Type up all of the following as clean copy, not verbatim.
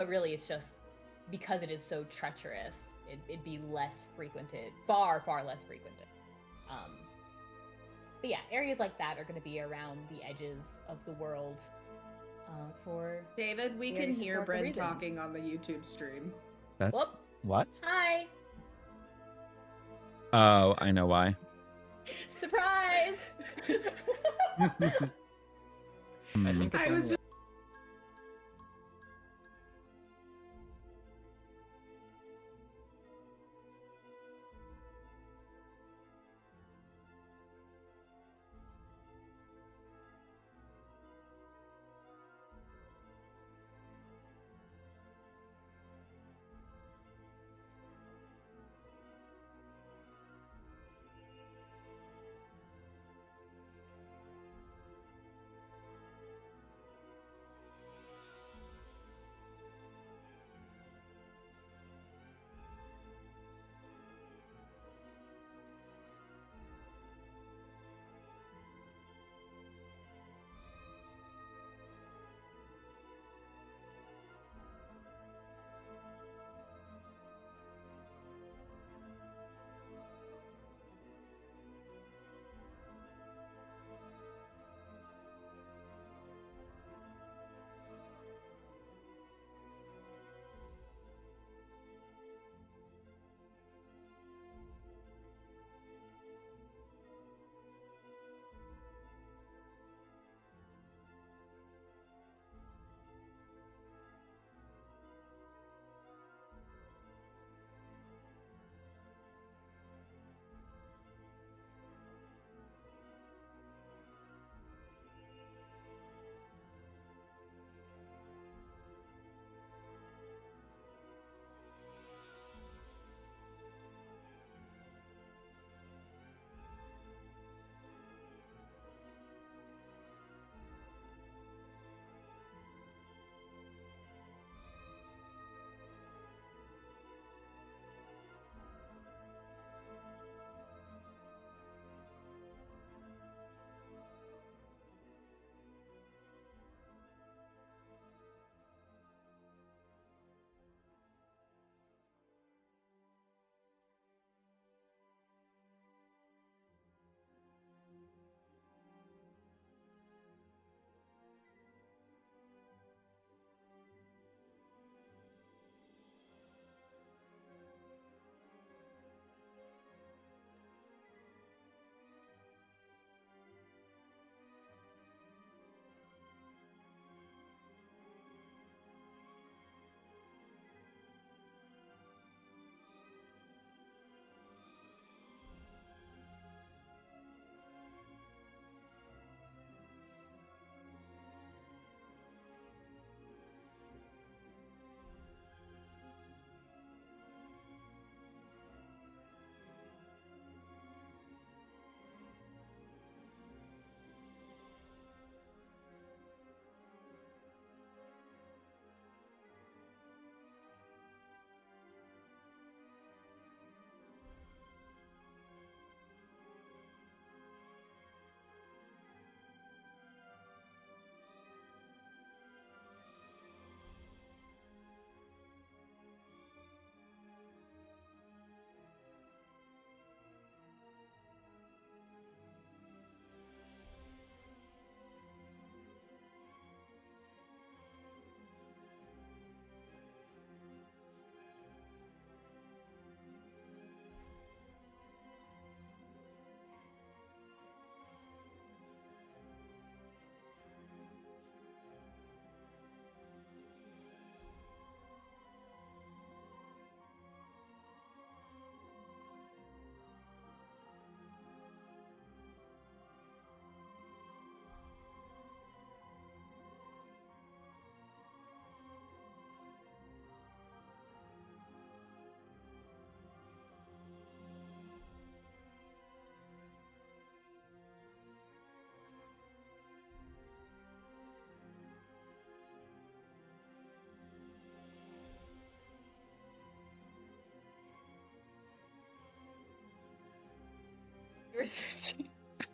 But really, it's just because it is so treacherous, it'd be less frequented, far less frequented. But yeah, areas like that are going to be around the edges of the world. For David, we can hear Bren talking on the YouTube stream. That's Whoop. what? Hi. Oh, I know why. Surprise! I think it's I was only just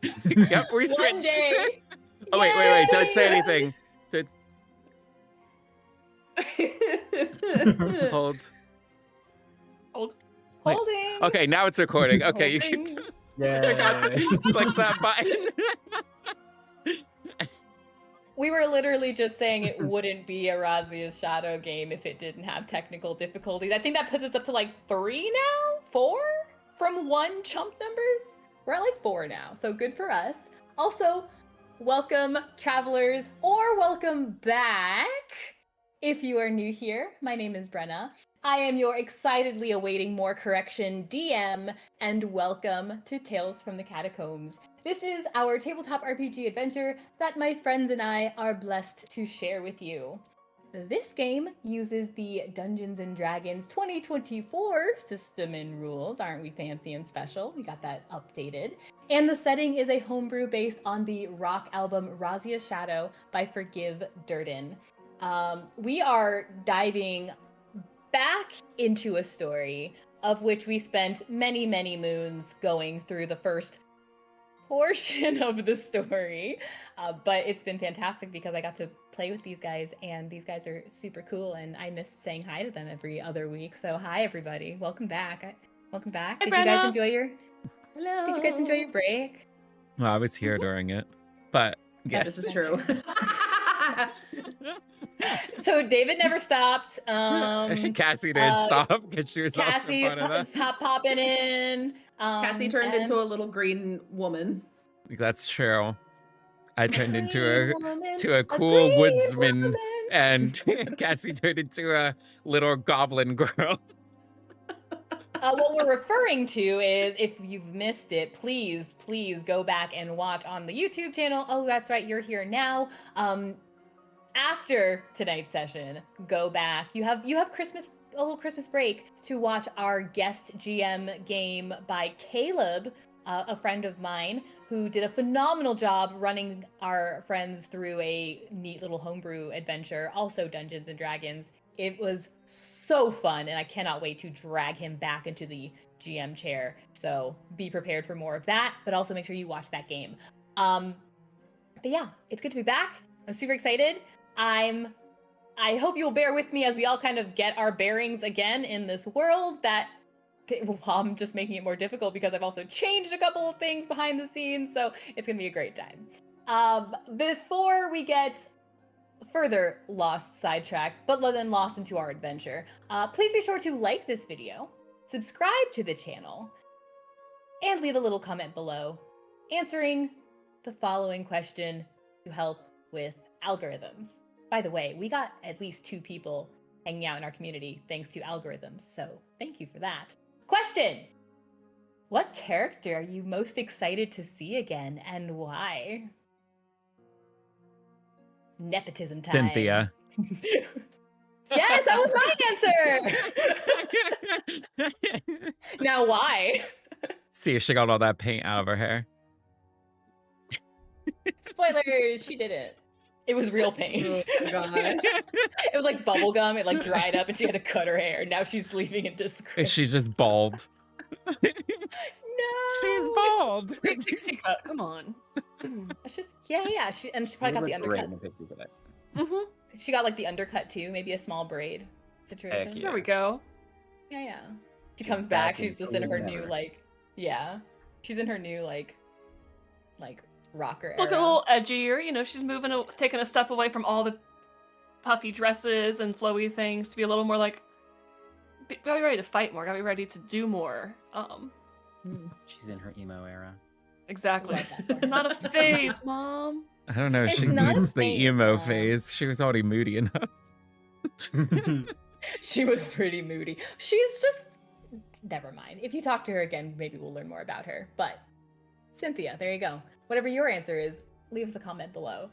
Yep, we switched. One day. Oh wait, don't say anything. Hold. Wait. Holding. Okay, now it's recording. Okay, you can click that button. We were literally just saying it wouldn't be a Razia's Shadow game if it didn't have technical difficulties. I think that puts us up to like 3 now? 4? From 1 chump numbers? We're at like 4 now, so good for us. Also, welcome travelers, or welcome back if you are new here. My name is Brenna. I am your excitedly awaiting more correction DM, and welcome to Tales from the Catacombs. This is our tabletop RPG adventure that my friends and I are blessed to share with you. This game uses the Dungeons & Dragons 2024 system and rules. Aren't we fancy and special? We got that updated. And the setting is a homebrew based on the rock album Razia's Shadow by Forgive Durden. We are diving back into a story of which we spent many, many moons going through the first portion of the story, but it's been fantastic because I got to play with these guys, and these guys are super cool, and I miss saying hi to them every other week. So hi everybody, welcome back. Welcome back. Did you guys enjoy your break? Well, I was here during it, but yes, this is true. So David never stopped. Kassie didn't stop because she was Kassie also part of that. stopped popping in. Kassie turned into a little green woman. That's true. I turned into a cool green woodsman, woman. and Kassie turned into a little goblin girl. What we're referring to is, if you've missed it, please go back and watch on the YouTube channel. Oh, that's right, you're here now. After tonight's session, go back. You have a little Christmas break to watch our guest GM game by Caleb, a friend of mine, who did a phenomenal job running our friends through a neat little homebrew adventure, also Dungeons & Dragons. It was so fun, and I cannot wait to drag him back into the GM chair. So be prepared for more of that, but also make sure you watch that game. But yeah, it's good to be back. I'm super excited. I hope you'll bear with me as we all kind of get our bearings again in this world that, well, I'm just making it more difficult because I've also changed a couple of things behind the scenes, so it's gonna be a great time. Before we get further sidetracked, but then lost into our adventure, please be sure to like this video, subscribe to the channel, and leave a little comment below answering the following question to help with algorithms. By the way, we got at least 2 people hanging out in our community thanks to algorithms, so thank you for that. Question: what character are you most excited to see again, and why? Nepotism time. Cynthia. Yes, that was my answer! Now why? See if she got all that paint out of her hair. Spoilers, she did it. It was real paint. Oh my gosh. It was like bubble gum. It like dried up and she had to cut her hair. Now she's leaving it disgrace. She's just bald. No. She's bald. Pixie cut. Come on. It's just yeah. She probably got the undercut. She got like the undercut too. Maybe a small braid situation. There we go. Yeah. She comes back. She's just in her new she's in her new like rocker era. Looking a little edgier, you know, she's taking a step away from all the puffy dresses and flowy things to be a little more like, gotta be ready to fight more, gotta be ready to do more. She's in her emo era. Exactly. Not a phase, Mom. I don't know, It's she not a needs the phase, emo Mom. phase. She was already moody enough. She was pretty moody. She's just, never mind. If you talk to her again, maybe we'll learn more about her. But Cynthia, there you go. Whatever your answer is, leave us a comment below.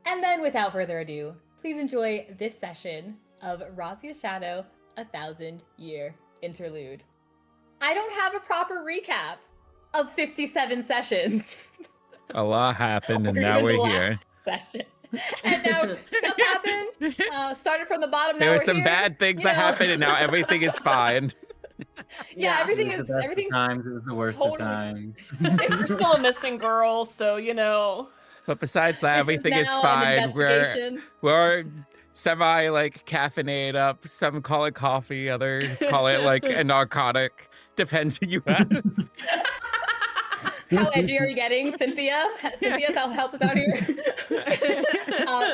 And then, without further ado, please enjoy this session of Razia's Shadow, 1,000-Year Interlude. I don't have a proper recap of 57 sessions. A lot happened, and Or now even the we're here. last session. And now stuff happened. Started from the bottom. Now There were we're some here. bad things You that know. happened, and now everything is fine. Yeah, everything It was is the best of everything's times. It was the worst totally- of times. We're still a missing girl, so you know. But besides that, This everything is now an fine. investigation. We're semi like caffeinated up. Some call it coffee, others call it like a narcotic. Depends who you ask. How edgy are you getting, Cynthia? Cynthia, help us out here.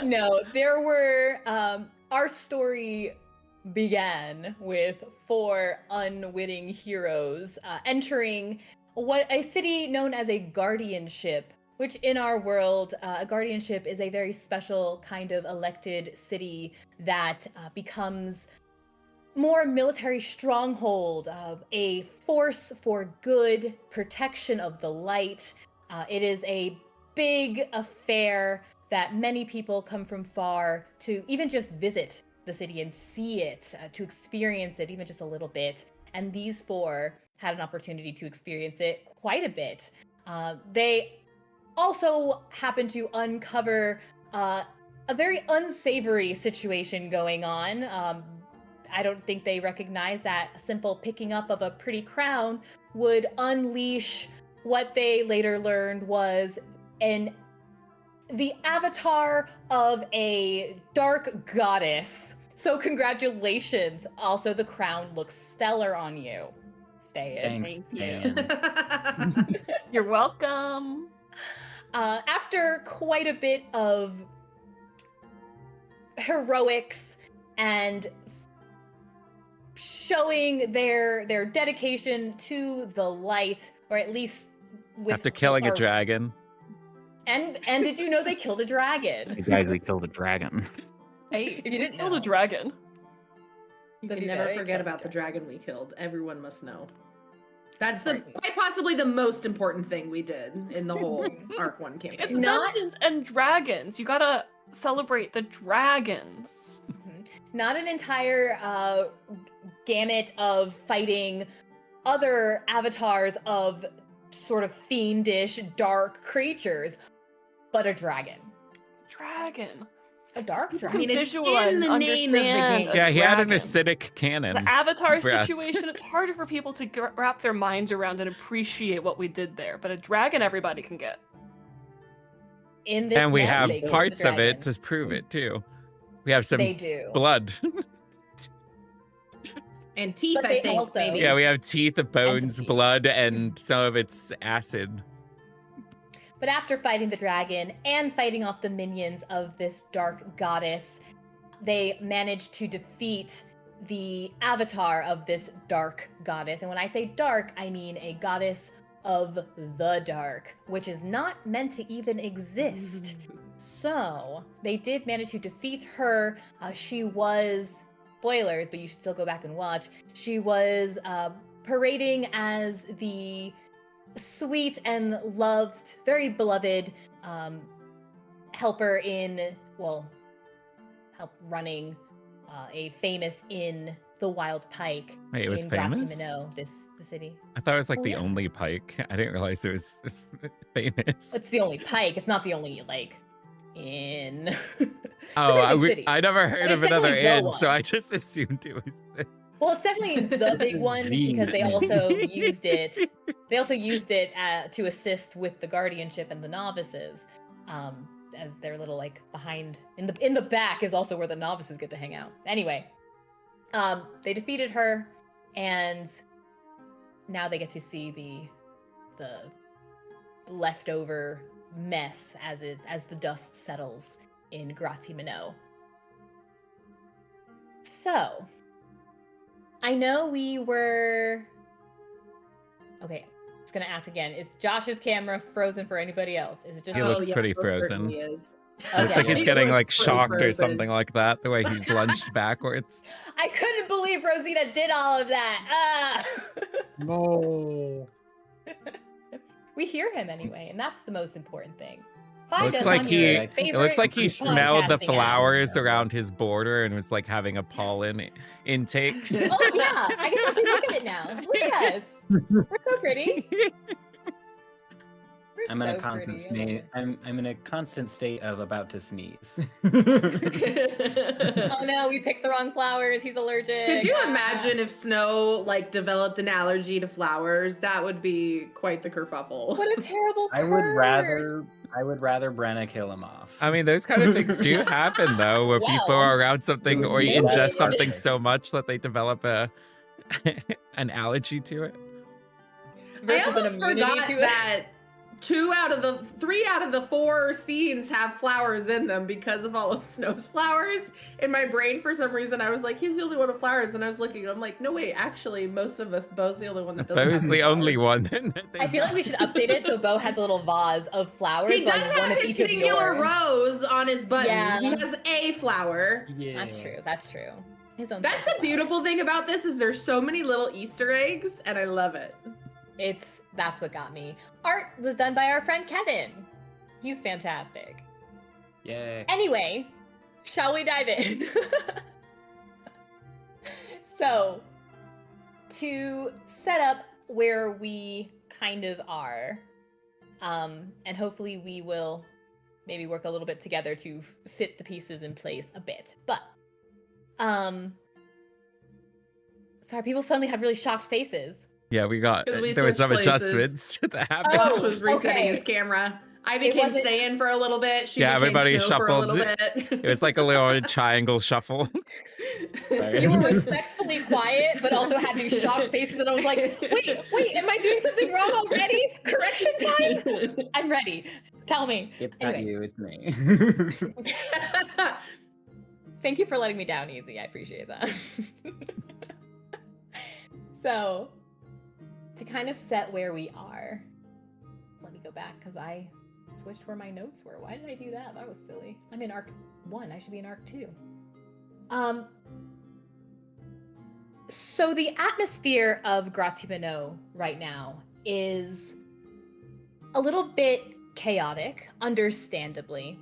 No, there were. Our story began with 4 unwitting heroes entering a city known as a guardianship, which in our world, a guardianship is a very special kind of elected city that becomes more military stronghold, a force for good, protection of the light. It is a big affair that many people come from far to even just visit the city and see it, to experience it even just a little bit. And these 4 had an opportunity to experience it quite a bit. They also happened to uncover a very unsavory situation going on. I don't think they recognized that a simple picking up of a pretty crown would unleash what they later learned was the avatar of a dark goddess. So congratulations. Also, the crown looks stellar on you. Ste'yn. Thanks, Thank Ste'yn. You're welcome. After quite a bit of heroics and showing their dedication to the light, or at least with After killing a dragon. And did you know they killed a dragon? Hey guys, we killed a dragon. Hey, If you didn't killed know. a dragon. You Then can you never know, forget killed about the dragon we killed. Everyone must know. That's Important. quite possibly the most important thing we did in the whole Arc 1 campaign. It's Not- Dungeons and Dragons. You gotta celebrate the dragons. Not an entire gamut of fighting other avatars of sort of fiendish, dark creatures, but a dragon. Dragon. A dark People dragon. I mean, it's visualize in the and name of the understand game. a Yeah, he had an dragon. acidic cannon. The Avatar breath. situation, it's harder for people to wrap their minds around and appreciate what we did there. But a dragon, everybody can get. In this And we mess, have they killed parts the of it dragon. to prove it too. We have some They do. blood. And teeth, But I they think, also- maybe. Yeah, we have teeth, bones, teeth. blood, and some of it's acid. But after fighting the dragon and fighting off the minions of this dark goddess, they managed to defeat the avatar of this dark goddess. And when I say dark, I mean a goddess of the dark, which is not meant to even exist. So they did manage to defeat her. She was, spoilers, but you should still go back and watch. She was parading as the sweet and loved, very beloved helper in, help running a famous inn, the Wild Pike. Wait, it was in famous? Gratimino, the city. I thought it was like Oh, the yeah. only pike. I didn't realize it was famous. It's the only pike. It's not the only inn. Oh, big city. I never heard But of it's another definitely the inn, so one. I just assumed it was. Well, it's definitely the big one The because they inn. also used it. They also used it to assist with the guardianship and the novices, as their little behind in the back is also where the novices get to hang out. Anyway, they defeated her, and now they get to see the leftover mess as the dust settles in Gratimino. So, I know we were... Okay, I was gonna ask again. Is Josh's camera frozen for anybody else? Is it just... He looks pretty most frozen. certainly is. Looks Okay. like he's He getting looks so shocked or frozen. something like that, the way he's lunged backwards. I couldn't believe Rosita did all of that. Ah! No. We hear him anyway, and that's the most important thing. Find Looks us like on he- your It favorite looks like he smelled the podcasting flowers apps. around his border and was like having a pollen intake. apps. Oh yeah, I can actually look at it now. Look at us. We're so pretty. We're We're I'm in so a constant pretty. I love sneeze. it. I'm in a constant state of about to sneeze. Oh no, we picked the wrong flowers. He's allergic. Could you Ah. imagine if Snow like developed an allergy to flowers? That would be quite the kerfuffle. What a terrible curse. I would rather Brenna kill him off. I mean, those kind of things do happen, though, where people are around something or you Really? ingest something so much that they develop an allergy to it. Versus I an almost immunity forgot to it. that 3 out of the 4 scenes have flowers in them because of all of Snow's flowers. In my brain, for some reason, I was like, he's the only one with flowers, and I was looking, and I'm like, no, wait, actually, most of us, Beau's the only one that doesn't. Beau's have the only flowers. one. I feel like we should update it so Beau has a little vase of flowers. He does like one have of his each of singular yours. rose on his button. Yeah. He has a flower. Yeah. That's true. That's true. His own. That's special the beautiful thing about this is there's so many little Easter eggs, and I love it. That's what got me. Art was done by our friend Kevin. He's fantastic. Yay. Anyway, shall we dive in? So, to set up where we kind of are, and hopefully we will maybe work a little bit together to fit the pieces in place a bit. But, sorry, people suddenly had really shocked faces. Yeah, we got, 'Cause we there was some switched places. adjustments that happened. Oh, Josh was resetting okay. his camera. I became wasn't- Ste'yn for a little bit. She Yeah, became everybody Snow for a little shuffled. bit. It was like a little triangle shuffle. You were respectfully quiet, but also had these shocked faces, and I was like, wait, am I doing something wrong already? Correction time? I'm ready. Tell me. It's Anyway. not you, it's me. Thank you for letting me down easy. I appreciate that. So, to kind of set where we are, let me go back because I switched where my notes were. Why did I do that? That was silly. I'm in Arc 1. I should be in Arc 2. So the atmosphere of Gratimano right now is a little bit chaotic, understandably.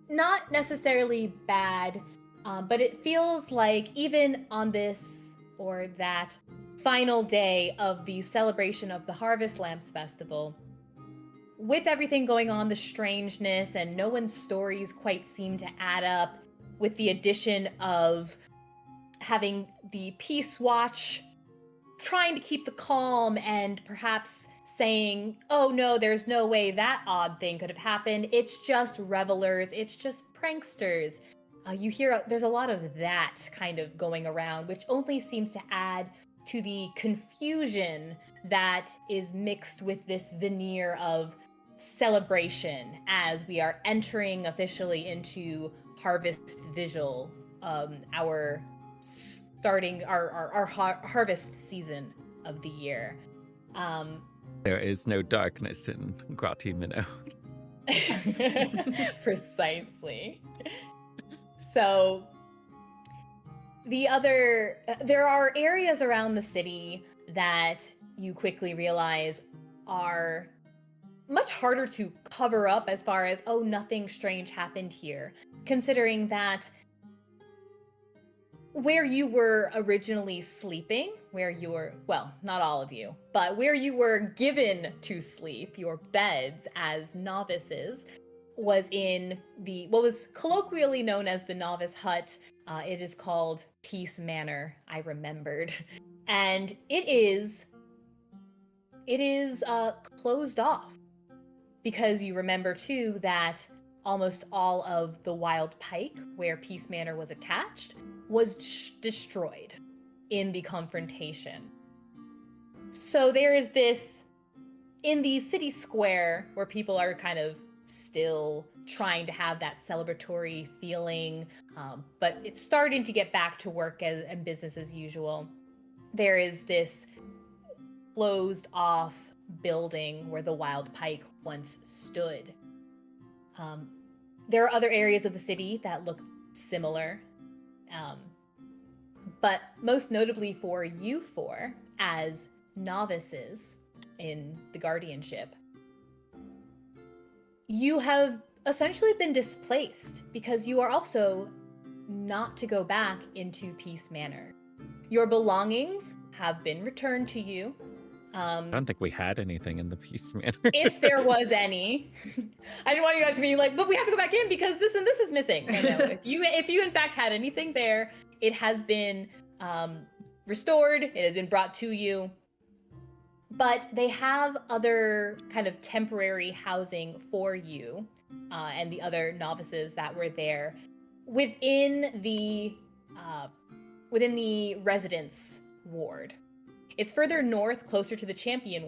Not necessarily bad, but it feels like even on this or that final day of the celebration of the Harvest Lamps Festival, with everything going on, the strangeness, and no one's stories quite seem to add up, with the addition of having the Peace Watch trying to keep the calm and perhaps saying, oh no, there's no way that odd thing could have happened. It's just revelers. It's just pranksters. You hear there's a lot of that kind of going around, which only seems to add to the confusion that is mixed with this veneer of celebration as we are entering officially into Harvest Vigil, our harvest season of the year. There is no darkness in Gratimano. Precisely. So there are areas around the city that you quickly realize are much harder to cover up as far as, oh, nothing strange happened here, considering that where you were originally sleeping, where you were, well, not all of you, but where you were given to sleep, your beds as novices, was in what was colloquially known as the novice hut. It is called Peace Manor, I remembered. And it is closed off, because you remember too that almost all of the wild pike where Peace Manor was attached was destroyed in the confrontation. So there is this, in the city square, where people are kind of still trying to have that celebratory feeling, but it's starting to get back to work and business as usual. There is this closed off building where the wild pike once stood. There are other areas of the city that look similar, but most notably for you four as novices in the guardianship, you have essentially been displaced because you are also not to go back into Peace Manor. Your belongings have been returned to you. I don't think we had anything in the Peace Manor. If there was any. I didn't want you guys to be like, but we have to go back in because this and this is missing. No, if you in fact had anything there, it has been restored. It has been brought to you. But they have other kind of temporary housing for you and the other novices that were there within the residence ward. It's further north, closer to the champions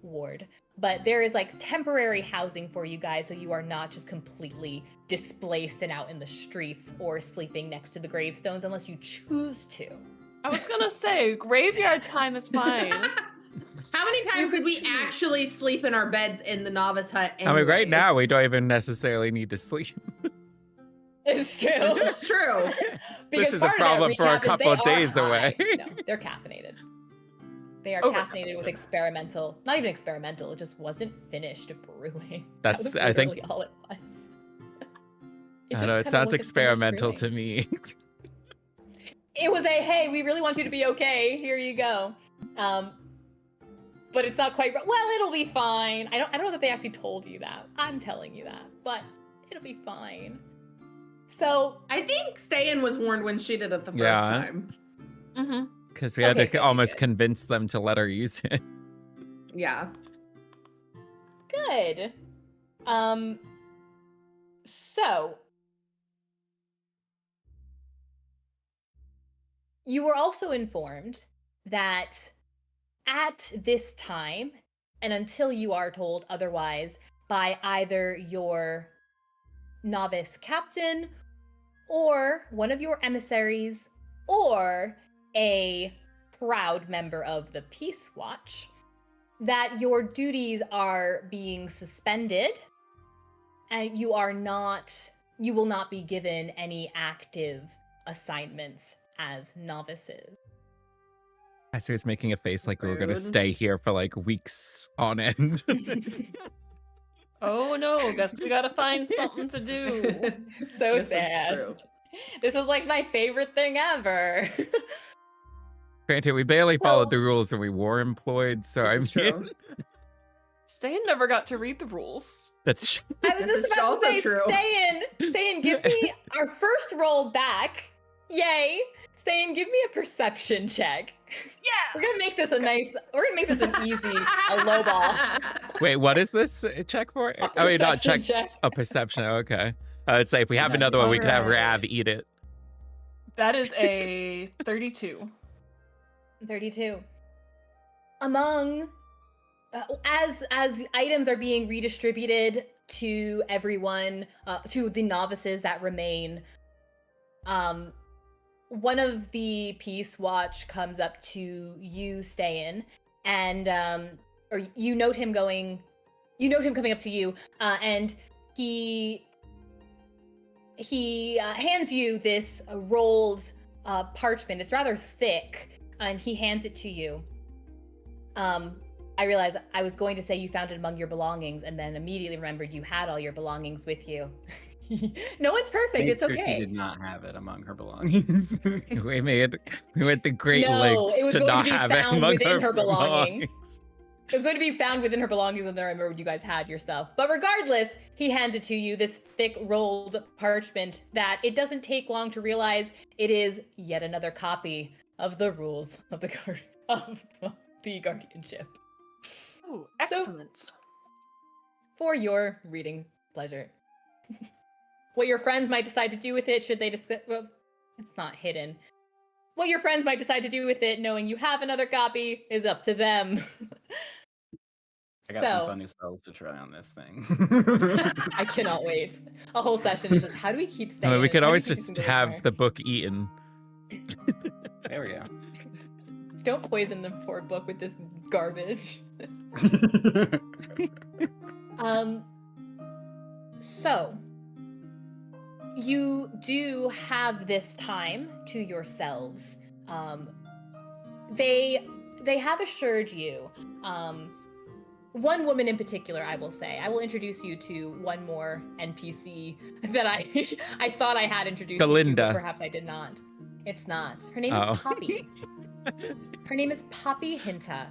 ward, but there is like temporary housing for you guys, so you are not just completely displaced and out in the streets or sleeping next to the gravestones unless you choose to. I was gonna say, graveyard time is fine. How many times did we actually sleep in our beds in the novice hut? I mean, right now anyways? we don't even necessarily need to sleep. It's true. This is true. Because This is a part of that problem for a recap is couple they of days are away. high. No, they're caffeinated. They are caffeinated with experimental, not even experimental, it just wasn't finished brewing. That That's, was I think, literally all it was. I don't know, it sounds experimental to me. It was a, hey, we really want you to be okay. Here you go. But it's not quite, well, it'll be fine. I don't know that they actually told you that. I'm telling you that, but it'll be fine. So I think Ste'yn was warned when she did it the first time. Mm-hmm. Because we had Okay, to good, almost good. convince them to let her use it. Yeah. good. So you were also informed that at this time, and until you are told otherwise by either your novice captain or one of your emissaries or a proud member of the Peace Watch, that your duties are being suspended and you will not be given any active assignments as novices. Kassie was making a face like we were going to Rude. stay here for like weeks on end. Oh no, guess we gotta find something to do. So Yes, that's sad. true. This was like my favorite thing ever. Granted, we barely followed the rules and we were employed, so This I is mean, true. Ste'yn never got to read the rules. that's I was This just is about to also say, true. Ste'yn, give me our first roll back. Yay. Ste'yn, give me a perception check. We're Yeah. gonna make this an easy, a low ball. Wait, what is this check for? A I mean, not perception check, a perception. Okay. I'd say if we have Yeah, another one, we could have alright. Rav eat it. That is a 32. 32. Among as items are being redistributed to everyone, to the novices that remain, one of the Peace Watch comes up to you, Ste'yn, and or you note him coming up to you, and he hands you this rolled parchment. It's rather thick, and he hands it to you. I realized I was going to say you found it among your belongings, and then immediately remembered you had all your belongings with you. No one's perfect. It's Made sure okay. She did not have it among her belongings. we went the great No, lengths it was to going to not be have it found among within her belongings. It was going to be found within her belongings, and then I remembered you guys had your stuff. But regardless, he hands it to you, this thick rolled parchment that it doesn't take long to realize it is yet another copy of the rules of the guardianship. Oh, excellent. For your reading pleasure. What your friends might decide to do with it, should they discuss... Well, it's not hidden. What your friends might decide to do with it, knowing you have another copy, is up to them. I got some funny spells to try on this thing. I cannot wait. A whole session is just, how do we keep I staying? mean, we could How do always keep just this have going? the book eaten. There we go. Don't poison the poor book with this garbage. So you do have this time to yourselves. They have assured you, one woman in particular, I will say. I will introduce you to one more NPC that I thought I had introduced you to, Galinda. but perhaps I did not. It's not. Her name Oh. is Poppy. Her name is Poppy Hinta.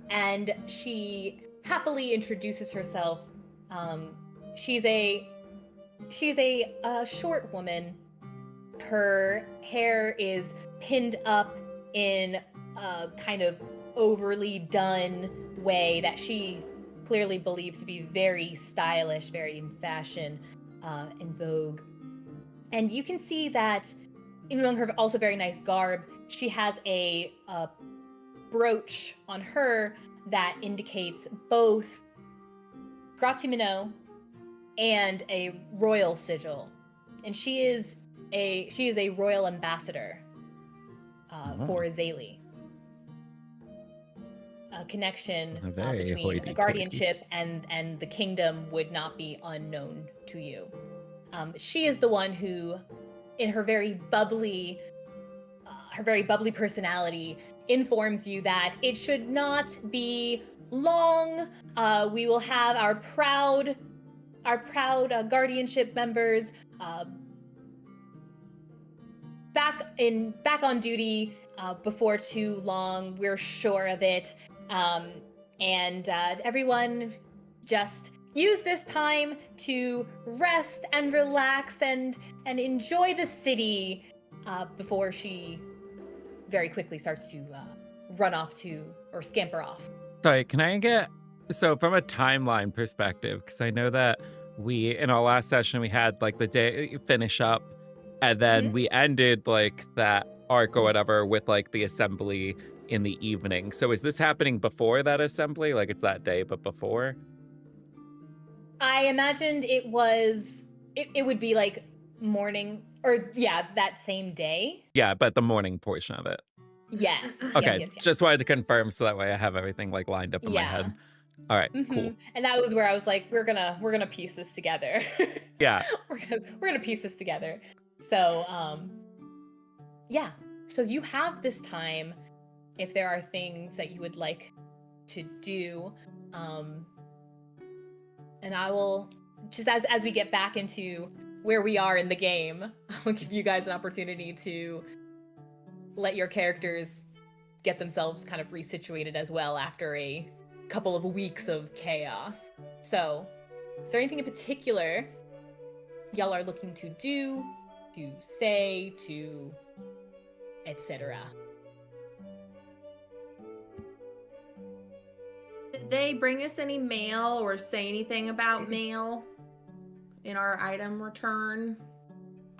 And she happily introduces herself. She's a short woman. Her hair is pinned up in a kind of overly done way that she clearly believes to be very stylish, very in fashion, in vogue. And you can see that, even among her also very nice garb, she has a brooch on her that indicates both Grazie Minot and a royal sigil. And she is a royal ambassador for Azalea. A connection between a guardianship and the kingdom would not be unknown to you. She is the one who, in her very bubbly personality, informs you that it should not be long. We will have our proud guardianship members back on duty before too long. We're sure of it. And everyone just use this time to rest and relax and enjoy the city before she very quickly starts to run off or scamper off. Sorry, can I get, so from a timeline perspective, because I know that in our last session, we had like the day finish up, and then we ended like that arc or whatever with like the assembly in the evening. So is this happening before that assembly? Like it's that day, but before? I imagined it would be like morning, or that same day. Yeah, but the morning portion of it. Yes. Okay, yes. just wanted to confirm so that way I have everything like lined up in my head. All right, cool. And that was where I was like, we're gonna piece this together. Yeah. we're gonna piece this together. So so you have this time if there are things that you would like to do. And I will, just as we get back into where we are in the game, I'll give you guys an opportunity to let your characters get themselves kind of resituated as well after a couple of weeks of chaos. So, is there anything in particular y'all are looking to do, to say, to etc.? Did they bring us any mail or say anything about mail in our item return?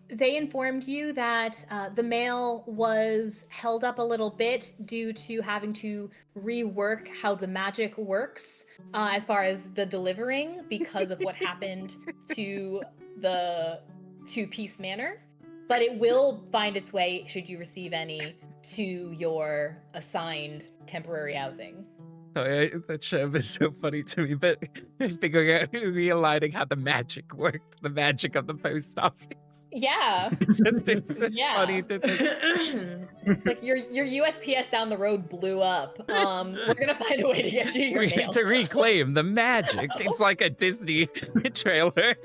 They informed you that the mail was held up a little bit due to having to rework how the magic works as far as the delivering because of what happened to the Two-Piece Manor. But it will find its way, should you receive any, to your assigned temporary housing. That should have been so funny to me, but figuring out, realigning how the magic worked, the magic of the post office. Yeah. It's funny to think. It's like your USPS down the road blew up. We're gonna find a way to get you your mail. To reclaim the magic. It's like a Disney trailer.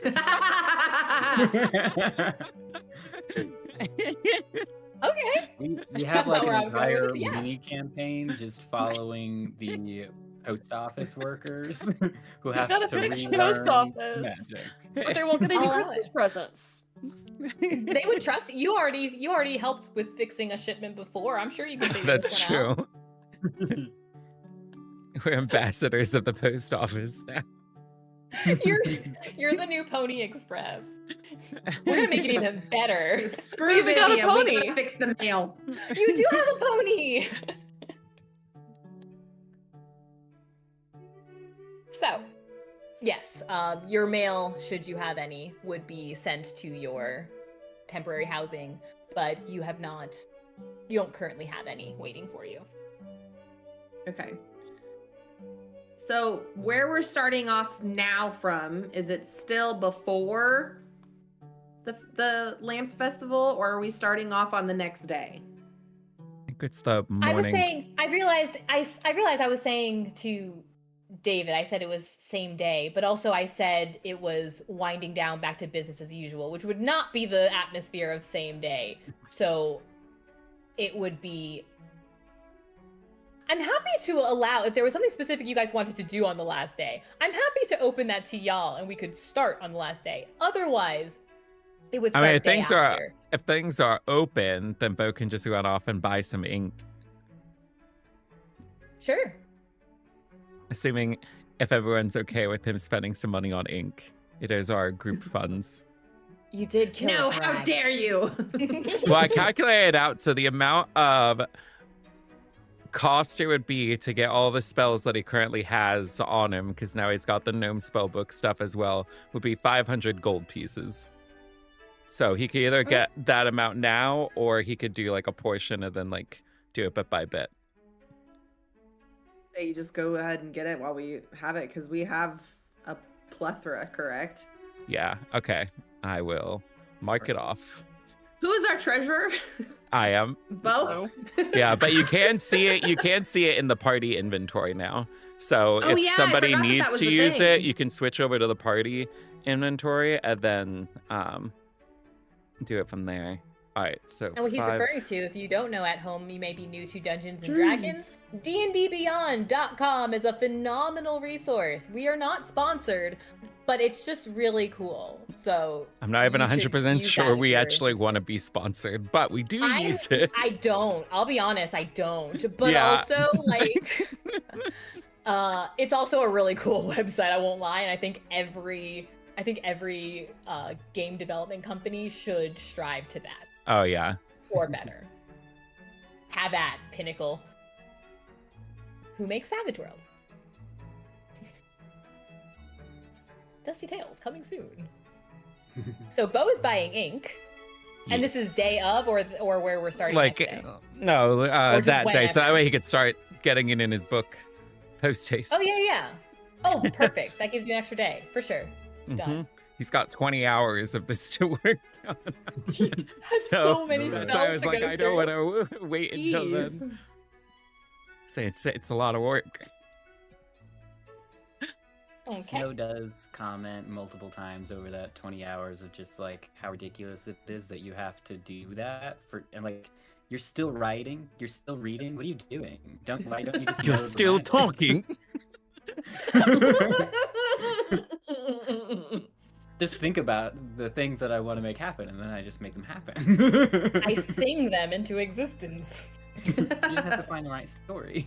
Okay. We have like an entire yeah. mini campaign just following the post office workers who have gotta to fix the relearn post office. magic. But they won't get any Christmas presents. They would trust you. You already helped with fixing a shipment before. I'm sure you can figure That's this one out. true. We're ambassadors of the post office now. You're the new Pony Express. We're gonna make it even better. Screw We got a Vivian, pony. we gotta fix the mail. You do have a pony. So, yes, your mail, should you have any, would be sent to your temporary housing, but you don't currently have any waiting for you. Okay. So where we're starting off now from, is it still before the Lamps Festival, or are we starting off on the next day? I think it's the morning. I realized I was saying to David, I said it was same day, but also I said it was winding down back to business as usual, which would not be the atmosphere of same day. So it would be... I'm happy to allow, if there was something specific you guys wanted to do on the last day, I'm happy to open that to y'all and we could start on the last day. Otherwise, it would start if day things after. if things are open, then Beau can just run off and buy some ink. Sure. Assuming if everyone's okay with him spending some money on ink. It is our group funds. You did kill No, a how frag. dare you? Well, I calculated out, so the amount of cost it would be to get all the spells that he currently has on him, because now he's got the gnome spellbook stuff as well, would be 500 gold pieces. So he could either get that amount now, or he could do like a portion and then like do it bit by bit. Say you just go ahead and get it while we have it, because we have a plethora, correct? Yeah, okay. I will mark it off. Who is our treasurer? I am. Beau? Yeah, but you can see it. You can see it in the party inventory now. So Oh, if yeah, I somebody forgot that needs was to a use thing. it, you can switch over to the party inventory and then do it from there. All right, so And what he's 5. referring to, if you don't know at home, you may be new to Dungeons and Dragons. DndBeyond.com is a phenomenal resource. We are not sponsored, but it's just really cool. So I'm not even you should 100% use sure that if we you're actually interested. want to be sponsored, but we do use it. I don't. I'll be honest, I don't. But Yeah. also, like, it's also a really cool website. I won't lie, and I think every game development company should strive to that Oh yeah. or better. Have at Pinnacle, who makes Savage Worlds. Dusty Tales coming soon. So Beau is buying ink. And this is Yes. day of, or where we're starting Like next day? no, just that day. So that whenever. way he could start getting it in his book post haste. Oh, yeah. Oh, perfect. That gives you an extra day, for sure. Done. He's got 20 hours of this to work on. Has so many so spells I was to like, go I don't want to wait until Jeez. then. Say it's a lot of work. Okay. Snow does comment multiple times over that 20 hours of just like how ridiculous it is that you have to do that for, and like you're still writing, you're still reading. What are you doing? Why don't you just? You're know the still math? talking. Just think about the things that I want to make happen, and then I just make them happen. I sing them into existence. You just have to find the right story.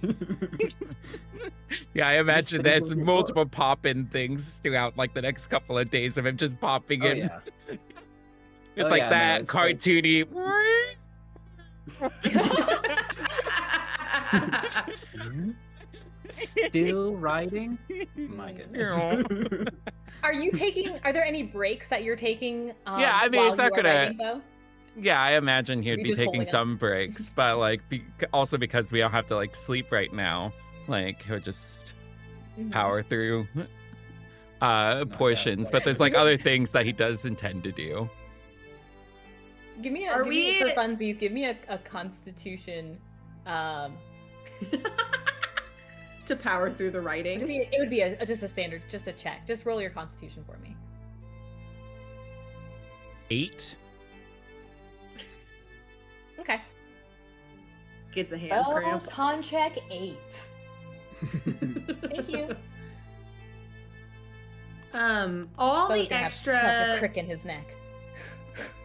Yeah, I imagine spinning that's on your multiple pop-in things throughout like the next couple of days of him just popping Oh in yeah. with Oh, like yeah, no, that it's like- cartoony. Still writing? My goodness. Are there any breaks that you're taking? Yeah, I mean, while it's not you are gonna- writing, Beau? Yeah, I imagine he'd You're be just taking holding it. some breaks, but like also because we don't have to like sleep right now, like he'll just Mhm. power through doubt, portions. But there's like other things that he does intend to do. Give me Are give me, for we- funsies, give me a constitution. To power through the It writing. would be just a standard, just a check. Just roll your constitution for me. 8. Okay. Gets a hand Well, cramp. con check 8. Thank you. All Beau's the gonna have such a extra crick in his neck.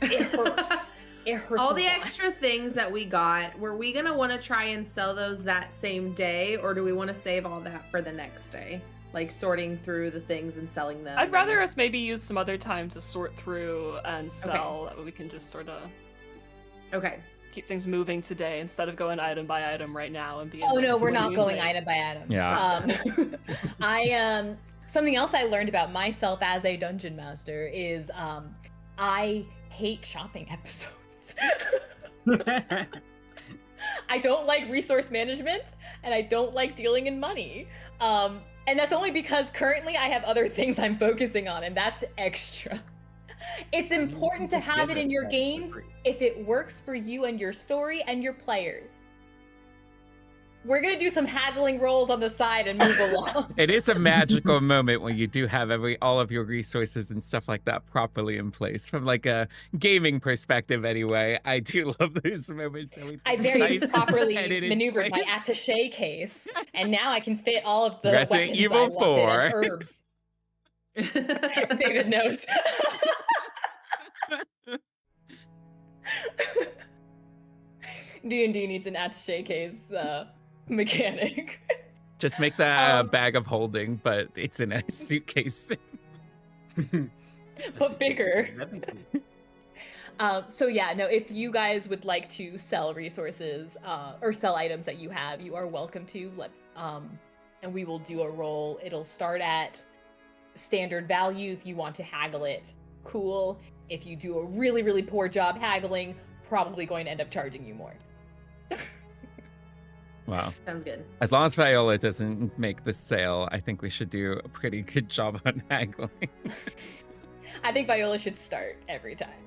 It hurts. It hurts. all a the lot. extra things that we got, were we gonna want to try and sell those that same day, or do we want to save all that for the next day? Like sorting through the things and selling them. I'd rather us maybe use some other time to sort through and sell. That way we can just sort of Okay. keep things moving today instead of going item by item right now and being. Oh like, no, we're not swinging going right. item by item. Yeah. Something else I learned about myself as a dungeon master is I hate shopping episodes. I don't like resource management and I don't like dealing in money. And that's only because currently I have other things I'm focusing on, and that's extra. It's important to have it in your games if it works for you and your story and your players. We're gonna do some haggling rolls on the side and move along. It is a magical moment when you do have all of your resources and stuff like that properly in place. From like a gaming perspective, anyway, I do love those moments. I very Nice properly and in its maneuvered my place. attaché case, and now I can fit all of the Resident weapons Evil I wanted 4. and herbs. David knows. D&D needs an attaché case mechanic. Just make that a bag of holding, but it's in a suitcase. But bigger. That'd be cool. So yeah, no, if you guys would like to sell resources or sell items that you have, you are welcome to. And we will do a roll. It'll start at standard value. If you want to haggle it, cool. If you do a really, really poor job haggling, probably going to end up charging you more. Wow. Sounds good. As long as Viola doesn't make the sale, I think we should do a pretty good job on haggling. I think Viola should start every time.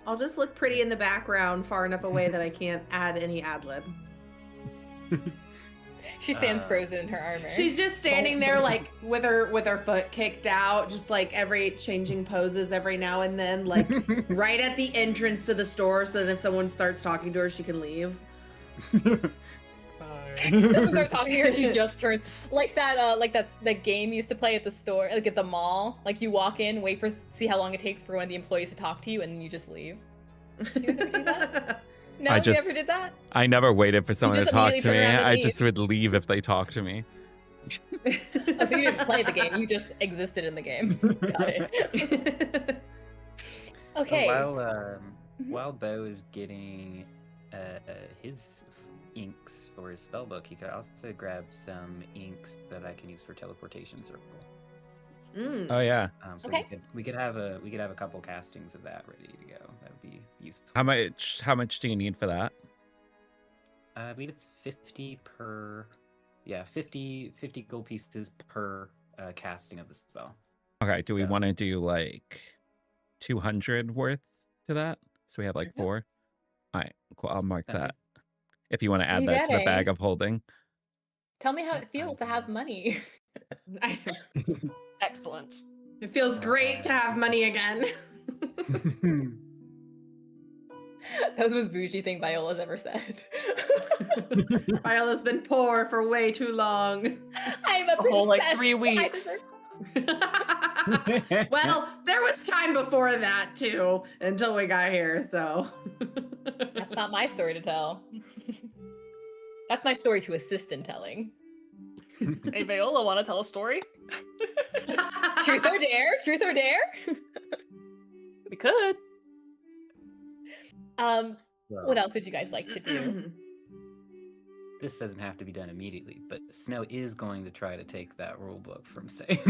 I'll just look pretty in the background far enough away that I can't add any ad lib. She stands frozen in her armor. She's just standing there like with her foot kicked out, just like changing poses every now and then, like right at the entrance to the store, so that if someone starts talking to her, she can leave. Someone starts talking to her, she just turns like that game you used to play at the store, like at the mall. Like you walk in, wait for see how long it takes for one of the employees to talk to you, and then you just leave. Did you ever do that? No, you ever did that? I never waited for someone to just talk to immediately me. turn around and I leave. just would leave if they talked to me. Oh, so you didn't play the game, you just existed in the game. Got it. Okay. While Beau is getting his inks for his spellbook, he could also grab some inks that I can use for teleportation circle. Oh yeah. So Okay. we could have a couple castings of that ready to go. That would be useful. How much do you need for that? I believe it's 50 per. Yeah, 50 gold pieces per casting of the spell. Okay, do we So- want to do like 200 worth to that? So we have like 4. All right, cool. I'll mark Sounds that. If you want to add You that to the getting? bag of holding. Tell me how it feels to have money. Excellent. It feels great to have money again. That was the most bougie thing Viola's ever said. Viola's been poor for way too long. I'm a A whole like princess, 3 I weeks. Well, there was time before that too, until we got here, so. That's not my story to tell. That's my story to assist in telling. Hey, Viola, want to tell a story? Truth or dare? Truth or dare? We could. What else would you guys like to do? This doesn't have to be done immediately, but Snow is going to try to take that rule book from Ste'yn.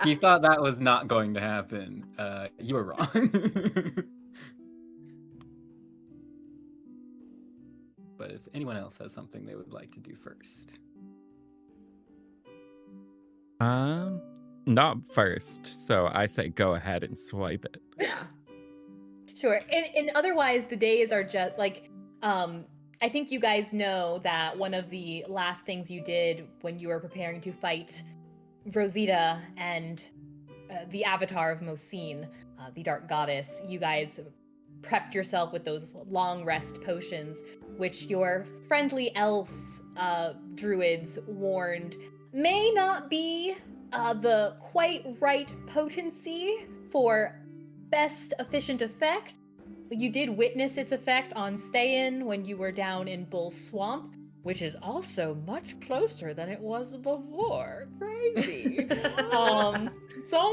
He thought that was not going to happen. You were wrong. But if anyone else has something they would like to do first. Not first. So I say go ahead and swipe it. Yeah. Sure. And otherwise, the days are just like, I think you guys know that one of the last things you did when you were preparing to fight Rosita and the avatar of Mosine, the dark goddess, you guys prepped yourself with those long rest potions, which your friendly elves, druids, warned may not be the quite right potency for best efficient effect. You did witness its effect on Ste'yn when you were down in Bull Swamp, which is also much closer than it was before. Crazy. Don't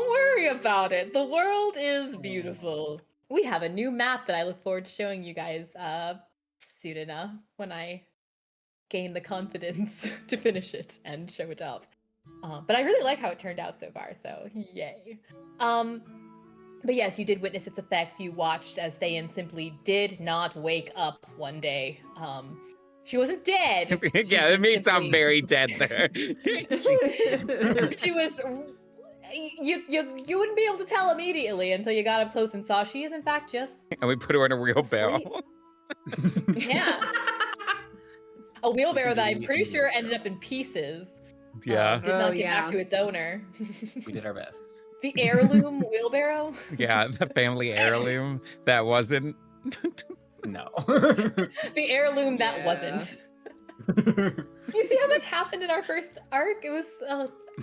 worry about it. The world is beautiful. We have a new map that I look forward to showing you guys soon enough when I gain the confidence to finish it and show it off. But I really like how it turned out so far, so yay. But yes, you did witness its effects. You watched as Ste'yn simply did not wake up one day. She wasn't dead. Yeah, it made it sound very dead there. She was. You wouldn't be able to tell immediately until you got up close and saw she is in fact just And we put her in a real barrel. yeah. A wheelbarrow that I'm be pretty a sure ended wheelbarrow. up in pieces. Yeah. Did not get yeah. back to its owner. We did our best. The heirloom wheelbarrow. Yeah, the family heirloom that wasn't. No. The heirloom that Yeah. wasn't. You see how much happened in our first arc? It was.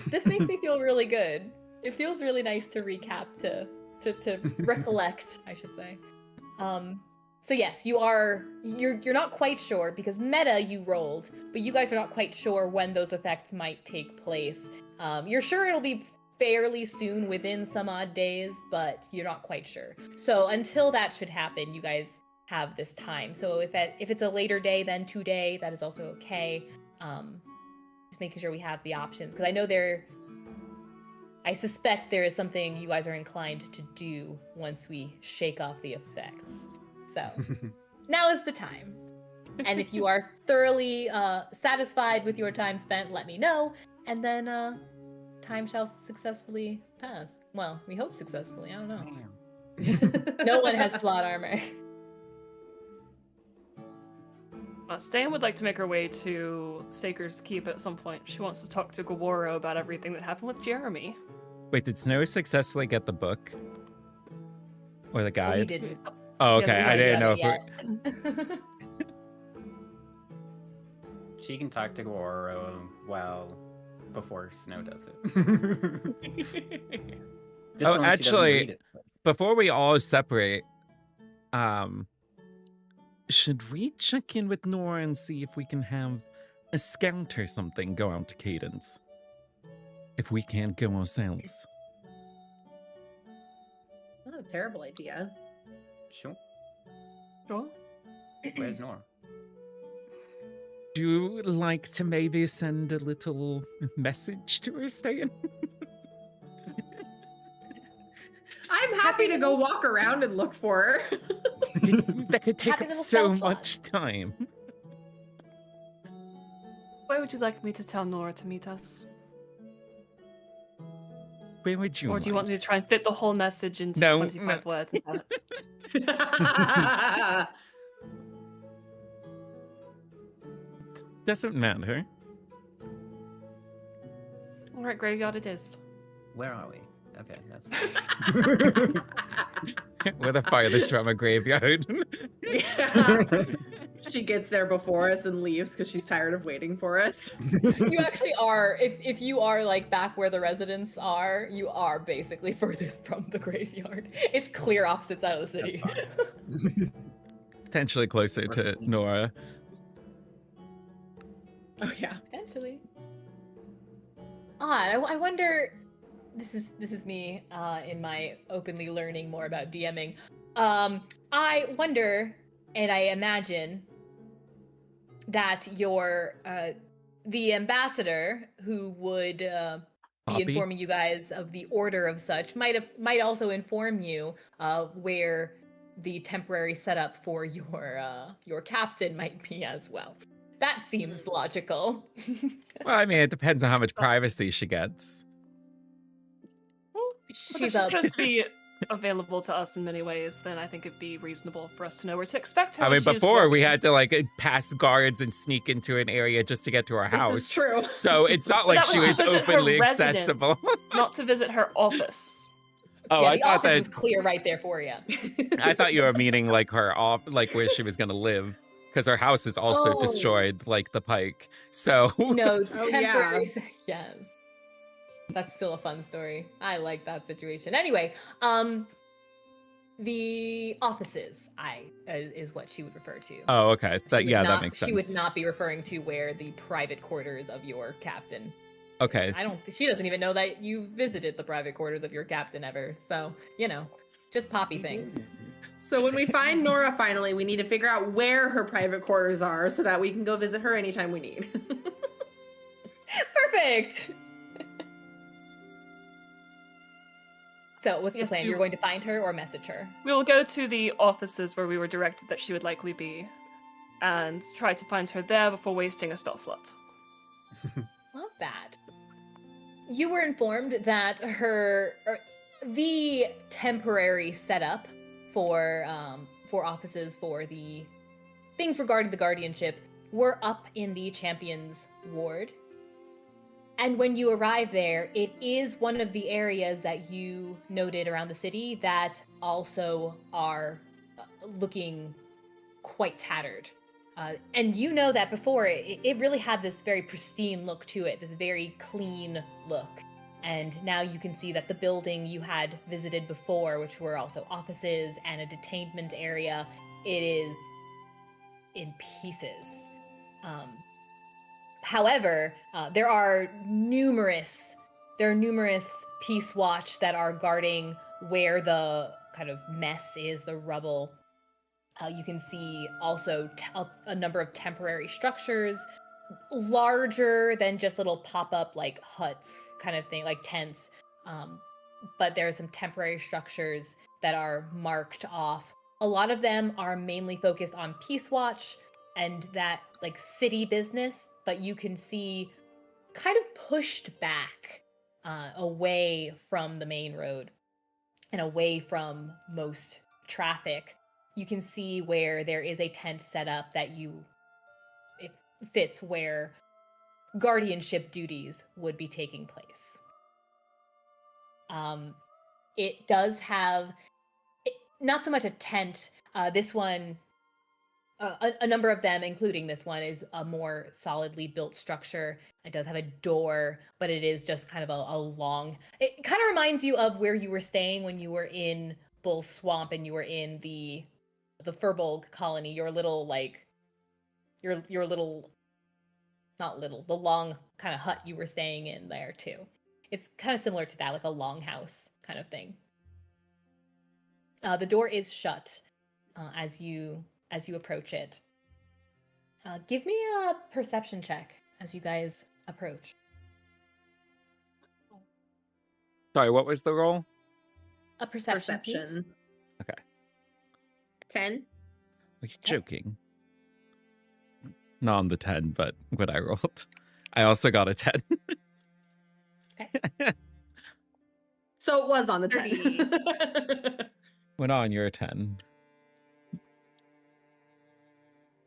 This makes me feel really good. It feels really nice to recap, to recollect, I should say. So yes, you're not quite sure because meta you rolled, but you guys are not quite sure when those effects might take place. You're sure it'll be fairly soon, within some odd days, but you're not quite sure. So until that should happen, you guys have this time. So if it's a later day than today, that is also okay. Just making sure we have the options, because I suspect there is something you guys are inclined to do once we shake off the effects. So now is the time. And if you are thoroughly satisfied with your time spent, let me know, and then time shall successfully pass. Well, we hope successfully. I don't know. No one has plot armor. Ste'yn would like to make her way to Saker's Keep at some point. She wants to talk to Gaworo about everything that happened with Jeremy. Wait, did Snow successfully get the book? Or the We guide? didn't. Oh, Yeah, okay. we I didn't know if yet. She can talk to Gaworo before Snow does it. Just Oh, so long as she doesn't actually, read it. before we all separate, should we check in with Nora and see if we can have a scout or something go out to Cadence? If we can't go ourselves. Not a terrible idea. Sure. Sure. Where's Nora? Do you like to maybe send a little message to her, Ste'yn? I'm happy to go walk around and look for her. That could take Happy up little so spell slot. much time. Where would you like me to tell Nora to meet us? Where would you Or do you want me to try and fit the whole message into No, 25 words and tell it? Doesn't matter. Alright, graveyard it is. Where are we? Okay, that's We're the farthest from a graveyard. Yeah. She gets there before us and leaves because she's tired of waiting for us. You actually are, if you are like back where the residents are, you are basically furthest from the graveyard. It's clear opposite side of the city. Potentially closer to Nora. Oh yeah. Potentially. I wonder. This is me in my openly learning more about DMing. I wonder, and I imagine that your the ambassador who would be Poppy? informing you guys of the order of such might also inform you where the temporary setup for your captain might be as well. That seems logical. Well, I mean, it depends on how much privacy she gets. But if she's She's supposed to be available to us in many ways, then I think it'd be reasonable for us to know where to expect her. I when mean, she's before we working. had to like pass guards and sneak into an area just to get to our house. This is true. So it's not But like that she was was to visit her openly residence, accessible. not to visit her office. Oh, yeah, I the thought office that was clear right there for you. I thought you were meaning like her off, like where she was gonna live, because her house is also Oh. destroyed, like the Pike. So No, Oh, temporary. Yes. That's still a fun story. I like that situation. Anyway, the offices is what she would refer to. oh, okay, She that would yeah, not, that makes sense. She would not be referring to where the private quarters of your captain. Okay, She doesn't even know that you visited the private quarters of your captain ever. So, just poppy things. So when we find Nora finally, we need to figure out where her private quarters are so that we can go visit her anytime we need. Perfect. So, what's the Yes, plan? you- You're going to find her or message her? We will go to the offices where we were directed that she would likely be, and try to find her there before wasting a spell slot. Not bad. You were informed that the temporary setup for offices for the things regarding the guardianship we're up in the Champions Ward. And when you arrive there, it is one of the areas that you noted around the city that also are looking quite tattered. And you know that before, it really had this very pristine look to it, this very clean look. And now you can see that the building you had visited before, which were also offices and a detainment area, it is in pieces. However, there are numerous Peace Watch that are guarding where the kind of mess is, the rubble. You can see also a number of temporary structures, larger than just little pop-up like huts kind of thing, like tents. But there are some temporary structures that are marked off. A lot of them are mainly focused on Peace Watch and that like city business, but you can see kind of pushed back away from the main road and away from most traffic. You can see where there is a tent set up that it fits where guardianship duties would be taking place. It does have not so much a tent. This one, a number of them, including this one, is a more solidly built structure. It does have a door, but it is just kind of a long... It kind of reminds you of where you were staying when you were in Bull Swamp and you were in the Furbolg colony. Your little, like... Your little... Not little. The long kind of hut you were staying in there, too. It's kind of similar to that, like a longhouse kind of thing. The door is shut as you approach it. Give me a perception check as you guys approach. Sorry, what was the roll? A perception. Please. Okay. 10. Are you joking? Not on the 10, but what I rolled. I also got a 10. Okay. So it was on the 10. Went on your 10.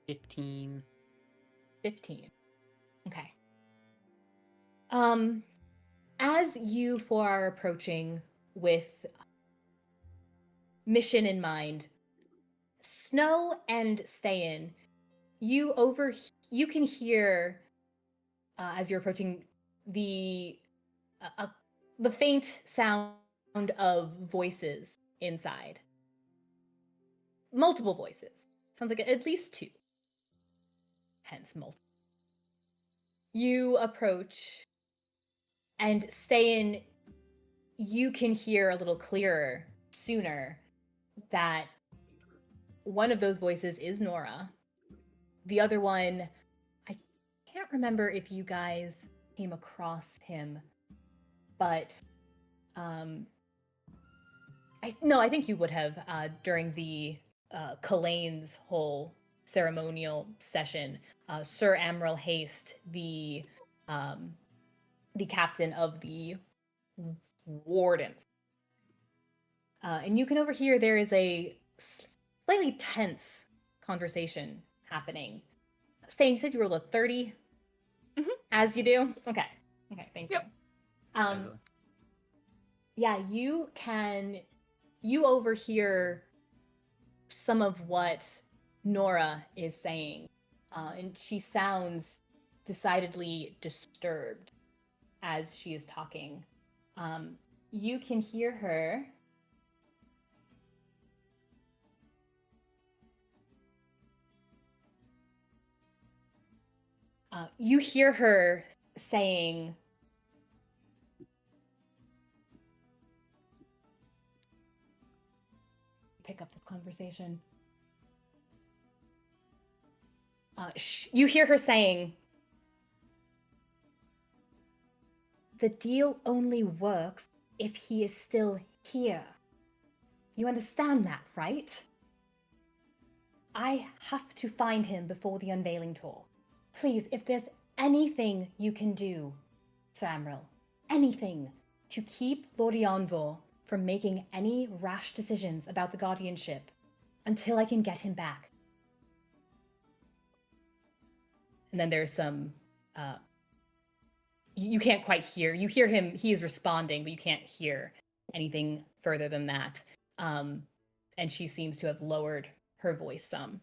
15. 15. Okay. As you four are approaching with mission in mind, Snow and Ste'yn, you can hear as you're approaching the faint sound of voices inside. Multiple voices. Sounds like at least two. Hence multiple. You approach, and Ste'yn, you can hear a little clearer sooner that one of those voices is Nora. The other one, I can't remember if you guys came across him, but I think you would have during the Kalane's whole ceremonial session. Sir Amril Haste, the captain of the Wardens. And you can overhear there is a slightly tense conversation happening. Ste'yn, you said you rolled a 30? Mm-hmm. As you do? Okay, thank you. Yep. Yeah, you overhear some of what Nora is saying, and she sounds decidedly disturbed as she is talking. You can hear her. You hear her saying, pick up this conversation. You hear her saying, the deal only works if he is still here. You understand that, right? I have to find him before the unveiling tour. Please, if there's anything you can do, Sir Amril, anything to keep Lord Anvil from making any rash decisions about the guardianship until I can get him back. and then there's some you can't quite hear. You hear him, he is responding, but you can't hear anything further than that. And she seems to have lowered her voice some.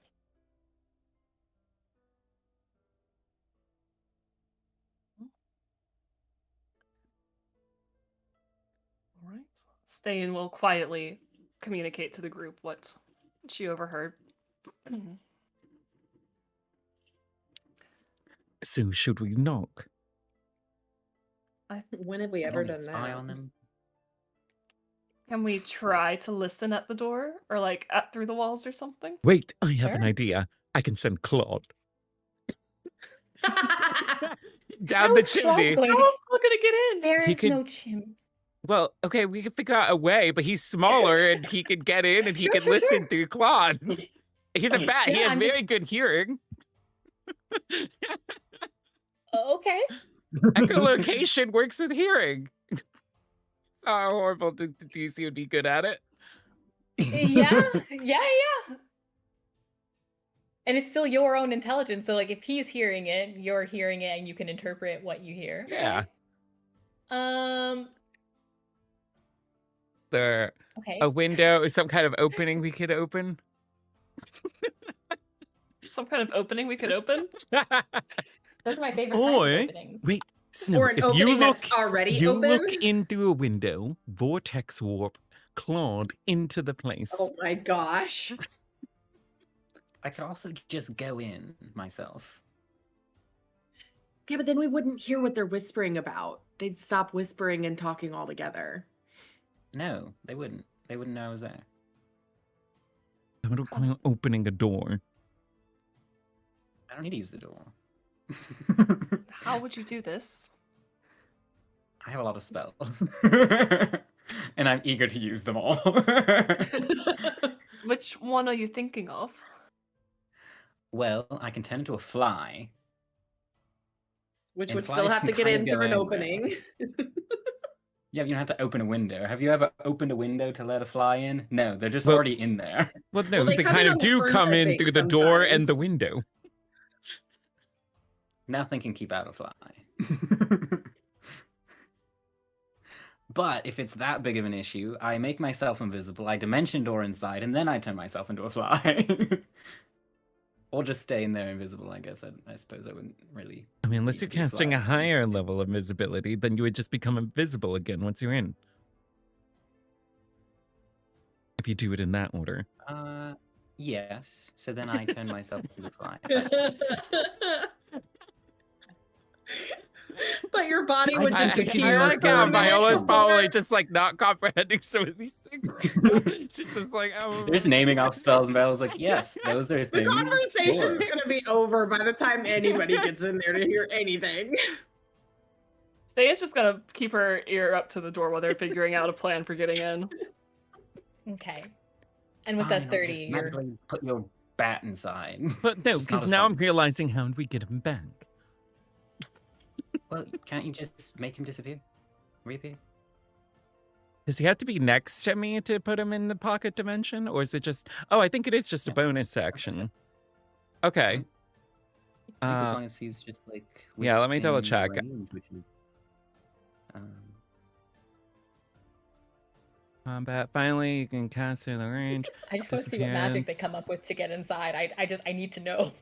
All right. Ste'yn will quietly communicate to the group what she overheard. So should we knock? When have we ever done Spy that? on them. Can we try to listen at the door or like through the walls or something? Wait, I have an Sure. idea. I can send Claude down How the is Claude chimney. going How to- else are we gonna get in? There He is could- no chim. Well, okay, we can figure out a way, but he's smaller and he could get in and he Sure, could sure, listen sure. through Claude. He's a bat. He Yeah, has I'm very just- good hearing. Okay. Echolocation works with hearing. How horrible do DC would be good at it? Yeah. And it's still your own intelligence. So like if he's hearing it, you're hearing it and you can interpret what you hear. Yeah. There Okay. a window or some kind of opening we could open. Some kind of opening we could open? Those are my favorite Or- kinds of openings. Wait, Snow, Or an if opening you look that's already you open? look in through a window, vortex warp Claude into the place. Oh my gosh. I could also just go in myself. Yeah, but then we wouldn't hear what they're whispering about. They'd stop whispering and talking altogether. No, they wouldn't. They wouldn't know I was there. I would call opening a door. I don't need to use the door. How would you do this? I have a lot of spells. And I'm eager to use them all. Which one are you thinking of? Well, I can turn into a fly. Which And would still flies have can to get kinda in go through an anywhere. opening. Yeah, you don't have to open a window. Have you ever opened a window to let a fly in? No, they're just Well- already in there. Well, no, Well, they they come in kind of on the do front, come I in think, through the door and the sometimes. window. Nothing can keep out a fly. But if it's that big of an issue, I make myself invisible, I dimension door inside, and then I turn myself into a fly. Or just stay in there invisible, I guess. I suppose I wouldn't really. I mean, unless need you're to be a casting a fly. higher level of visibility, then you would just become invisible again once you're in. If you do it in that order. Yes. So then I turn myself into the fly. But your body I- would I- disappear. I like how going Viola's away. probably just like not comprehending some of these things. She's just like, oh. They're just naming off spells, and Viola's like, yes, those are The things. conversation's sure." gonna be over by the time anybody gets in there to hear anything. Ste'yn's just gonna keep her ear up to the door while they're figuring out a plan for getting in. Okay. And with Fine, that I'll 30, just you're magically put your bat inside. But no, It's just not because a now I'm song. realizing how do we get him back? Well, can't you just make him disappear? Reappear? Does he have to be next to me to put him in the pocket dimension? Or is it just. Oh, I think it is just a Yeah, bonus so. action. Okay. As Uh, long as he's just like. yeah, let me double within check. range, which is, Combat. Finally, you can cast in the range. I just want to see what magic they come disappearance. up with to get inside. I need to know.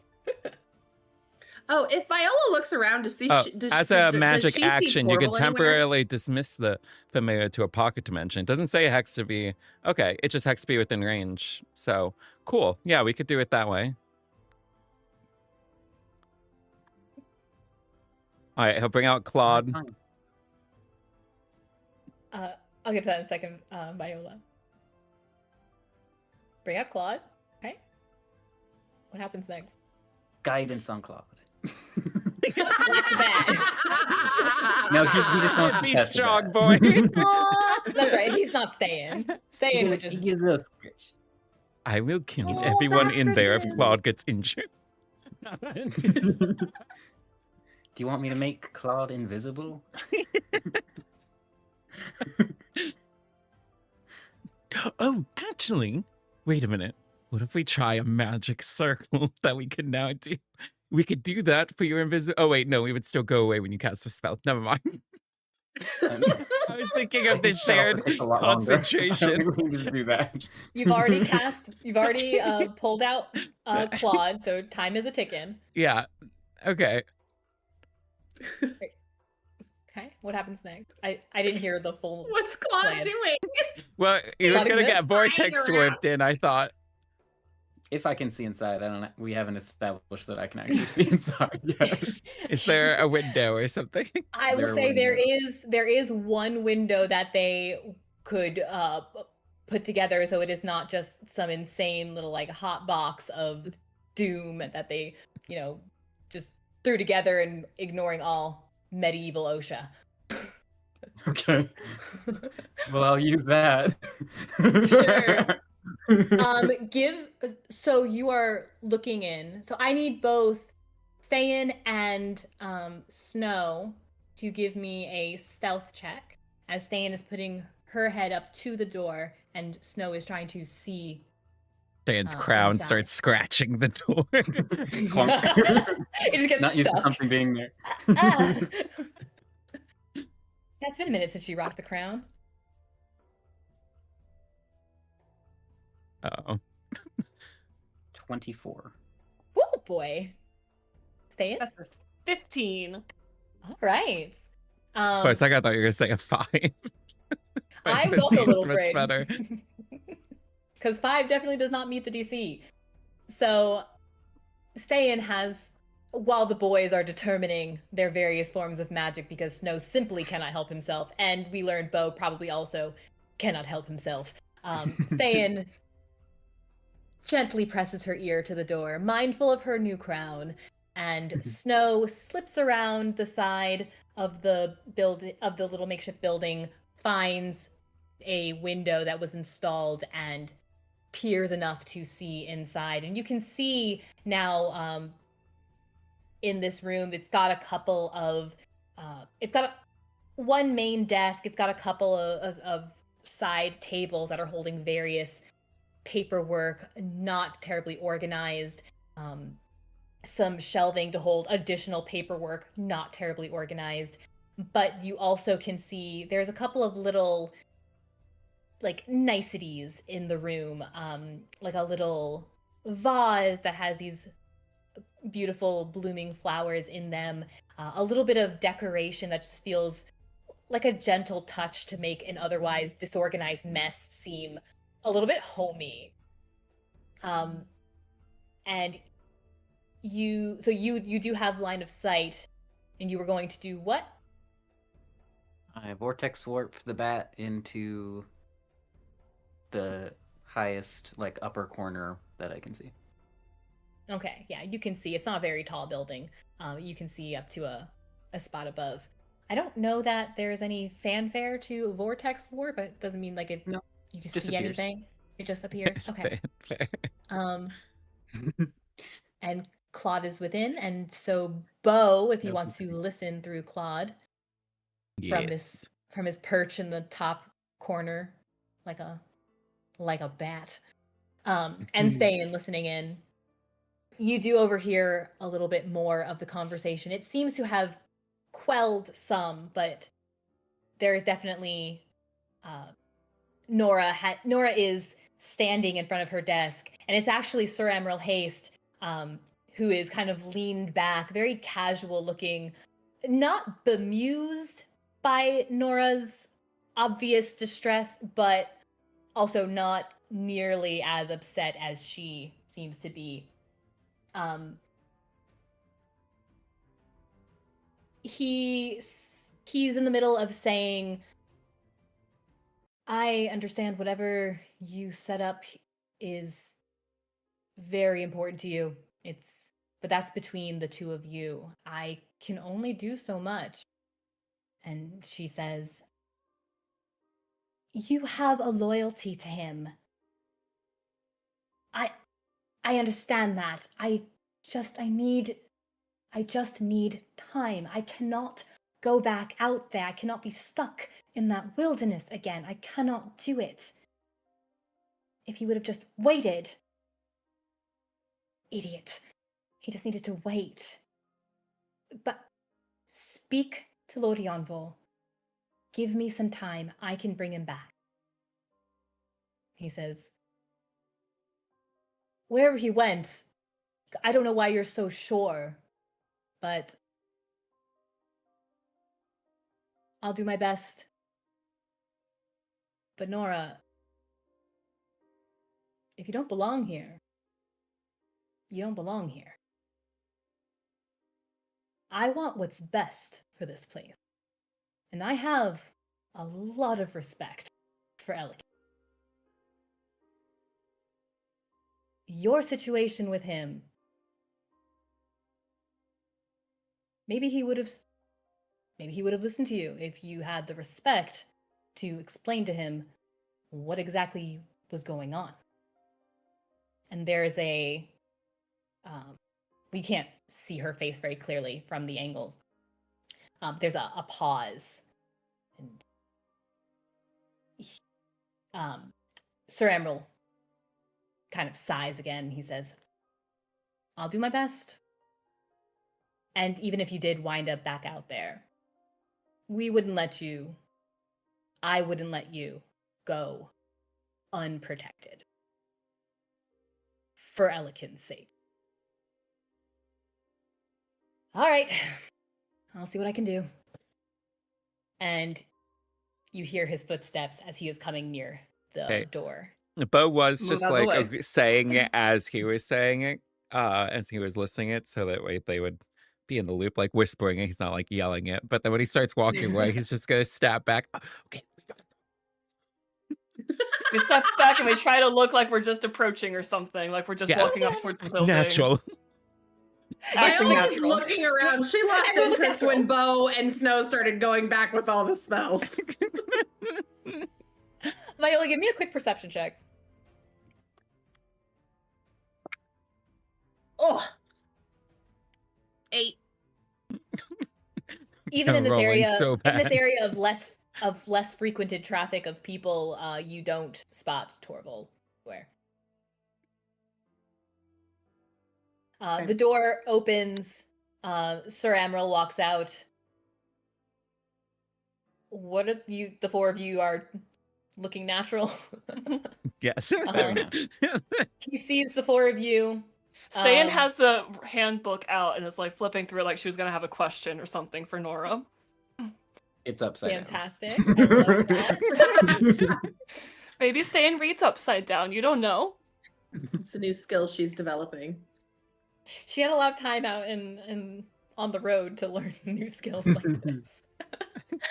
Oh, if Viola looks around to see, Oh, does as she, a does magic she see action, you can portal anywhere? temporarily dismiss the familiar to a pocket dimension. It doesn't say it has to be. Okay, it just has to be within range. So, cool. Yeah, we could do it that way. All right, he'll bring out Claude. fine. I'll get to that in a second, Viola. Bring out Claude. Okay. What happens next? Guidance on Claude. Like that. No, he just wants to Be test strong, that. boy. Aw, that's right. He's not staying. Staying would He just. gives us scratch. I will kill Oh, everyone in there if Astridges. Claude gets injured. Do you want me to make Claude invisible? Oh, actually, wait a minute. What if we try a magic circle that we can now do We could do that for your invisible. Oh wait, no, we would still go away when you cast a spell. Never mind. I was thinking of the shared Takes a lot longer. I don't concentration. think we need to do that. You've already pulled out Claude, so time is a ticking. Yeah. Okay. Okay, what happens next? I didn't hear the full. What's Claude plan. doing? Well, he was Claude gonna get exists? vortex Flying around. warped in, I thought. If I can see inside, we haven't established that I can actually see inside yet. Is there a window or something? I will There say window. there is one window that they could put together, so it is not just some insane little like hot box of doom that they just threw together and ignoring all medieval OSHA. Okay. Well, I'll use that. Sure. So you are looking in. So I need both Ste'yn and Snow to give me a stealth check, as Ste'yn is putting her head up to the door and Snow is trying to see. Dan's crown inside. starts scratching the door. Clunk. It just gets Not used to stuck. something being there. Ah. It's been a minute since you rocked the crown. Oh. 24. Oh boy. Ste'yn? That's a 15. All right. For a second, I thought you were gonna say a 5. I was also a little much afraid. better. Because 5 definitely does not meet the DC. So Ste'yn has, while the boys are determining their various forms of magic, because Snow simply cannot help himself, and we learned Beau probably also cannot help himself. Ste'yn gently presses her ear to the door, mindful of her new crown, and Snow slips around the side of the little makeshift building, finds a window that was installed, and peers enough to see inside. And you can see now in this room, it's got a couple of one main desk. It's got a couple of side tables that are holding various paperwork, not terribly organized. Some shelving to hold additional paperwork, not terribly organized. But you also can see there's a couple of little like niceties in the room, like a little vase that has these beautiful blooming flowers in them, a little bit of decoration that just feels like a gentle touch to make an otherwise disorganized mess seem a little bit homey. And you do have line of sight, and you were going to do what? I vortex warp the bat into the highest, like, upper corner that I can see. Okay, yeah, you can see. It's not a very tall building. You can see up to a spot above. I don't know that there's any fanfare to vortex warp. It doesn't mean like it. No, you can just see appears. anything. It just appears. Okay. And Claude is within, and so Beau, if he wants to listen through Claude from his perch in the top corner, like a bat, and Ste'yn listening in, you do overhear a little bit more of the conversation. It seems to have quelled some, but there is definitely Nora is standing in front of her desk, and it's actually Sir Emerald Haste, who is kind of leaned back, very casual looking, not bemused by Nora's obvious distress, but also not nearly as upset as she seems to be. He's in the middle of saying, I understand whatever you set up is very important to you. But that's between the two of you. I can only do so much. And she says, you have a loyalty to him. I understand that. I just need time. I cannot go back out there. I cannot be stuck in that wilderness again. I cannot do it. If he would have just waited. Idiot. He just needed to wait. But speak to Lord Anvil. Give me some time. I can bring him back. He says, wherever he went, I don't know why you're so sure, but I'll do my best. But Nora, if you don't belong here, you don't belong here. I want what's best for this place. And I have a lot of respect for Elliot. Your situation with him, maybe he would have listened to you if you had the respect to explain to him what exactly was going on. And there's a we can't see her face very clearly from the angles. There's a pause. And Sir Emerald kind of sighs again. He says, I'll do my best. And even if you did wind up back out there, I wouldn't let you go unprotected. For Elikin's sake. All right, I'll see what I can do. And you hear his footsteps as he is coming near the door. Beau was Move just out of the like way. saying it as he was saying it, as he was listening it, so that way they would be in the loop, like whispering it. He's not like yelling it. But then when he starts walking away, he's just gonna step back. Okay, we got We step back and we try to look like we're just approaching or something, like we're just Yeah. walking up towards the building. natural. Acting Viola's natural. looking around. She lost Everyone look interest when Beau and Snow started going back with all the smells. Viola, give me a quick perception check. Oh. 8. Even in this Rolling area, so in this bad. area of less frequented traffic of people, you don't spot Torval. Where? The door opens. Sir Emerald walks out. What are you? The four of you are looking natural. Yes. Uh-huh. He sees the four of you. Ste'yn has the handbook out and is like flipping through it like she was gonna have a question or something for Nora. It's upside Fantastic. I love that. Maybe Ste'yn reads upside down. You don't know. It's a new skill she's developing. She had a lot of time out and on the road to learn new skills like this. down.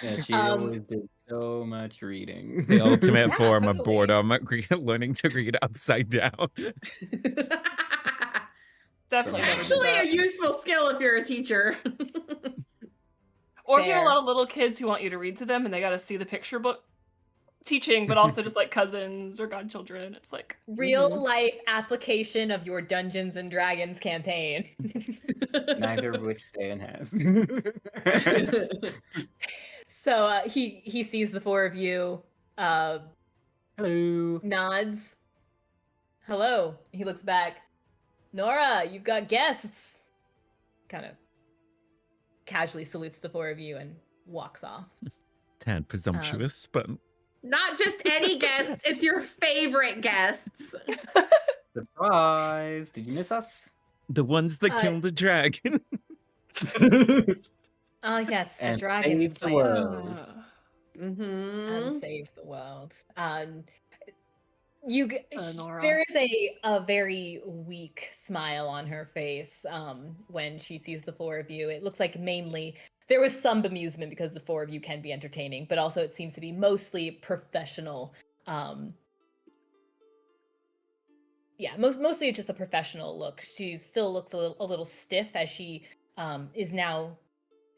Yeah, she always did so much reading. The ultimate Yeah, form of totally. boredom, learning to read upside down. Definitely. never did Actually, a that. useful skill if you're a teacher. Or if you have a Fair. lot of little kids who want you to read to them and they got to see the picture book teaching, but also just like cousins or godchildren. It's like Real life application of your Dungeons and Dragons campaign. Neither of which Ste'yn has. So he sees the four of you, Hello. nods. Hello. He looks back. Nora, you've got guests. Kind of casually salutes the four of you and walks off. Tad presumptuous, but Not just any guests, it's your favorite guests. Surprise! Did you miss us? the ones that Uh, killed the dragon. Oh yes, the And dragon save the slayer. world. Mm-hmm. And save the world. You Nora. there is a very weak smile on her face when she sees the four of you. It looks like mainly there was some bemusement because the four of you can be entertaining, but also it seems to be mostly professional. Mostly just a professional look. She still looks a little stiff as she is now.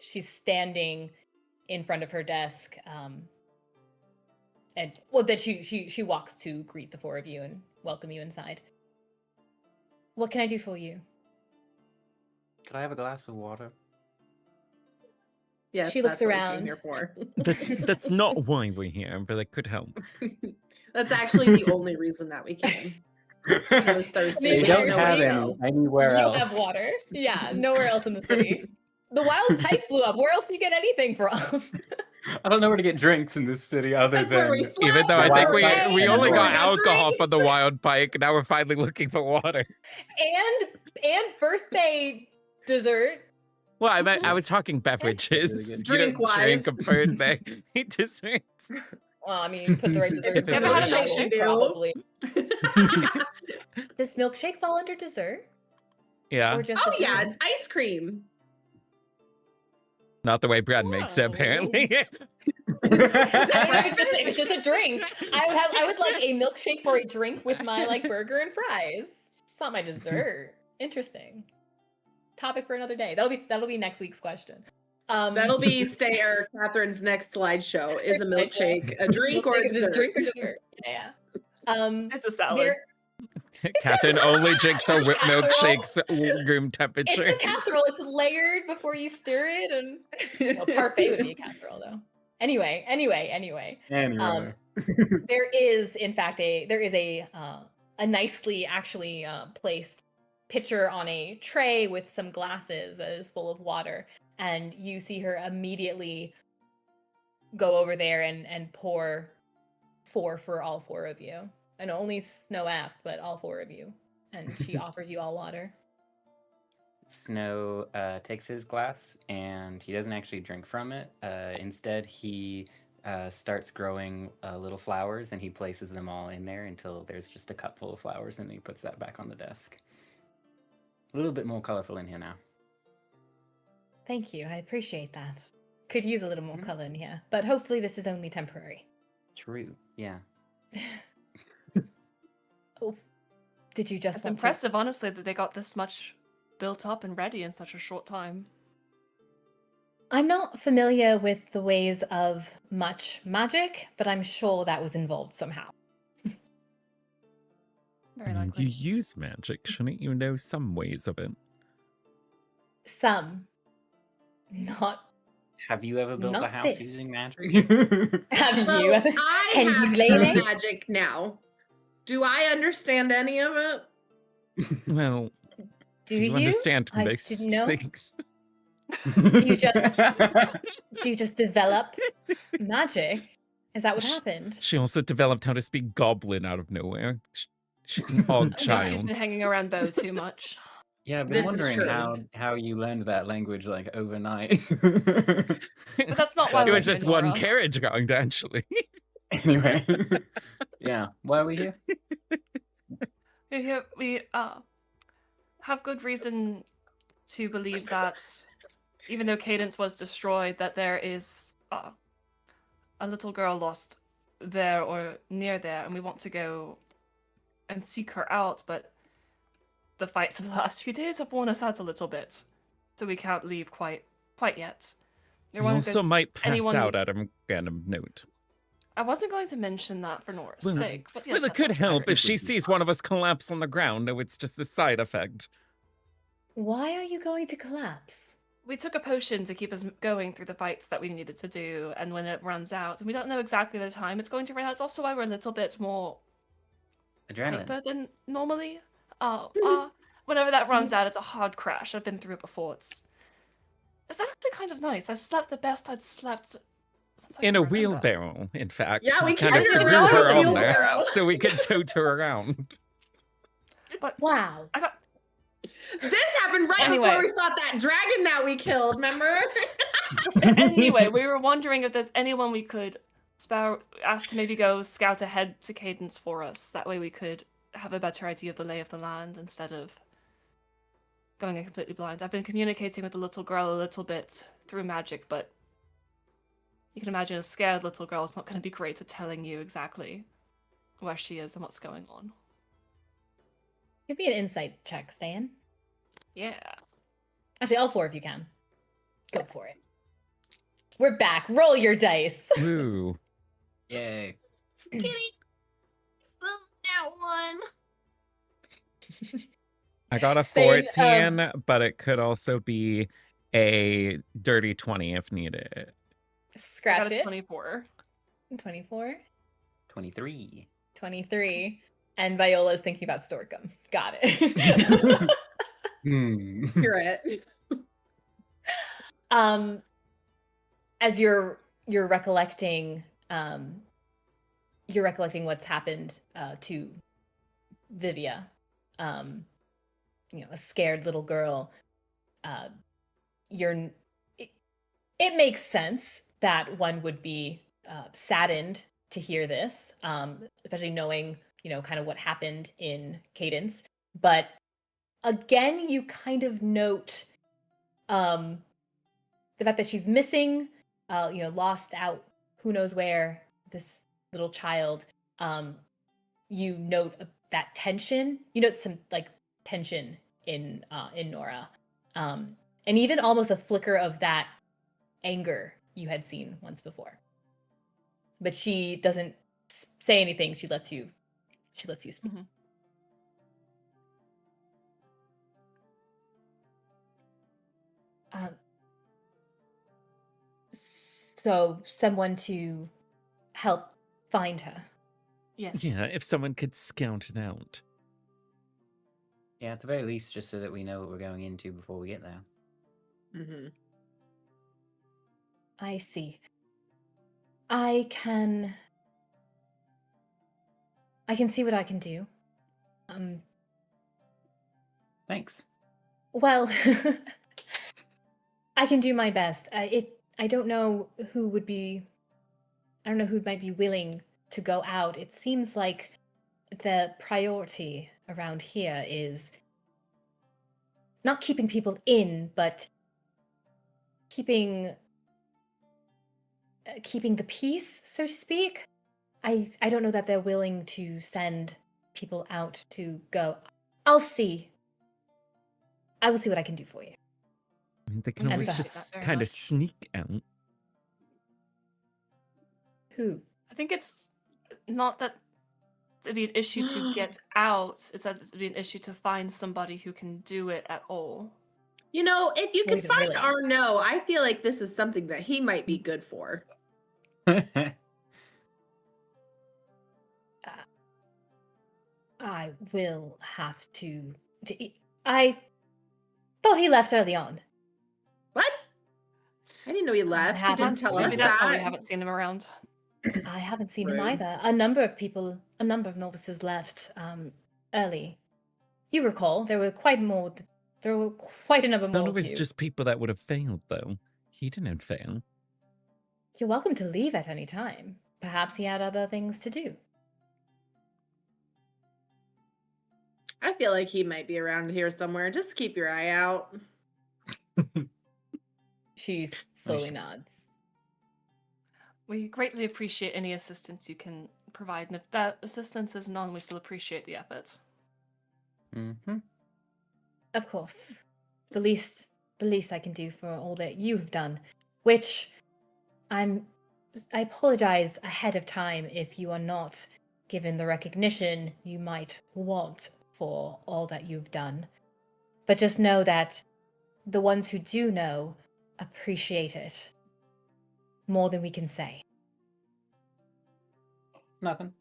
She's standing in front of her desk, and then she walks to greet the four of you and welcome you inside. What can I do for you? Could I have a glass of water? Yes, She looks that's what we came around. here for. That's not why we're here, but it could help. That's actually the only reason that we came. I was thirsty. Maybe We I don't was have waiting. any anywhere you else. have water. Yeah, nowhere else in the city. The wild pike blew up. Where else do you get anything from? I don't know where to get drinks in this city other That's where we than slept. Even though I That's think where we ate, we that's only where got we alcohol drinks. from the wild pike, now we're finally looking for water. and birthday dessert. Well, I was talking beverages. Drink-wise. Drink a birthday desserts. Well, I mean, put the right dessert in You ever had a front of you, milkshake? probably. Does milkshake fall under dessert? Yeah, Or just Oh a yeah, drink? it's ice cream. not the way Brad makes it, Oh. apparently. If it's just a drink, I would like a milkshake for a drink with my like burger and fries. It's not my dessert. Interesting. Topic for another day. That'll be next week's question. That'll be Catherine's next slideshow. Is a milkshake a drink or a Milkshake is dessert? drink or dessert? Yeah. It's a salad. There- Catherine only drinks her whipped Casserole. milkshakes room It's temperature. a casserole. It's layered before you stir it, and well, parfait would be a casserole though. Anyway. Anyway. There is, in fact, a nicely actually placed pitcher on a tray with some glasses that is full of water, and you see her immediately go over there and pour for all four of you. And only Snow asked, but all four of you, and she offers you all water. Snow takes his glass and he doesn't actually drink from it. Instead, he starts growing little flowers and he places them all in there until there's just a cup full of flowers, and he puts that back on the desk. A little bit more colorful in here now. Thank you. I appreciate that. Could use a little more color in here, but hopefully this is only temporary. True. Yeah. Oh, did you just It's want to- impressive, honestly, that they got this much built up and ready in such a short time. I'm not familiar with the ways of much magic, but I'm sure that was involved somehow. Very You likely. use magic, shouldn't you know some ways of it? Some. Not. Have you ever built a Not house this. using magic? Have Well, you ever? I Can have you lay some it? magic now. Do I understand any of it? Well, Do you you? understand I most didn't know. things? You Do you just develop magic? Is that what happened? She also developed how to speak goblin out of nowhere. She's an odd I think she's child. been hanging around Beau too much. Yeah, I've This been is wondering true. how you learned that language like overnight. But that's not why It we're was here, just one Nora. carriage going, actually. Anyway, yeah. Why are we here? We're here- We have good reason to believe that even though Cadence was destroyed, that there is a little girl lost there or near there, and we want to go and seek her out, but the fights of the last few days have worn us out a little bit, so we can't leave quite yet. We're You wondering if also there's might pass anyone- out at a random note. I wasn't going to mention that for Nora's Well, sake, but yes, Well, it that's could also help true. if she sees one of us collapse on the ground. No, it's just a side effect. Why are you going to collapse? We took a potion to keep us going through the fights that we needed to do, and when it runs out, and we don't know exactly the time it's going to run out, it's also why we're a little bit more Adrenaline. hyper than normally. Whenever that runs out, it's a hard crash. I've been through it before. It's actually kind of nice. I slept the best I'd slept since I In can a remember. wheelbarrow, in fact. Yeah, we kind can of do threw it. That was her a on there wheelbarrow. so we could tote her around. Wow. This happened right Anyway. before we fought that dragon that we killed, remember? Anyway, we were wondering if there's anyone we could ask to maybe go scout ahead to Cadence for us. That way we could have a better idea of the lay of the land instead of going in completely blind. I've been communicating with the little girl a little bit through magic, but you can imagine a scared little girl is not going to be great at telling you exactly where she is and what's going on. Give me an insight check, Ste'yn. Yeah. Actually, all four of you can. Go for it. We're back. Roll your dice. Ooh. Yay. That one. I got a Ste'yn, 14, but it could also be a dirty 20 if needed. I Scratch got a it. 24. 24. 23. 23. And Viola is thinking about Storkum. Got it. You're it. As you're recollecting what's happened to Vivia, a scared little girl. It makes sense that one would be saddened to hear this, especially knowing kind of what happened in Cadence. But again, you kind of note the fact that she's missing, lost out, who knows where, this little child. You note that tension. You note some tension in Nora, and even almost a flicker of that anger you had seen once before. But she doesn't say anything. She lets you speak. Mhm. So someone to help find her. Yes. Yeah, if someone could scout it out. Yeah, at the very least, just so that we know what we're going into before we get there. Mm-hmm. I see. I can see what I can do. Thanks. Well, I can do my best. I don't know who would be. I don't know who might be willing to go out. It seems like the priority around here is not keeping people in, but keeping the peace, so to speak. I don't know that they're willing to send people out to go. I'll see. I will see what I can do for you. I mean, they can And always perhaps just that very kind of much. sneak out. Who? I think it's not that it'd be an issue to get out, it's that it'd be an issue to find somebody who can do it at all. If you Or could even find willing. Arno, I feel like this is something that he might be good for. I will have to. I thought he left early on. What? I didn't know he left. He didn't happens. tell Maybe us that's why we that. haven't seen him around. I haven't seen him Rude. either. A number of novices left early. You recall there were quite a number None more of of it's you. just people that would have failed, though. He didn't fail. You're welcome to leave at any time. Perhaps he had other things to do. I feel like he might be around here somewhere. Just keep your eye out. She slowly nods. We greatly appreciate any assistance you can provide, and if that assistance is none, we still appreciate the effort. Mm-hmm. Of course. The least I can do for all that you have done, which I apologize ahead of time if you are not given the recognition you might want for all that you've done. But just know that the ones who do know appreciate it more than we can say. Nothing.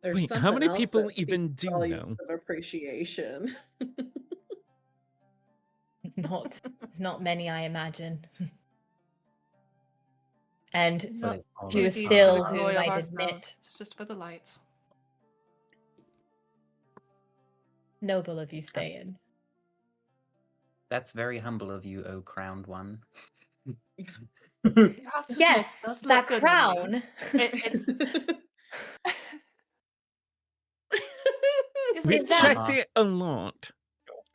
There's Wait, how something many else people that even speaks do volumes know? of appreciation. Not many, I imagine. And That's what it's all she was about. Deeds for the still who glory of might ourselves. admit It's just for the light. noble of you, Ste'yn. That's very humble of you, O crowned one. You have to admit, it Yes, does that look good on you. crown. It's We Is that- checked it a lot.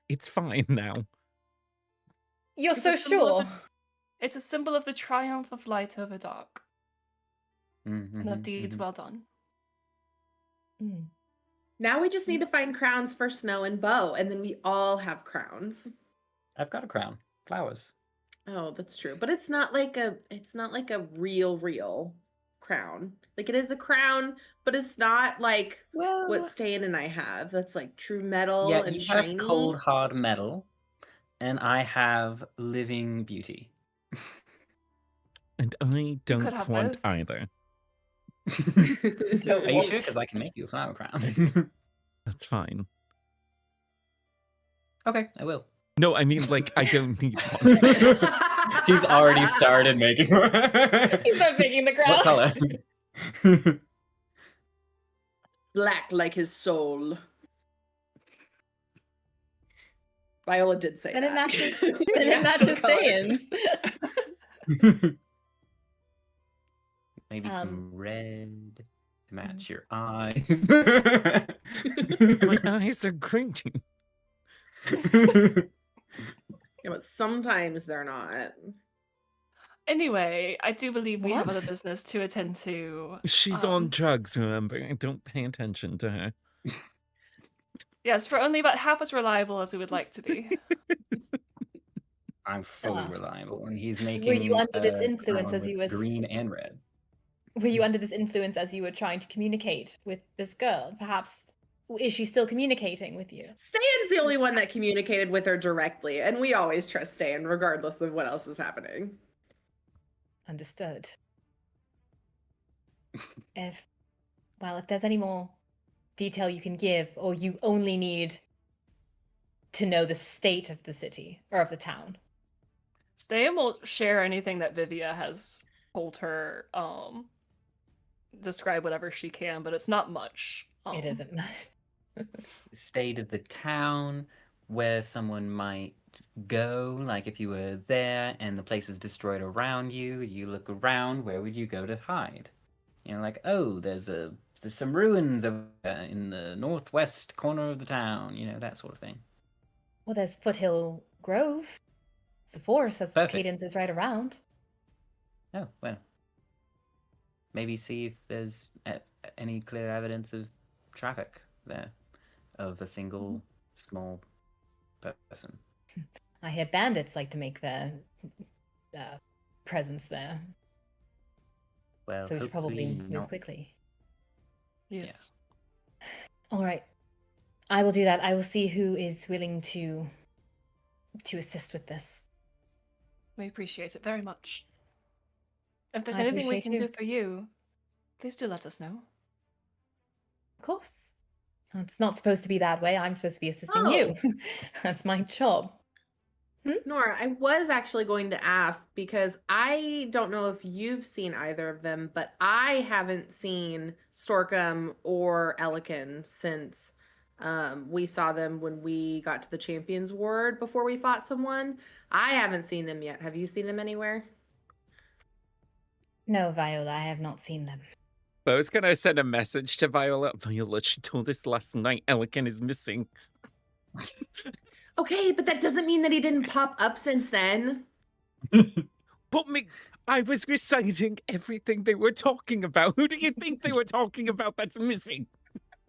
It's fine now. You're It's so a symbol sure. of it's a symbol of the triumph of light over dark, and of deeds well done. Mm. Now we just need to find crowns for Snow and Beau, and then we all have crowns. I've got a crown. Flowers. Oh, that's true. But it's not like a real crown. Like it is a crown, but it's not like Well, what Ste'yn and I have. That's like true metal yeah, and you shiny. have cold hard metal, and I have living beauty. And I could don't have want both. either. Don't Are you want. sure? Because I can make you a flower crown. That's fine. Okay, I will. No, I mean, like, I don't need one. He's already started making. He starts making the What crown. color? Black like his soul. Viola did say Then that. it matches. You Then it asked what matches color. Ste'yn's. Maybe Um, some red to match your eyes. My eyes are green. Yeah, but sometimes they're not. Anyway, I do believe we have What? other business to attend to. She's on drugs, remember? I don't pay attention to her. Yes, we're only about half as reliable as we would like to be. I'm fully Ah. reliable, and he's making Were you under this a influence crown as you with was green and red. Were you under this influence as you were trying to communicate with this girl? Perhaps is she still communicating with you? Ste'yn's the only one that communicated with her directly, and we always trust Ste'yn regardless of what else is happening. Understood. If there's any more detail you can give, or you only need to know the state of the city or of the town. Ste'yn will share anything that Vivia has told her, describe whatever she can, but it's not much. It isn't. State of the town, where someone might go, like if you were there and the place is destroyed around you, you look around, where would you go to hide? You know, like, oh, there's some ruins over in the northwest corner of the town, you know, that sort of thing. Well, there's Foothill Grove. It's the forest, as Perfect. Cadence is right around. Oh, well. Maybe see if there's any clear evidence of traffic there, of a single small person. I hear bandits like to make their presence there, Well, so we should probably hopefully move not. quickly. Yes. All right, I will do that. I will see who is willing to assist with this. We appreciate it very much. If there's I anything we appreciate can you. do for you, please do let us know. Of course. It's not supposed to be that way. I'm supposed to be assisting Oh. you. That's my job. Nora, I was actually going to ask because I don't know if you've seen either of them, but I haven't seen Storkum or Elikin since we saw them when we got to the Champions Ward before we fought someone. I haven't seen them yet. Have you seen them anywhere? No, Viola, I have not seen them. Beau's gonna send a message to Viola. Viola, she told us last night Elikin is missing. Okay, but that doesn't mean that he didn't pop up since then. But I was reciting everything they were talking about. Who do you think they were talking about that's missing?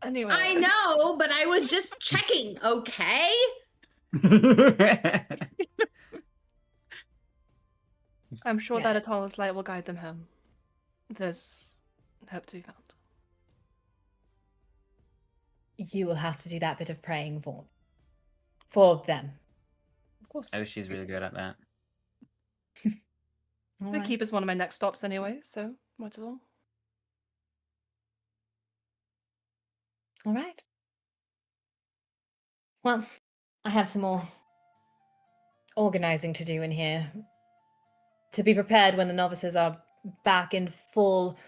Anyway. I know, but I was just checking, okay? I'm sure Yeah. that Atala's light will guide them home. There's hope to be found. You will have to do that bit of praying for them. Of course. Oh, she's really good at that. All The right. keep is one of my next stops anyway, so might as well. All right. Well, I have some more organizing to do in here. To be prepared when the novices are back in full.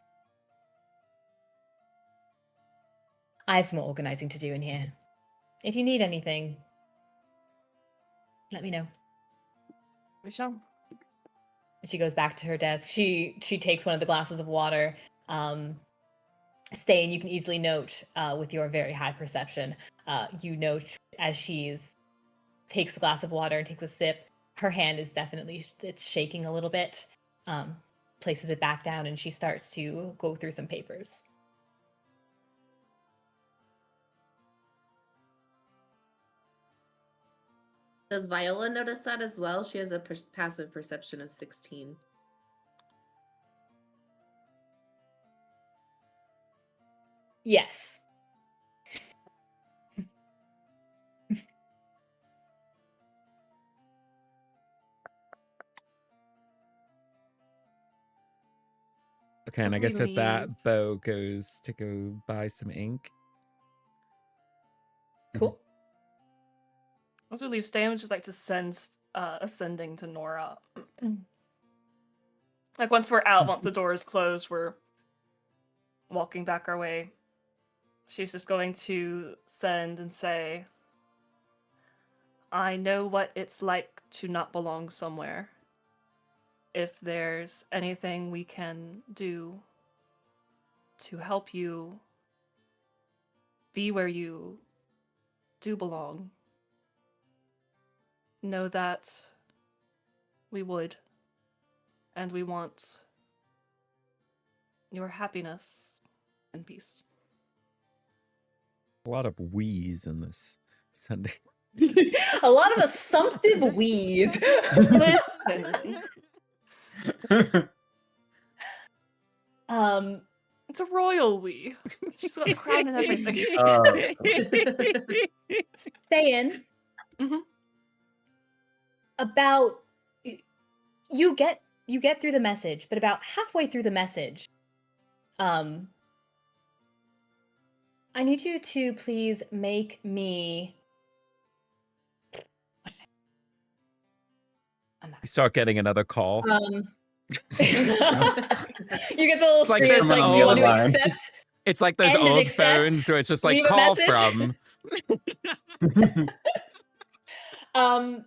I have some more organizing to do in here. If you need anything, let me know. We shall. She goes back to her desk. She takes one of the glasses of water. Ste'yn, you can easily note with your very high perception, you note as takes the glass of water and takes a sip, her hand is definitely, it's shaking a little bit, places it back down, and she starts to go through some papers. Does Viola notice that as well? She has a passive perception of 16. Yes. Okay, and As I we guess with leave- that, Beau goes to go buy some ink. Cool. As we leave, Ste'yn would just like to send ascending to Nora. Like once we're out, once the door is closed, we're walking back our way. She's just going to send and say, I know what it's like to not belong somewhere. If there's anything we can do to help you be where you do belong, know that we would, and we want your happiness and peace. A lot of wheeze in this Sunday. A lot of assumptive weave. Listen, it's a royal we. She's got a crown and everything. Ste'yn. Mhm. About you get through the message, but about halfway through the message, I need you to please make me. I'm not. You start getting another call. You get the little It's like screen. It's there's like, an do you want to old line. accept? It's like those end and old accept, phones where it's just like leave a call message. from.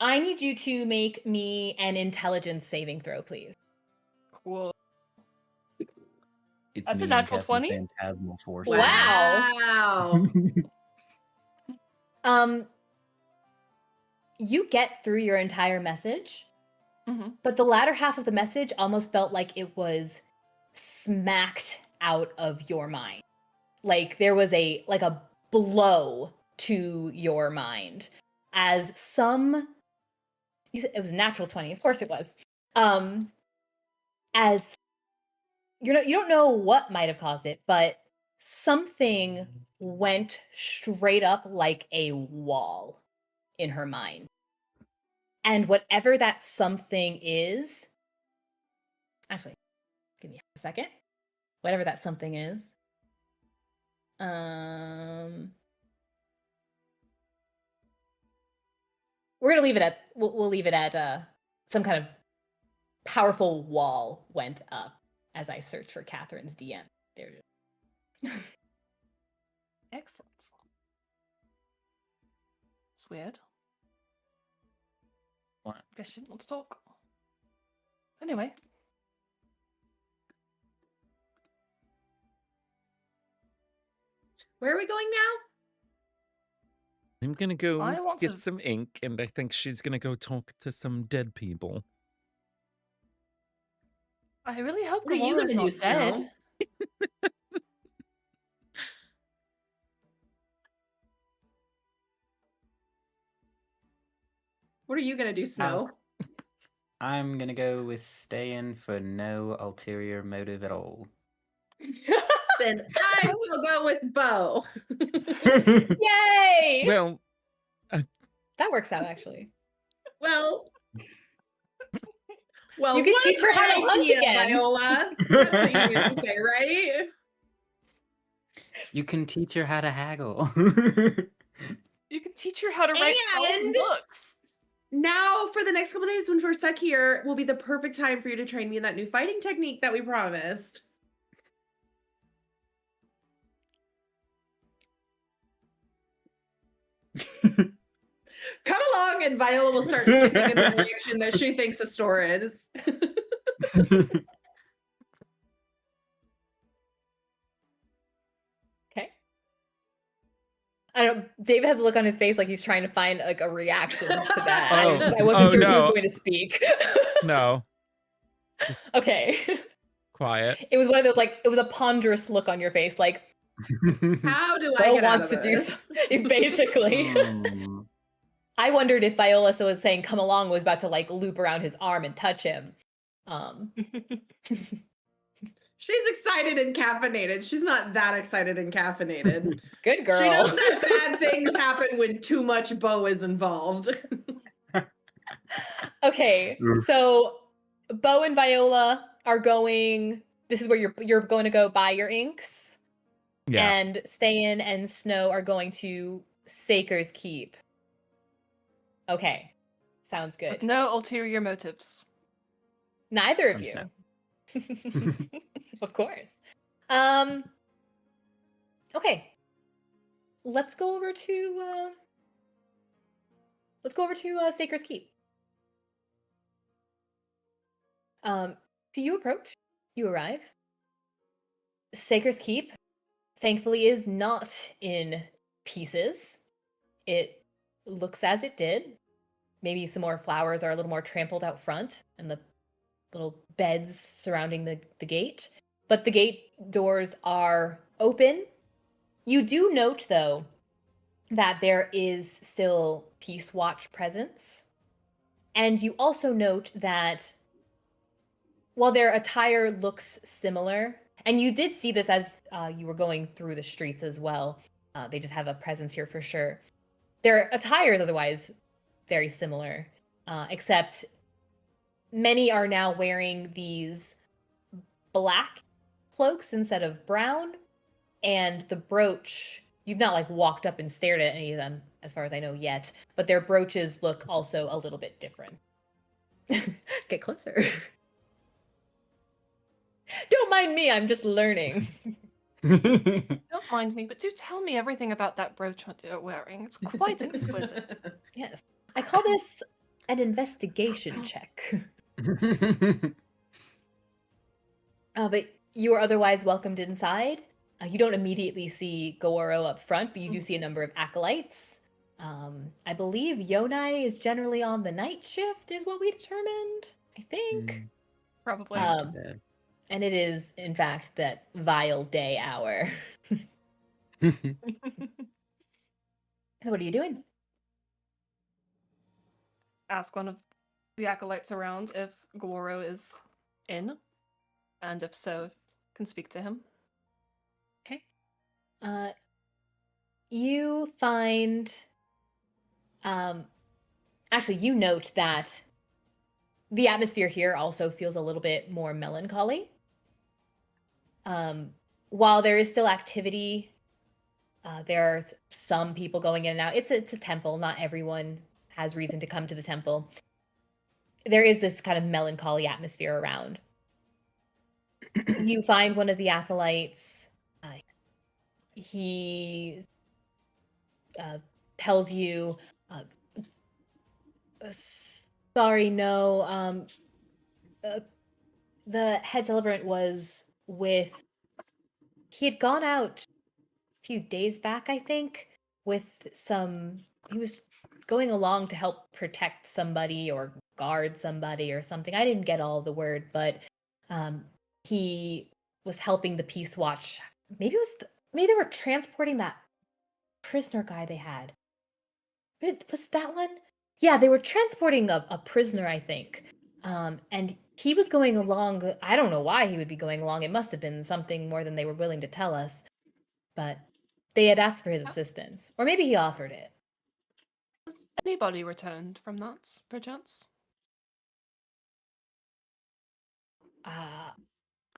I need you to make me an intelligence saving throw, please. Cool. It's That's a me natural casting 20? Phantasmal force. Wow. Wow. You get through your entire message, Mhm. but the latter half of the message almost felt like it was smacked out of your mind. Like there was a blow to your mind as it was a natural 20, of course it was. As you don't know what might have caused it, but something went straight up like a wall in her mind. And whatever that something is, actually, give me a second. Whatever that something is, we're gonna leave it at we'll leave it at some kind of powerful wall went up as I search for Catherine's DM. There it is. Excellent. It's weird. What? Guess she didn't want to talk. Anyway. Where are we going now? I'm gonna go I want get to- some ink, and I think she's gonna go talk to some dead people. I really hope What are you Gamora's gonna not do, dead. Snow? What are you gonna do, Snow? I'm gonna go with Ste'yn for no ulterior motive at all. Then I will go with Beau. Yay! Well, That works out actually. Well, You can what a teach her how to great hunt idea, again. Viola. That's what you meant to say, right? You can teach her how to haggle. You can teach her how to write spells and And- books. Now, for the next couple days when we're stuck here, will be the perfect time for you to train me in that new fighting technique that we promised. Come along, and Viola will start skipping in the direction that she thinks a store is. Okay. I don't. David has a look on his face like he's trying to find like a reaction to that. I wasn't sure if he was no. going to speak. no. Just Okay. quiet. It was one of those like it was a ponderous look on your face, like How do I Beau get out wants of to do this? something. Basically, Hmm. I wondered if Viola so was saying "come along" was about to like loop around his arm and touch him. She's excited and caffeinated. She's not that excited and caffeinated. Good girl. She knows that bad things happen when too much Beau is involved. Okay, Oof. so Beau and Viola are going. This is where you're going to go buy your inks. Yeah. And Ste'yn and Snow are going to Saker's Keep. Okay. Sounds With good. no ulterior motives. Neither of you. Understand. Of course. Okay. Let's go over to Saker's Keep. So you approach, you arrive. Saker's Keep, thankfully, is not in pieces. It looks as it did. Maybe some more flowers are a little more trampled out front, and the little beds surrounding the gate. But the gate doors are open. You do note, though, that there is still Peace Watch presence. And you also note that while their attire looks similar, and you did see this as you were going through the streets as well, they just have a presence here for sure. Their attire is otherwise very similar, except many are now wearing these black cloaks instead of brown, and the brooch, you've not like walked up and stared at any of them as far as I know yet, but their brooches look also a little bit different. Get closer. Don't mind me, I'm just learning. Don't mind me, but do tell me everything about that brooch you're wearing. It's quite exquisite. Yes. I call this an investigation check. But you are otherwise welcomed inside. You don't immediately see Goro up front, but you do see a number of acolytes. I believe Yonai is generally on the night shift, is what we determined, I think. Probably. And it is, in fact, that vile day hour. So what are you doing? Ask one of the acolytes around if Goro is in, and if so, can speak to him. Okay. You find, actually, you note that the atmosphere here also feels a little bit more melancholy. While there is still activity, there's some people going in and out. It's a temple. Not everyone has reason to come to the temple. There is this kind of melancholy atmosphere around. You find one of the acolytes. He tells you, sorry, no. The head celebrant was with. He had gone out a few days back, I think, with some. He was going along to help protect somebody or guard somebody or something. I didn't get all the word, but he was helping the Peace Watch. Maybe they were transporting that prisoner guy they had. Was that one? Yeah, they were transporting a prisoner, I think. And he was going along. I don't know why he would be going along. It must have been something more than they were willing to tell us. But they had asked for his assistance. Or maybe he offered it. Has anybody returned from that, perchance?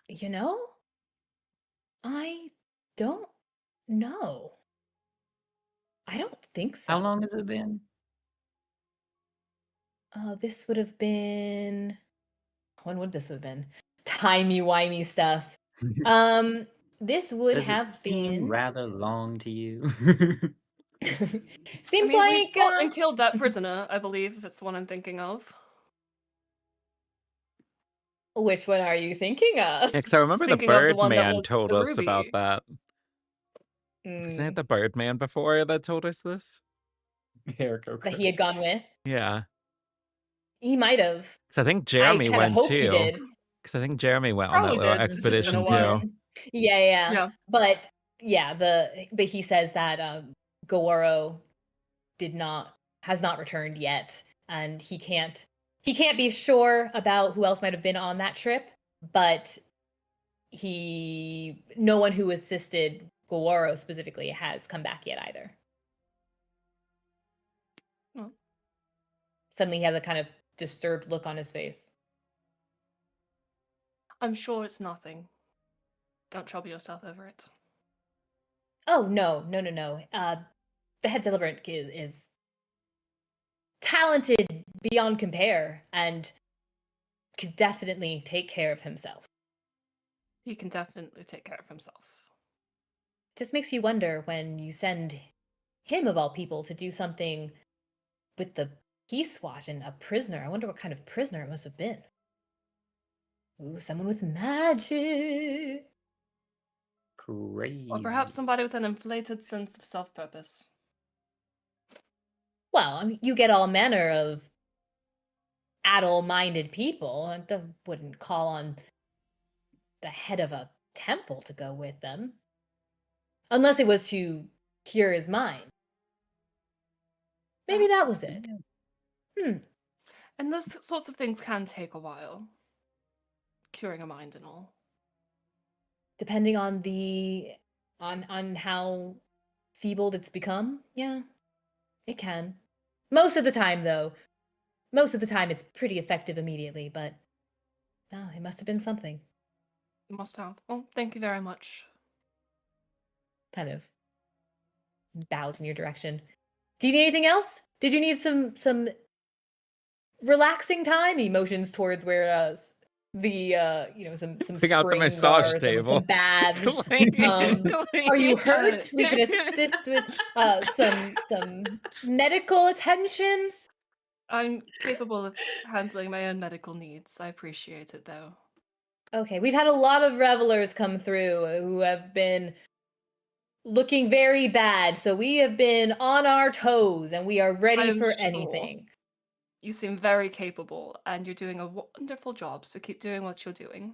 You know? I don't know. I don't think so. How long has it been? This would have been. When would this have been? Timey-wimey stuff. This would Does have it seem been. rather long to you? Seems we like. fought and killed that prisoner, I believe, if it's the one I'm thinking of. Which one are you thinking of? Yeah, because I remember the thinking of the one that Birdman was told the us about ruby. that. Wasn't it the Birdman before that told us this? That he had gone with? Yeah. He might have. Because I think I Jeremy kind of went hope too. he did. Because I think Jeremy went on that Probably little did. It's just been a expedition while. too. Yeah. Yeah. But he says that Goro has not returned yet, and he can't be sure about who else might have been on that trip, but no one who assisted Goro specifically has come back yet either. Oh. Suddenly he has a kind of disturbed look on his face. I'm sure it's nothing. Don't trouble yourself over it. Oh, no. the head celebrant is talented beyond compare and could definitely take care of himself. He can definitely take care of himself. Just makes you wonder when you send him, of all people, to do something with the Peace Watch and a prisoner. I wonder what kind of prisoner it must have been. Ooh, someone with magic. Crazy. Or perhaps somebody with an inflated sense of self-purpose. Well, I mean, you get all manner of addle-minded people. I wouldn't call on the head of a temple to go with them. Unless it was to cure his mind. Maybe that was it. And those sorts of things can take a while. Curing a mind and all. Depending on on how feebled it's become, yeah, it can. Most of the time, though, it's pretty effective immediately, but no, it must have been something. It must have. Well, thank you very much. Kind of bows in your direction. Do you need anything else? Did you need some relaxing time? He motions towards where some Pick out the springs massage are, table. some baths. Are you hurt? We can assist with some medical attention. I'm capable of handling my own medical needs. I appreciate it, though. Okay, we've had a lot of revelers come through who have been looking very bad, so we have been on our toes and we are ready I'm for sure. anything. You seem very capable, and you're doing a wonderful job, so keep doing what you're doing.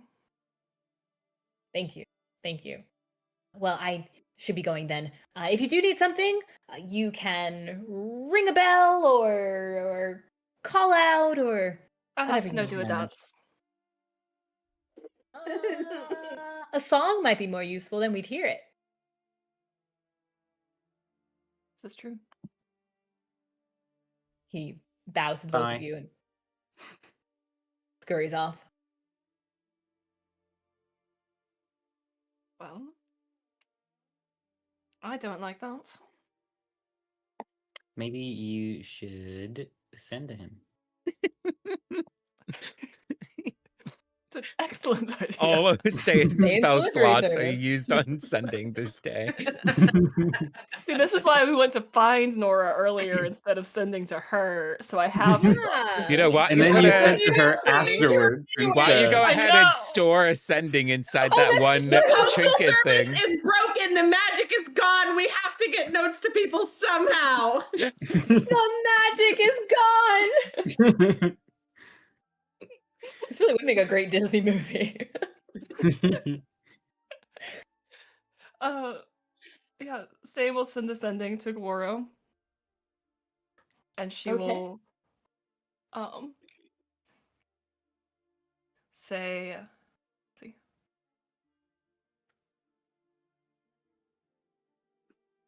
Thank you. Well, I should be going then. If you do need something, you can ring a bell or call out or I'll have whatever Snow you do a need. dance. A song might be more useful, then we'd hear it. This is true. He bows to the both Bye. of you and scurries off. Well, I don't like that. Maybe you should send to him. It's an excellent idea. All of Ste'yn's Ste'yn's spell delivery slots are service. used on sending this day. See, this is why we went to find Nora earlier instead of sending to her. So I have this Yeah. You know what? And You then put you a- sent to her You didn't send to her afterwards. Why don't you go I ahead know. and store ascending inside Oh, that that's one true. trinket thing? Service is broken. The magic is gone. We have to get notes to people somehow. The magic is gone. This really would make a great Disney movie. Yeah, Ste'yn will send ascending to Goro. And she Okay. will say, let's see.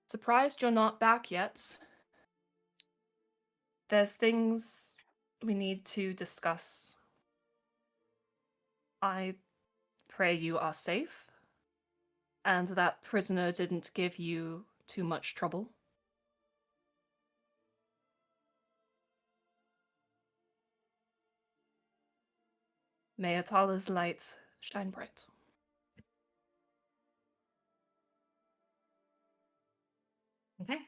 Surprised you're not back yet. There's things we need to discuss. I pray you are safe, and that prisoner didn't give you too much trouble. May Atala's light shine bright. Okay.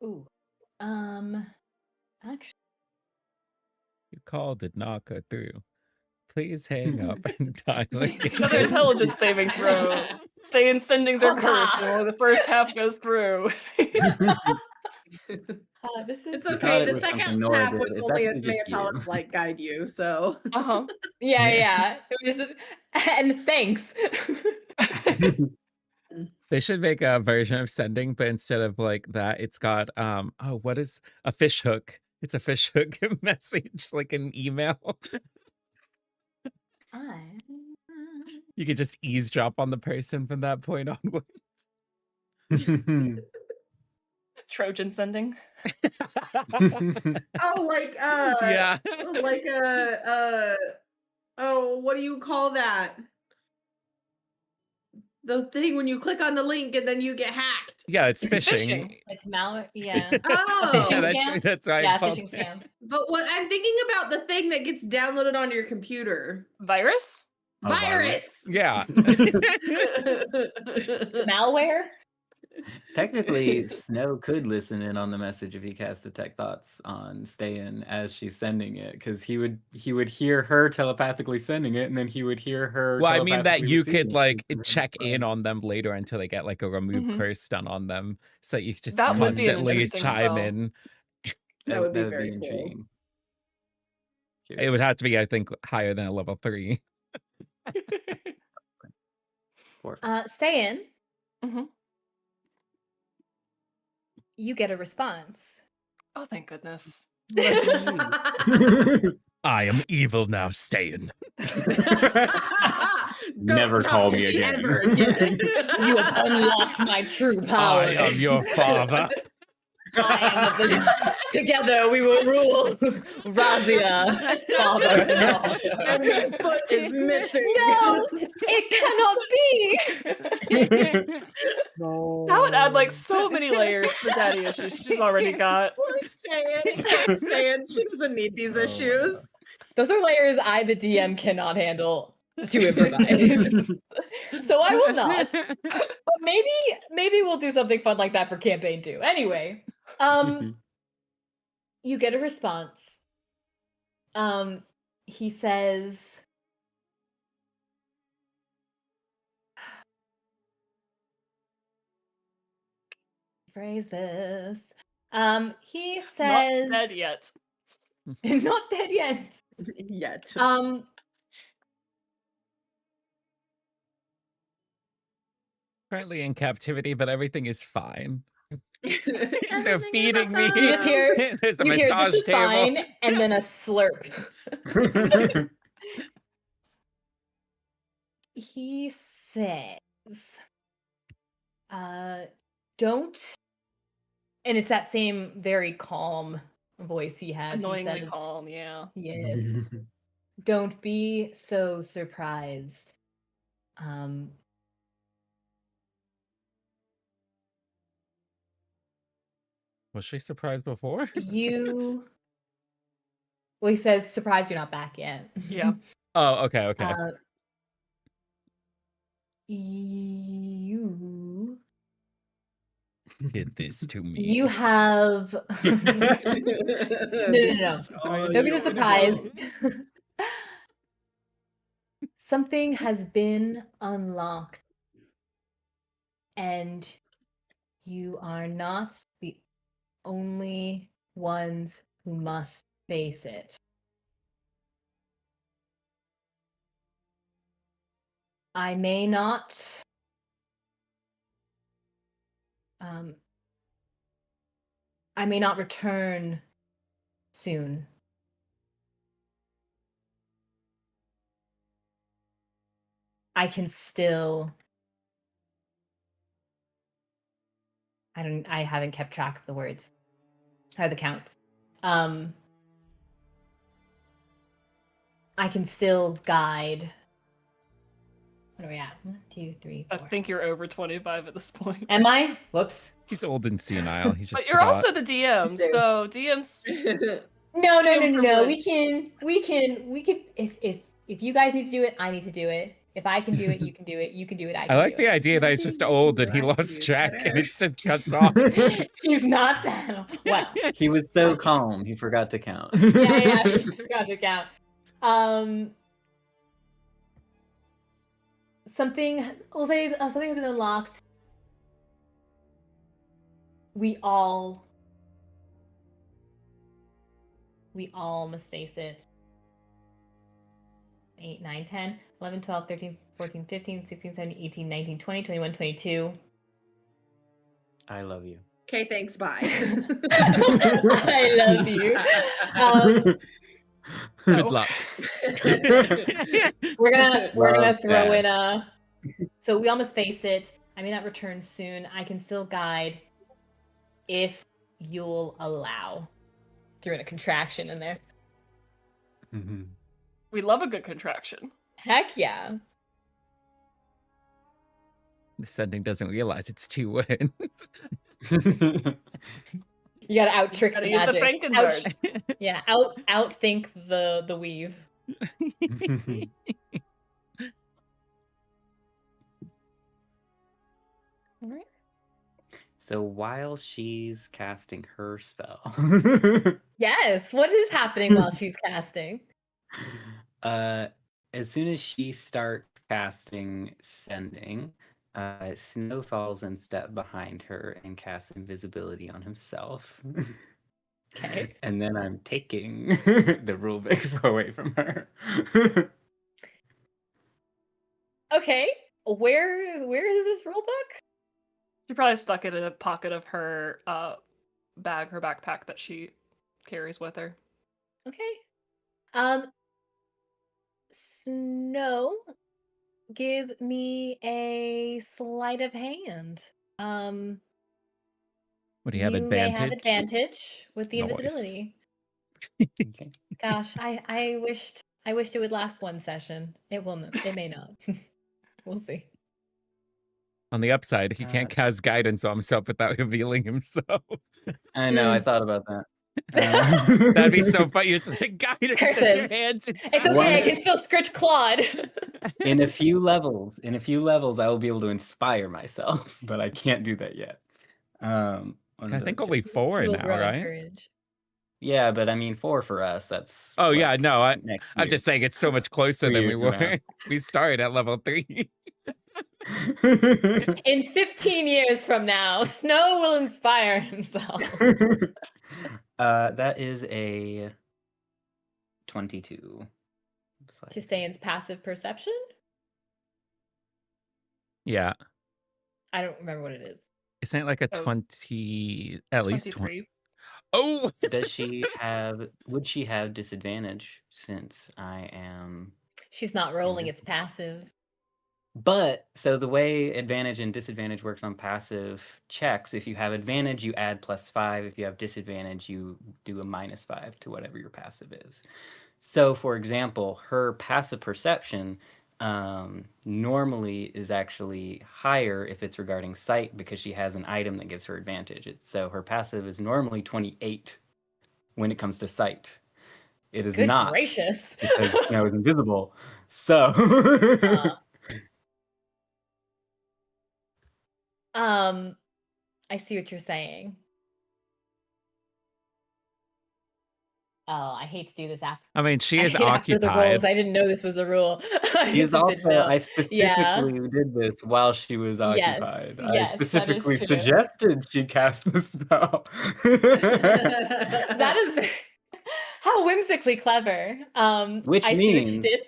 Ooh. Actually. Your call did not go through. Please hang up and dial again. Another intelligence saving throw. Ste'yn sendings are cursed, and only the first half goes through. This is It's You okay. thought it The was second something Nora half did. was It's only a actually just you. Mayatala's light guide you, so. Uh-huh. yeah. It was just, and thanks. They should make a version of sending, but instead of like that, it's got what is a fish hook? It's a fish hook message, like an email. You could just eavesdrop on the person from that point onward. Trojan sending. Oh, like Yeah. like oh, what do you call that? the thing when you click on the link and then you get hacked. Yeah, it's phishing. Phishing. Like malware. Yeah. Oh. Phishing Yeah, scam? that's why I Yeah, called phishing it. scam. But what I'm thinking about the thing that gets downloaded onto your computer. Virus? A virus. Yeah. Malware? Technically, Snow could listen in on the message if he cast Detect Thoughts on Ste'yn as she's sending it, because he would hear her telepathically sending it, and then he would hear her. Well, I mean that telepathically you receiving could it. like check in on them later until they get like a remove Mhm. curse done on them, so you just That would be an constantly interesting chime spell. in. That would be that very cool. intriguing. It would have to be, I think, higher than a level 3. Ste'yn, Mhm. you get a response. Oh, thank goodness. I am evil now, Ste'yn. Never Don't call talk me to again. ever again. You have unlocked my true power. I am your father. Together we will rule Razia, father and daughter. And my foot is missing. No, it cannot be. No. That would add like so many layers to the daddy issues she's already got. Poor Ste'yn. Poor Ste'yn. She doesn't need these Oh, issues. Those are layers I, the DM, cannot handle to improvise. So I will not. But maybe we'll do something fun like that for campaign 2. Anyway, you get a response. He says, phrase this. He says, Not dead yet. not dead yet. Yet. Currently in captivity, but everything is fine. They're Everything is feeding me. You just hear, There's a you hear massage this is table. fine, and then a slurp. He says, don't, and it's that same very calm voice he has. Annoyingly he says, calm, yeah. yes, don't be so surprised. Was she surprised before? Well, he says, surprised you're not back yet. Yeah. Oh, okay. You Did this to me. You have no. Don't be so surprised. Something has been unlocked, and you are not the only ones who must face it. I may not return soon. I can still I haven't kept track of the words or the count. I can still guide. What are we at? 1, 2, 3, 4. I think you're over 25 at this point. Am I? Whoops. He's old and senile. He's just But you're also the DM, True. so DMs. No. Privilege. We can. If you guys need to do it, I need to do it. If I can do it, you can do it. You can do it, I can I like do the it. idea that he's just old and he lost track and it's just cuts off. He's not that old. Well, He was so calm, he forgot to count. yeah, I just forgot to count. Something has been unlocked. We all must face it. 8, 9, 10, 11, 12, 13, 14, 15, 16, 17, 18, 19, 20, 21, 22. I love you. Okay, thanks, bye. I love you. Good luck. We're gonna Well, throw yeah. in a. So we all must face it. I may not return soon. I can still guide if you'll allow. Threw in a contraction in there. We love a good contraction. Heck yeah. The sending doesn't realize it's 2 words. You gotta out trick the gotta use the magic. Frankenbergs. Yeah, outthink the weave. All right. So while she's casting her spell, Yes. What is happening while she's casting? as soon as she starts casting Sending, Snow falls in step behind her and casts invisibility on himself. Okay. And then I'm taking the rule book away from her. Okay. Where is this rule book? She probably stuck it in a pocket of her bag, her backpack that she carries with her. Okay. Snow, give me a sleight of hand. Would he have You may have advantage? advantage with the Nice. invisibility. Okay. Gosh, I wished it would last one session. It will not. It may not. We'll see. On the upside, he can't cast guidance on himself without revealing himself. I know, I thought about that. That'd be so funny. It's like guidance in your Curses. hands. It's okay. I can still scritch Claude. In a few levels, I will be able to inspire myself, but I can't do that yet. I think only 4 He will now, grow in right? courage. Yeah, but I mean 4 for us. That's Oh yeah, like, no, I'm next just saying it's so much closer 3 than we years from now. were. We started at level 3. In 15 years from now, Snow will inspire himself. That is a 22. To Ste'yn's passive perception? Yeah. I don't remember what it is. Isn't it like a Oh. 20, at least 20? 23. Oh! Would she have disadvantage since I am... She's not rolling, it's passive. But, so the way advantage and disadvantage works on passive checks, if you have advantage, you add +5. If you have disadvantage, you do a -5 to whatever your passive is. So, for example, her passive perception normally is actually higher if it's regarding sight because she has an item that gives her advantage. So her passive is normally 28 when it comes to sight. It is Good not gracious. because Snow is invisible. So I see what you're saying. Oh, I hate to do this after. I mean, she is After the rolls, occupied. I didn't know this was a rule. She's also, I specifically Yeah. did this while she was Yes, occupied. yes, I that is specifically true. suggested she cast the spell. That is how whimsically clever. Which I see what you means did.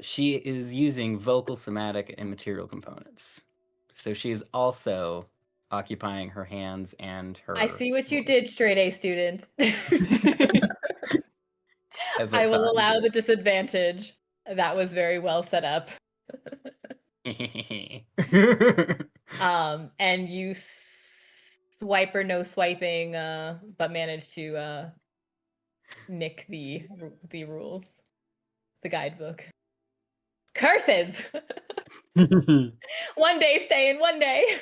she is using vocal, somatic, and material components. So she is also occupying her hands and her... I see what you did, straight A student. I will allow the disadvantage. That was very well set up. And you swipe or no swiping, but managed to nick the rules, the guidebook. Curses! One day, Ste'yn, one day.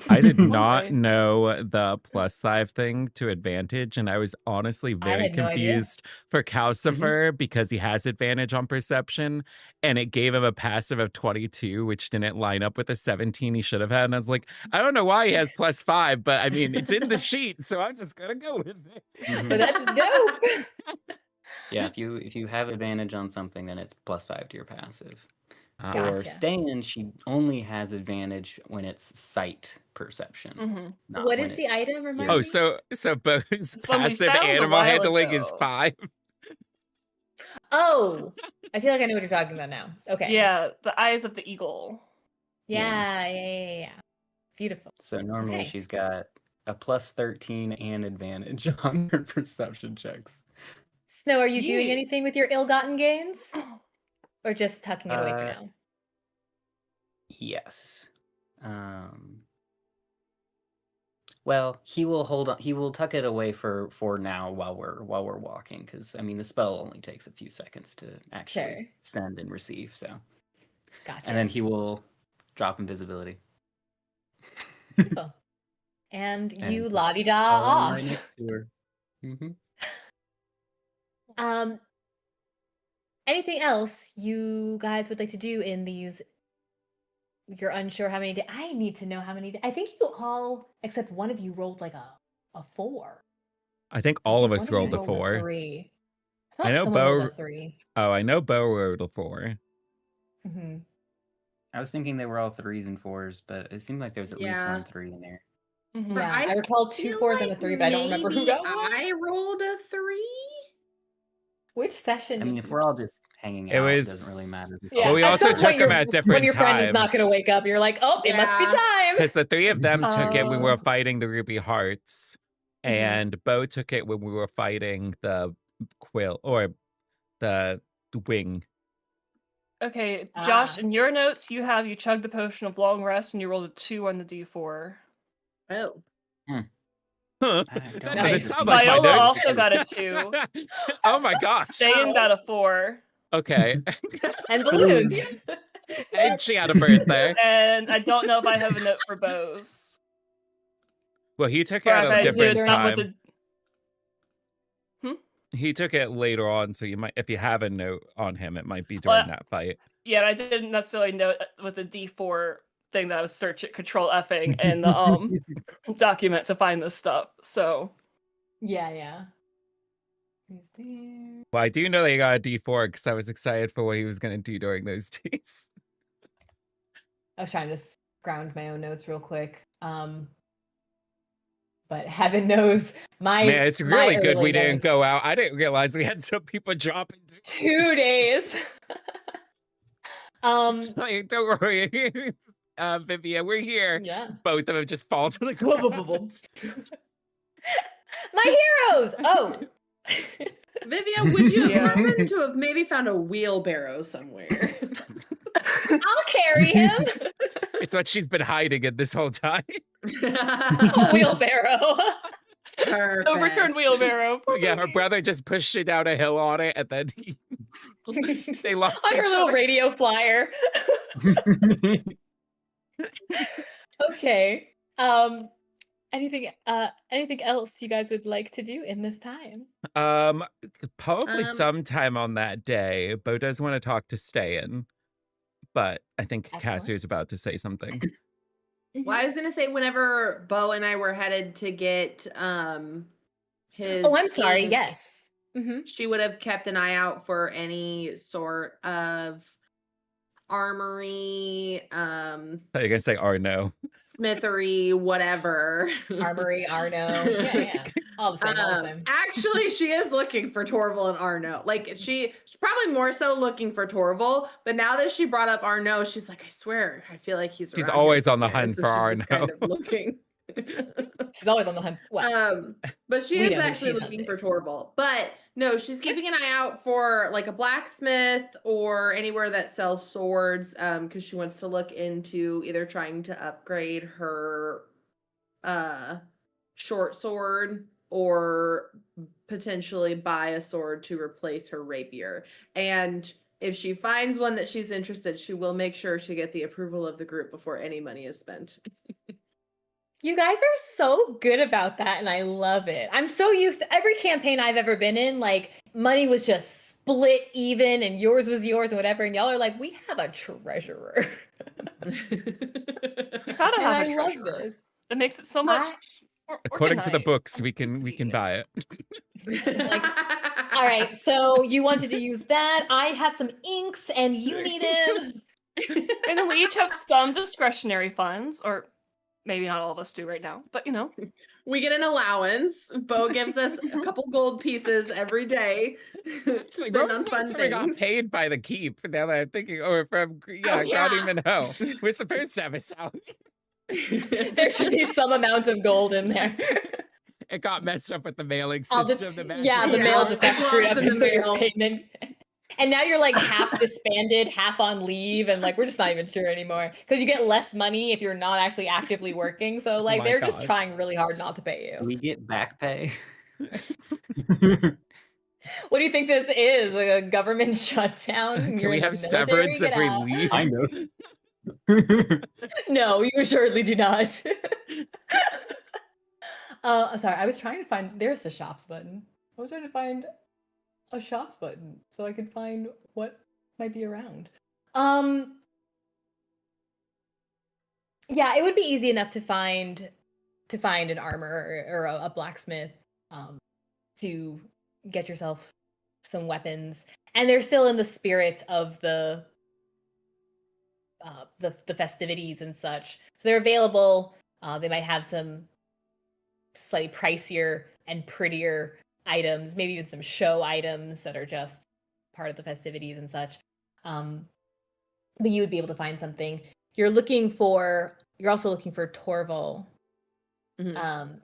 I did One not day. know the +5 thing to advantage, and I was honestly very had no idea. confused for Calcifer because he has advantage on perception, and it gave him a passive of 22, which didn't line up with the 17 he should have had. And I was like, I don't know why he has +5, but I mean, it's in the sheet, so I'm just gonna go with it. But that's dope. Yeah, if you have advantage on something, then it's +5 to your passive. For Gotcha. Ste'yn, she only has advantage when it's sight perception. Mhm. not What when is the it's item? Remind Oh, me? so Beau's when we passive found a animal while handling is ago. 5. Oh, I feel like I know what you're talking about now. Okay. Yeah, the eyes of the eagle. Yeah. Beautiful. So normally Okay. she's got a +13 and advantage on her perception checks. Snow, are you doing Yeah. anything with your ill-gotten gains? Or just tucking it away for now? Yes. Well, he will hold on. He will tuck it away for now while we're walking, because I mean the spell only takes a few seconds to actually Sure. send and receive. So, Gotcha. and then he will drop invisibility. Cool. And And you just la-di-da follow him off. right next to her. Mhm. Anything else you guys would like to do in these? You're unsure how many days. I need to know how many days. I think you all, except one of you, rolled like a 4. I think I all of think us one rolled you a 4. 3. I thought know someone rolled Beau. a 3. Oh, I know Beau rolled a 4. Mm-hmm. I was thinking they were all 3s and 4s, but it seemed like there was at least Yeah. 1 3 in there. Mhm. Yeah, I I recall 2 feel 4s and a like 3, but I don't remember who maybe got one. I rolled a 3. Which session? I mean, did if you we're all just hanging It out, it was- doesn't really matter. Yeah. Well, we At also some took point, them at different when your friend is not times. going to wake up, you're like, oh, it must be Yeah. time. Because the 3 of them took it when we were Oh. fighting the Ruby Hearts, and Beau took it when we were fighting the quill or the wing. Okay, Josh, Ah. in your notes, you chugged the potion of long rest and you rolled a 2 on the d4. Oh. Huh. I That don't doesn't Nice. sound like my Viola notes. also got a 2. Oh my gosh. Ste'yn got a 4. Okay. And balloons. And she had a birthday. And I don't know if I have a note for Beau's. Well, he took it Or at if a I do, different it's not with time. He took it later on, so you might, if you have a note on him, it might be during that fight. Yeah, I didn't necessarily know with the D4 thing that I was searching control Fing in the document to find this stuff. So Yeah. He's there. Well, I do know that he got a D4 because I was excited for what he was going to do during those days. I was trying to scrounge my own notes real quick. But heaven knows Man, it's really good we didn't go out. I didn't realize we had some people dropping 2 days. Like, don't worry. Vivian, we're here. Yeah. Both of them just fall to the ground. My heroes! Oh. Vivian, would you Yeah. happen to have maybe found a wheelbarrow somewhere? I'll carry him. It's what she's been hiding in this whole time. A wheelbarrow. Perfect. overturned wheelbarrow. Yeah, her brother just pushed her down a hill on it, and then they lost On her each little other. radio flyer. Okay. Anything else you guys would like to do in this time? Probably sometime on that day. Beau does want to talk to Ste'yn, but I think Excellent. Cassie was about to say something. Well, I was gonna say whenever Beau and I were headed to get his Oh, I'm sorry. ink, Yes. she would have kept an eye out for any sort of armory, Are you gonna say Arno? smithery, whatever. Armory, Arno. Yeah. All the same. All the same. Actually, she is looking for Torval and Arno. Like she's probably more so looking for Torval, but now that she brought up Arno, she's like, I swear, I feel like he's. She's around always here on the somewhere." hunt So for she's just kind Arno. of looking. She's always on the hunt. Well, But she we is know who actually she's looking hunting. for Torval. But no, she's keeping an eye out for like a blacksmith or anywhere that sells swords, because she wants to look into either trying to upgrade her short sword or potentially buy a sword to replace her rapier. And if she finds one that she's interested, she will make sure to get the approval of the group before any money is spent. you guys are so good about that, and I love it. I'm so used to every campaign I've ever been in, like money was just split even and yours was yours and whatever, and y'all are like, we have a treasurer. Gotta And have I a love treasurer. this. That makes it so much According to the organized books, and we can easy. buy it. All right, so you wanted to use that. I have some inks and you needed. And then we each have some discretionary funds, or maybe not all of us do right now, but you know. We get an allowance. Beau gives us a couple gold pieces every day to Like, spend most on of fun us never got things. paid by the keep. Now that I'm thinking, or from I yeah. don't even know. We're supposed to have a salary. There should be some amount of gold in there. It got messed up with the mailing I'll system. just- the yeah, the magic mail Yeah, just got it's screwed lost up in the into your mail. payment. And now you're like half disbanded, half on leave, and like we're just not even sure anymore because you get less money if you're not actually actively working. So like my they're just God. trying really hard not to pay you. We get back pay. What do you think this is? Like a government shutdown? Can You're we in the have military? severance Get if we out. leave? Kind of. No, you assuredly do not. Sorry, I was trying to find. There's the shops button. I was trying to find a shops button so I could find what might be around. Yeah, it would be easy enough to find an armor or a blacksmith to get yourself some weapons, and they're still in the spirit of the festivities and such, so they're available. They might have some slightly pricier and prettier items, maybe even some show items that are just part of the festivities and such. But you would be able to find something. You're also looking for Torval. Mm-hmm.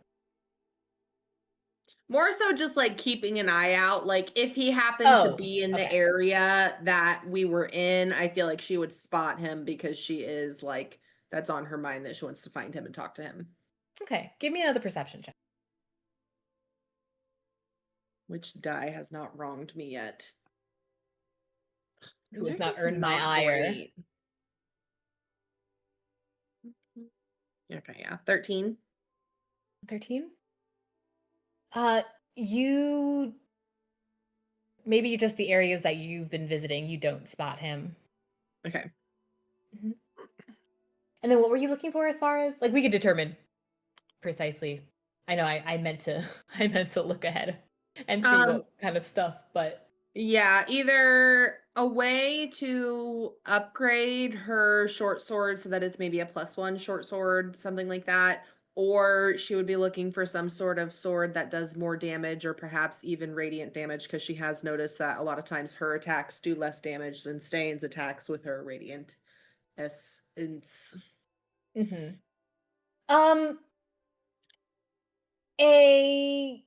More so just like keeping an eye out. Like if he happened to be in the area that we were in, I feel like she would spot him because she is like, that's on her mind that she wants to find him and talk to him. Okay, give me another perception check. Which die has not wronged me yet? Who has not earned my ire? Okay, yeah. 13. 13? You maybe just the areas that you've been visiting, you don't spot him. Okay. Mm-hmm. And then what were you looking for as far as, like, we could determine precisely. I know I meant to look ahead and see what kind of stuff, but yeah, either a way to upgrade her short sword so that it's maybe a +1 short sword, something like that, or she would be looking for some sort of sword that does more damage or perhaps even radiant damage, because she has noticed that a lot of times her attacks do less damage than Ste'yn's attacks with her radiant essence. Mm-hmm. A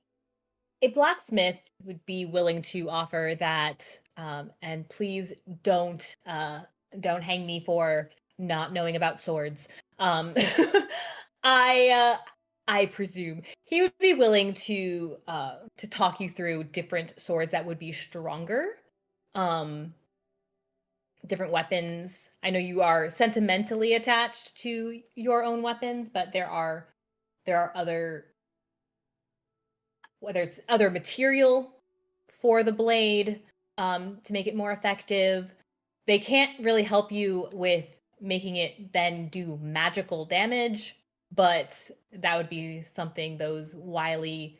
blacksmith would be willing to offer that, and please don't hang me for not knowing about swords. I presume he would be willing to talk you through different swords that would be stronger, different weapons. I know you are sentimentally attached to your own weapons, but there are other, whether it's other material for the blade to make it more effective. They can't really help you with making it then do magical damage, but that would be something those wily,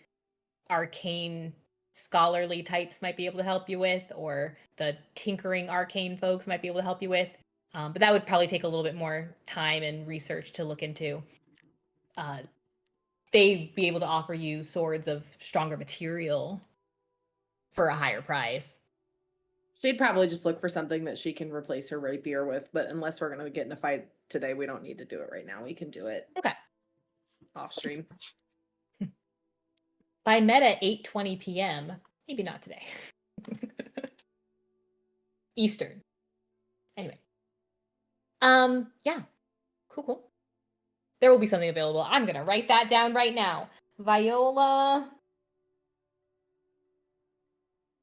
arcane, scholarly types might be able to help you with, or the tinkering arcane folks might be able to help you with. But that would probably take a little bit more time and research to look into. They'd be able to offer you swords of stronger material for a higher price. She'd probably just look for something that she can replace her rapier with, but unless we're going to get in a fight today, we don't need to do it right now. We can do it off stream. By meta 8:20 p.m. Maybe not today. Eastern. Anyway. Yeah. Cool. There will be something available. I'm going to write that down right now. Viola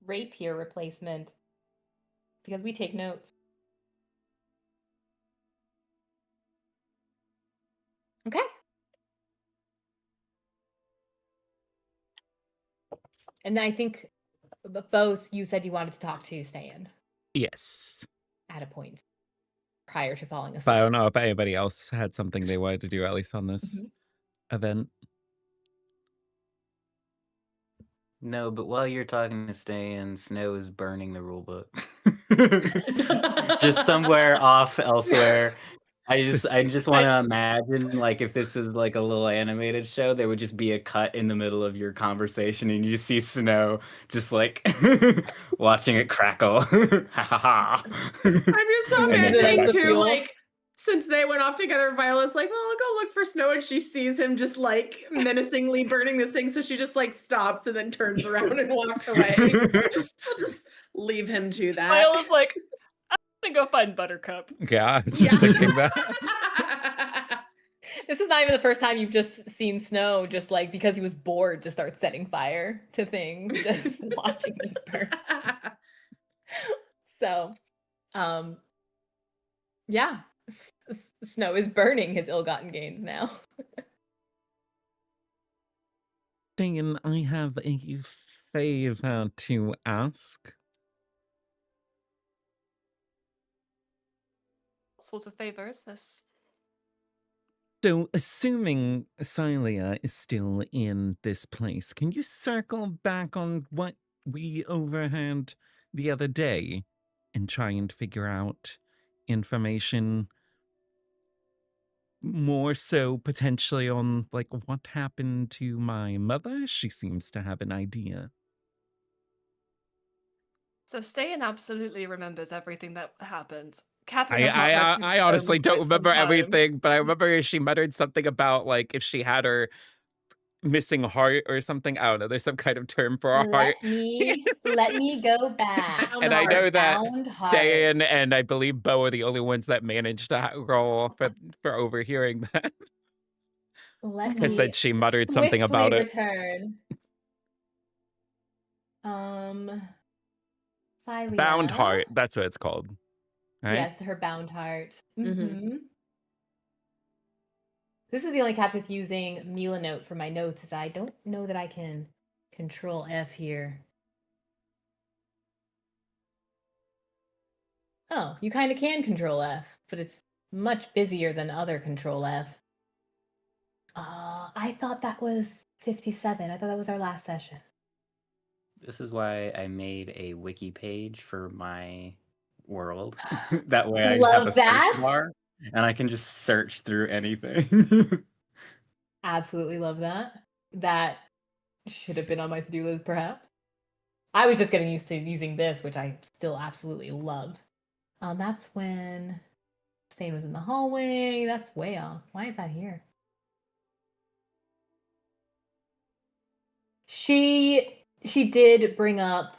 rapier replacement. Because we take notes. Okay. And I think, Beau, you said you wanted to talk to Ste'yn. Yes. At a point prior to falling asleep. But I don't know if anybody else had something they wanted to do, at least on this event. No, but while you're talking to Ste'yn, Snow is burning the rulebook. Just somewhere off elsewhere. I just want to imagine, like, if this was like a little animated show, there would just be a cut in the middle of your conversation and you see Snow just like watching it crackle. Ha ha ha. I'm just so imagining too, like, since they went off together, Viola's like, well, I'll go look for Snow, and she sees him just like menacingly burning this thing, so she just like stops and then turns around and walks away. I'll just leave him to that. Viola's like, I'm gonna go find Buttercup. Yeah, I was just thinking that. This is not even the first time you've just seen Snow, just like because he was bored, just start setting fire to things, just watching them burn. So, yeah. Snow is burning his ill-gotten gains now. Ste'yn, I have a favor to ask. What sort of favor is this? So, assuming Silia is still in this place, can you circle back on what we overheard the other day and try and figure out information more so potentially on like what happened to my mother? She seems to have an idea. So Ste'yn absolutely remembers everything that happened. Catherine I has not read I, through I the tome honestly in don't quite some remember time. everything, but I remember she muttered something about like if she had her missing heart or something. I don't know. There's some kind of term for a heart. Let me go back. Bound And I know heart. that Bound heart. Ste'yn and I believe Beau are the only ones that managed to roll for overhearing that. Let Because me then she muttered something swiftly about it. return. Silia. Bound heart. That's what it's called. Right? Yes, her bound heart. Mhm. This is the only catch with using Mila Note for my notes, is I don't know that I can Control F here. Oh, you kind of can Control F, but it's much busier than other Control F. I thought that was 57. I thought that was our last session. This is why I made a wiki page for my world. That way I have Love a that. search bar and I can just search through anything. Absolutely love that. That should have been on my to-do list, perhaps. I was just getting used to using this, which I still absolutely love. That's when Ste'yn was in the hallway. That's way off. Why is that here? She did bring up,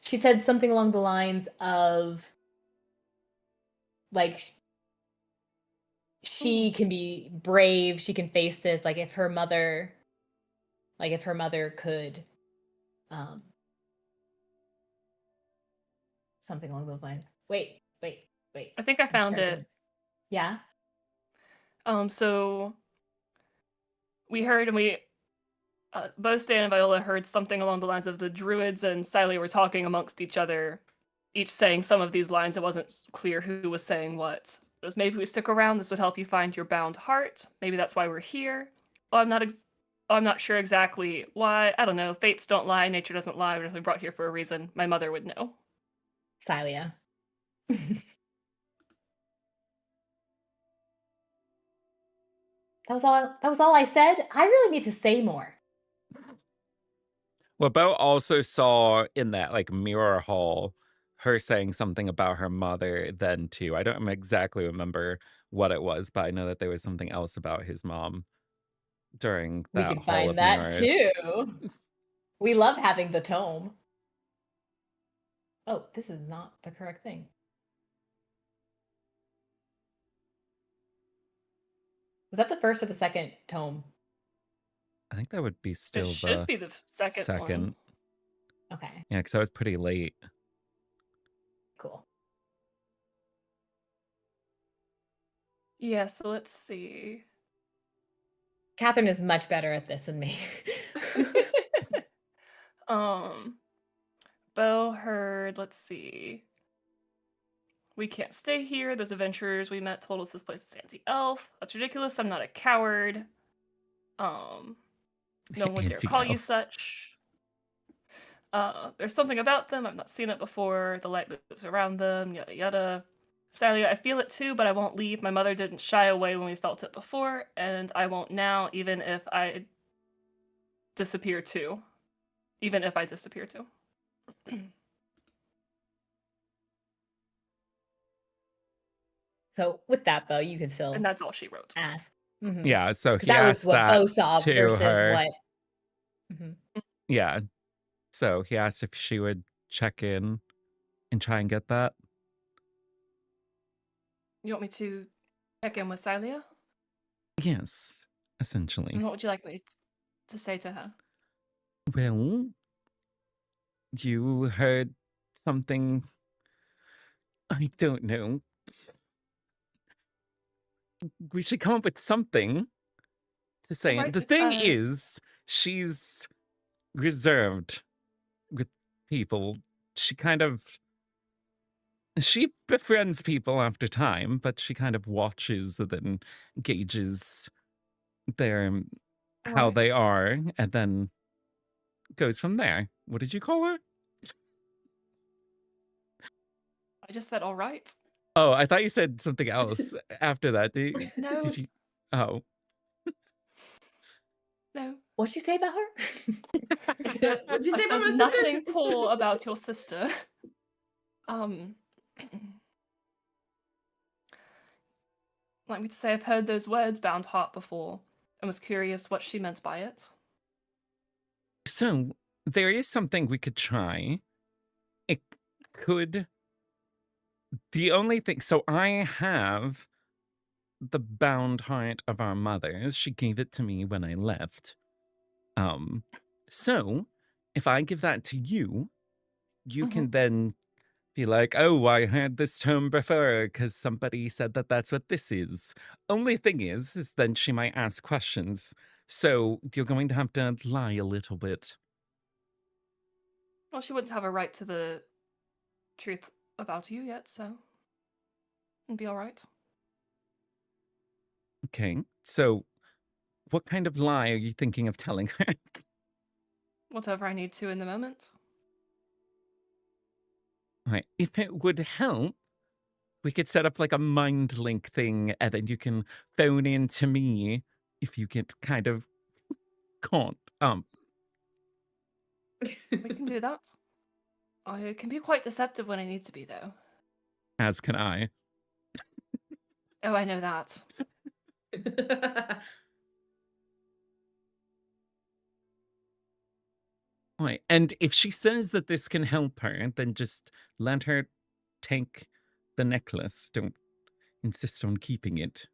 she said something along the lines of, like, she can be brave, she can face this, like if her mother could, something along those lines. Wait. I think I found it. Yeah. So we heard, and both Ste'yn and Viola heard something along the lines of the druids and Silia were talking amongst each other, each saying some of these lines. It wasn't clear who was saying what. It was, maybe we stick around, this would help you find your bound heart. Maybe that's why we're here. Well, I'm not sure exactly why. I don't know. Fates don't lie. Nature doesn't lie. We're definitely brought here for a reason. My mother would know. Silia. That was all I said. I really need to say more. Well, Beau also saw in that like mirror hall her saying something about her mother then too. I don't exactly remember what it was, but I know that there was something else about his mom during We that can hall of find that mirrors. too. We love having the tome. Oh, this is not the correct thing. Was that the first or the second tome? I think that would be still It should be the second one. Okay, Yeah, because that was pretty late. cool. Yeah, so let's see. Catherine is much better at this than me. Beau heard, let's see. We can't stay here. Those adventurers we met told us this place is anti-elf. That's ridiculous. I'm not a coward. No one would dare call you such. There's something about them. I've not seen it before. The light moves around them, yada yada. Silia, I feel it too, but I won't leave. My mother didn't shy away when we felt it before, and I won't now, even if I disappear too. Even if I disappear too. So with that, Beau, you can still And that's all she wrote. ask. Yeah, so he that was asked what that Beau saw to versus her. what. Mhm. Yeah, so he asked if she would check in and try and get that. You want me to check in with Silia? Yes, essentially. And what would you like me to say to her? Well, you heard something. I don't know. we should come up with something to say. Right, The thing is, she's reserved with people. She befriends people after time, but she kind of watches and then gauges their how right. they are, and then goes from there. What did you call her? I just said all right. Oh, I thought you said something else after that. No, Did you? Oh, no. What'd you say about her? What'd you I say about said my sister? nothing cool about your sister. Like me to say, I've heard those words, bound heart, before, and was curious what she meant by it. so there is something we could try. It could. The only thing. So I have the bound heart of our mothers. She gave it to me when I left. So if I give that to you, you can then be like, oh, I heard this term before because somebody said that that's what this is. Only thing is then she might ask questions. So you're going to have to lie a little bit. Well, she wouldn't have a right to the truth about you yet, so it'd be all right. Okay. So what kind of lie are you thinking of telling her? Whatever I need to in the moment. Right. If it would help, we could set up like a mind link thing, and then you can phone in to me if you get kind of caught. We can do that. I can be quite deceptive when I need to be, though. As can I. Oh, I know that. Right. And if she says that this can help her, then just let her take the necklace. Don't insist on keeping it.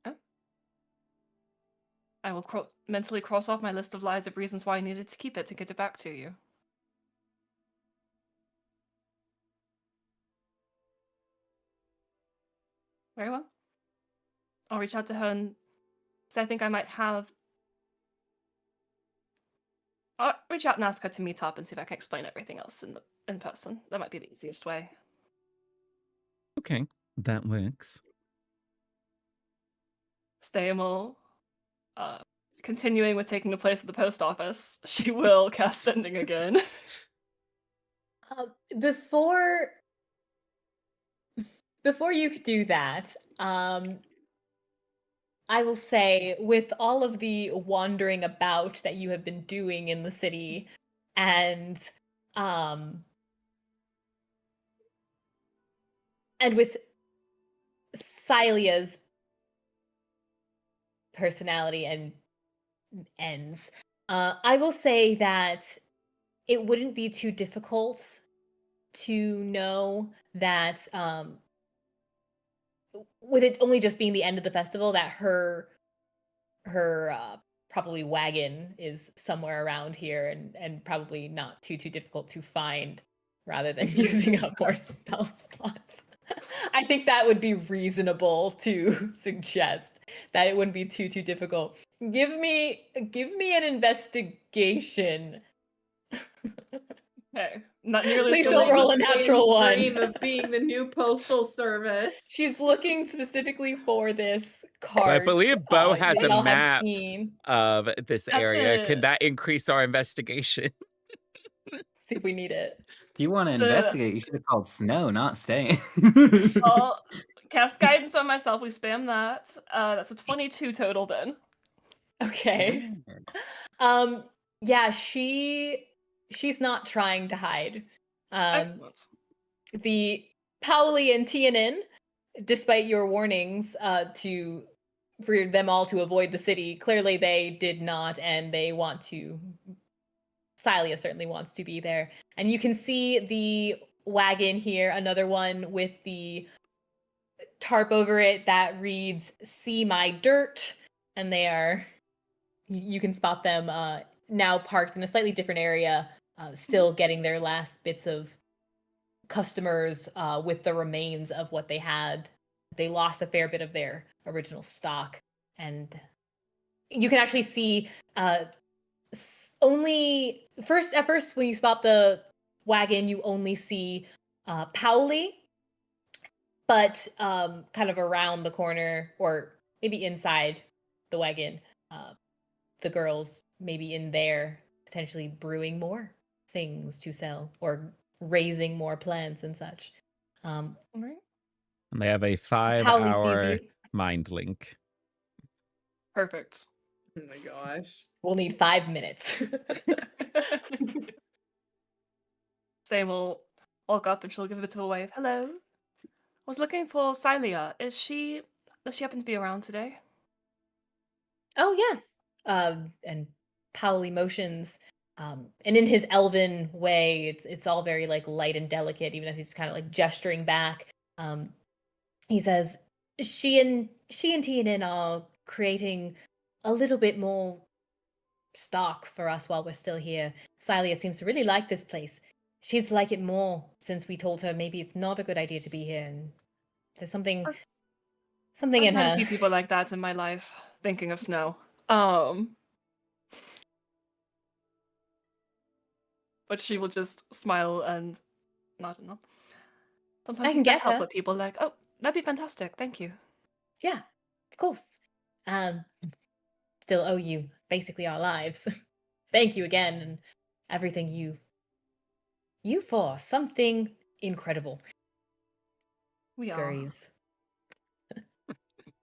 Oh. I will mentally cross off my list of lies of reasons why I needed to keep it to get it back to you. Very well. I'll reach out to her and say I think I might have. I'll reach out and ask her to meet up and see if I can explain everything else in person. That might be the easiest way. Okay, that works. Ste'yn will, continuing with taking the place at the post office, she will cast sending again. Before you could do that, I will say, with all of the wandering about that you have been doing in the city, and with Celia's personality and ends, I will say that it wouldn't be too difficult to know that with it only just being the end of the festival, that her probably wagon is somewhere around here, and probably not too difficult to find, rather than using up more spell slots. I think that would be reasonable to suggest, that it wouldn't be too difficult. Give me an investigation. Okay, not nearly Please as don't good roll as a natural one. Dream of being the new postal service. She's looking specifically for this I card. believe Beau has they a all have map seen. of this area. it. Can that increase our investigation? See if we need it. If you want to investigate, you should have called Snow, not Ste'yn. I'll cast guidance on myself. We spam that. That's a 22 total then. Okay. Yeah, she's not trying to hide. Excellent. The Pauli and Tianin, despite your warnings for them all to avoid the city, clearly they did not, and they want to. Celia certainly wants to be there. And you can see the wagon here, another one with the tarp over it that reads "See My Dirt," and you can spot them now parked in a slightly different area, still getting their last bits of customers with the remains of what they had they lost a fair bit of their original stock. And you can actually see only at first when you spot the wagon, you only see Powley, but kind of around the corner or maybe inside the wagon, the girls maybe in there potentially brewing more things to sell or raising more plants and such. Right. And they have a Powley sees 5-hour you. mind link. Perfect. Oh my gosh. We'll need 5 minutes. Ste'yn will walk up and she'll give it a wave. Hello. I was looking for Celia. Does she happen to be around today? Oh yes. And Powley motions, and in his elven way, it's all very like light and delicate, even as he's kind of like gesturing back. He says, she and Tianan are creating a little bit more stock for us while we're still here. Celia seems to really like this place. She seems to like it more since we told her maybe it's not a good idea to be here, and there's something I've in had her. a few people like that in my life. Thinking of Snow. But she will just smile and nod and nod. Sometimes I you can can't get help her. but people like, oh, that'd be fantastic. Thank you. Yeah, of course. Still owe you basically our lives. Thank you again, and everything you for something incredible. We are. Furries.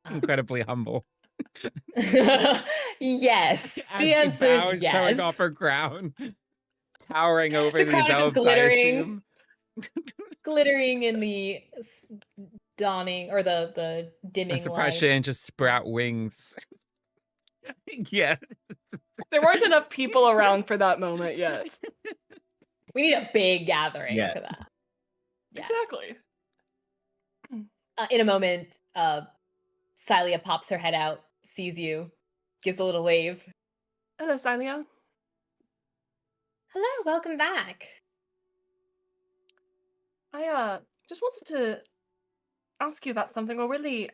Incredibly humble. Yes. As The she answer bows, is yes. showing off her crown, towering over The these crown is just elves, I glittering. assume. Glittering in the dawning or the dimming I'm surprised light. she didn't just sprout wings. Yeah. There weren't enough people around for that moment yet. We need a big gathering Yeah. for that. Yes. Exactly. In a moment, Celia pops her head out, sees you, gives a little wave. Hello, Celia. Hello, welcome back. I just wanted to ask you about something, or really,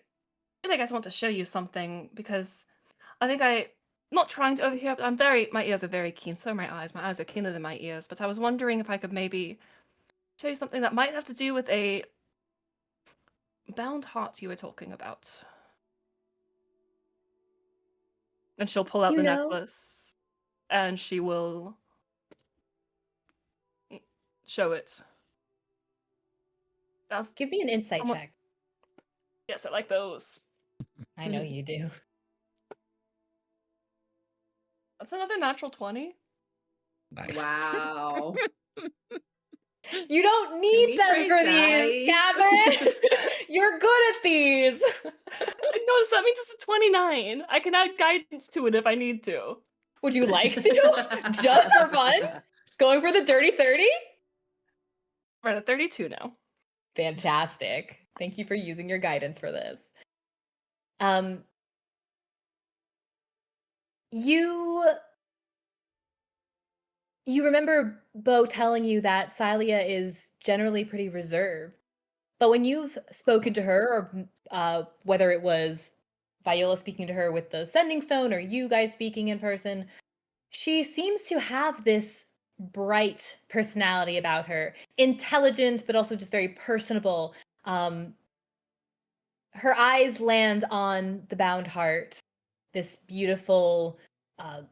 I guess I want to show you something, because I think I'm not trying to overhear, but my ears are very keen, so are my eyes are keener than my ears, but I was wondering if I could maybe show you something that might have to do with a bound heart you were talking about. And she'll pull out You the know- necklace, and she will show it. Give me an insight Someone- check. Yes, I like those. I know you do. That's another natural 20. Nice. Wow. You don't we need them trade for these, dice? Catherine. You're good at these. I noticed that means it's a 29. I can add guidance to it if I need to. Would you like to? Just for fun? Going for the dirty 30? We're at a 32 now. Fantastic. Thank you for using your guidance for this. You remember Beau telling you that Celia is generally pretty reserved. But when you've spoken to her, or whether it was Viola speaking to her with the sending stone or you guys speaking in person, she seems to have this bright personality about her. Intelligent, but also just very personable. Her eyes land on the bound heart. This beautiful, kind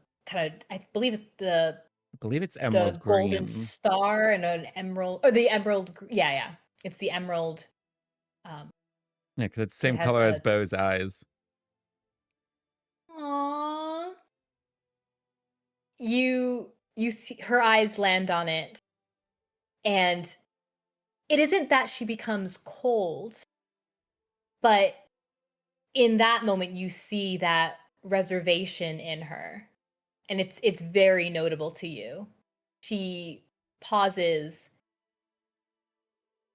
of, I believe it's emerald the green. golden star and an emerald, or the emerald. Yeah. It's the emerald. Yeah, because it's the same has color as a- Beau's eyes. Aww. You see her eyes land on it, and it isn't that she becomes cold, but in that moment you see that reservation in her, and it's very notable to you. She pauses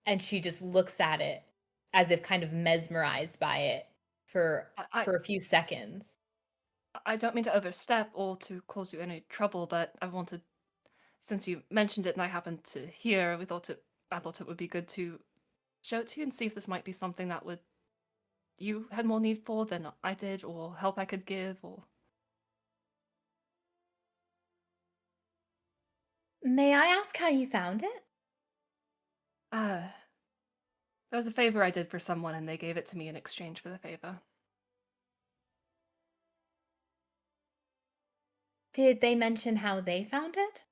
and she just looks at it as if kind of mesmerized by it for a few seconds. I don't mean to overstep or to cause you any trouble, but I wanted, since you mentioned it and I happened to hear, I thought it would be good to show it to you and see if this might be something that would you had more need for than I did, or help I could give, or... May I ask how you found it? There was a favor I did for someone, and they gave it to me in exchange for the favor. Did they mention how they found it?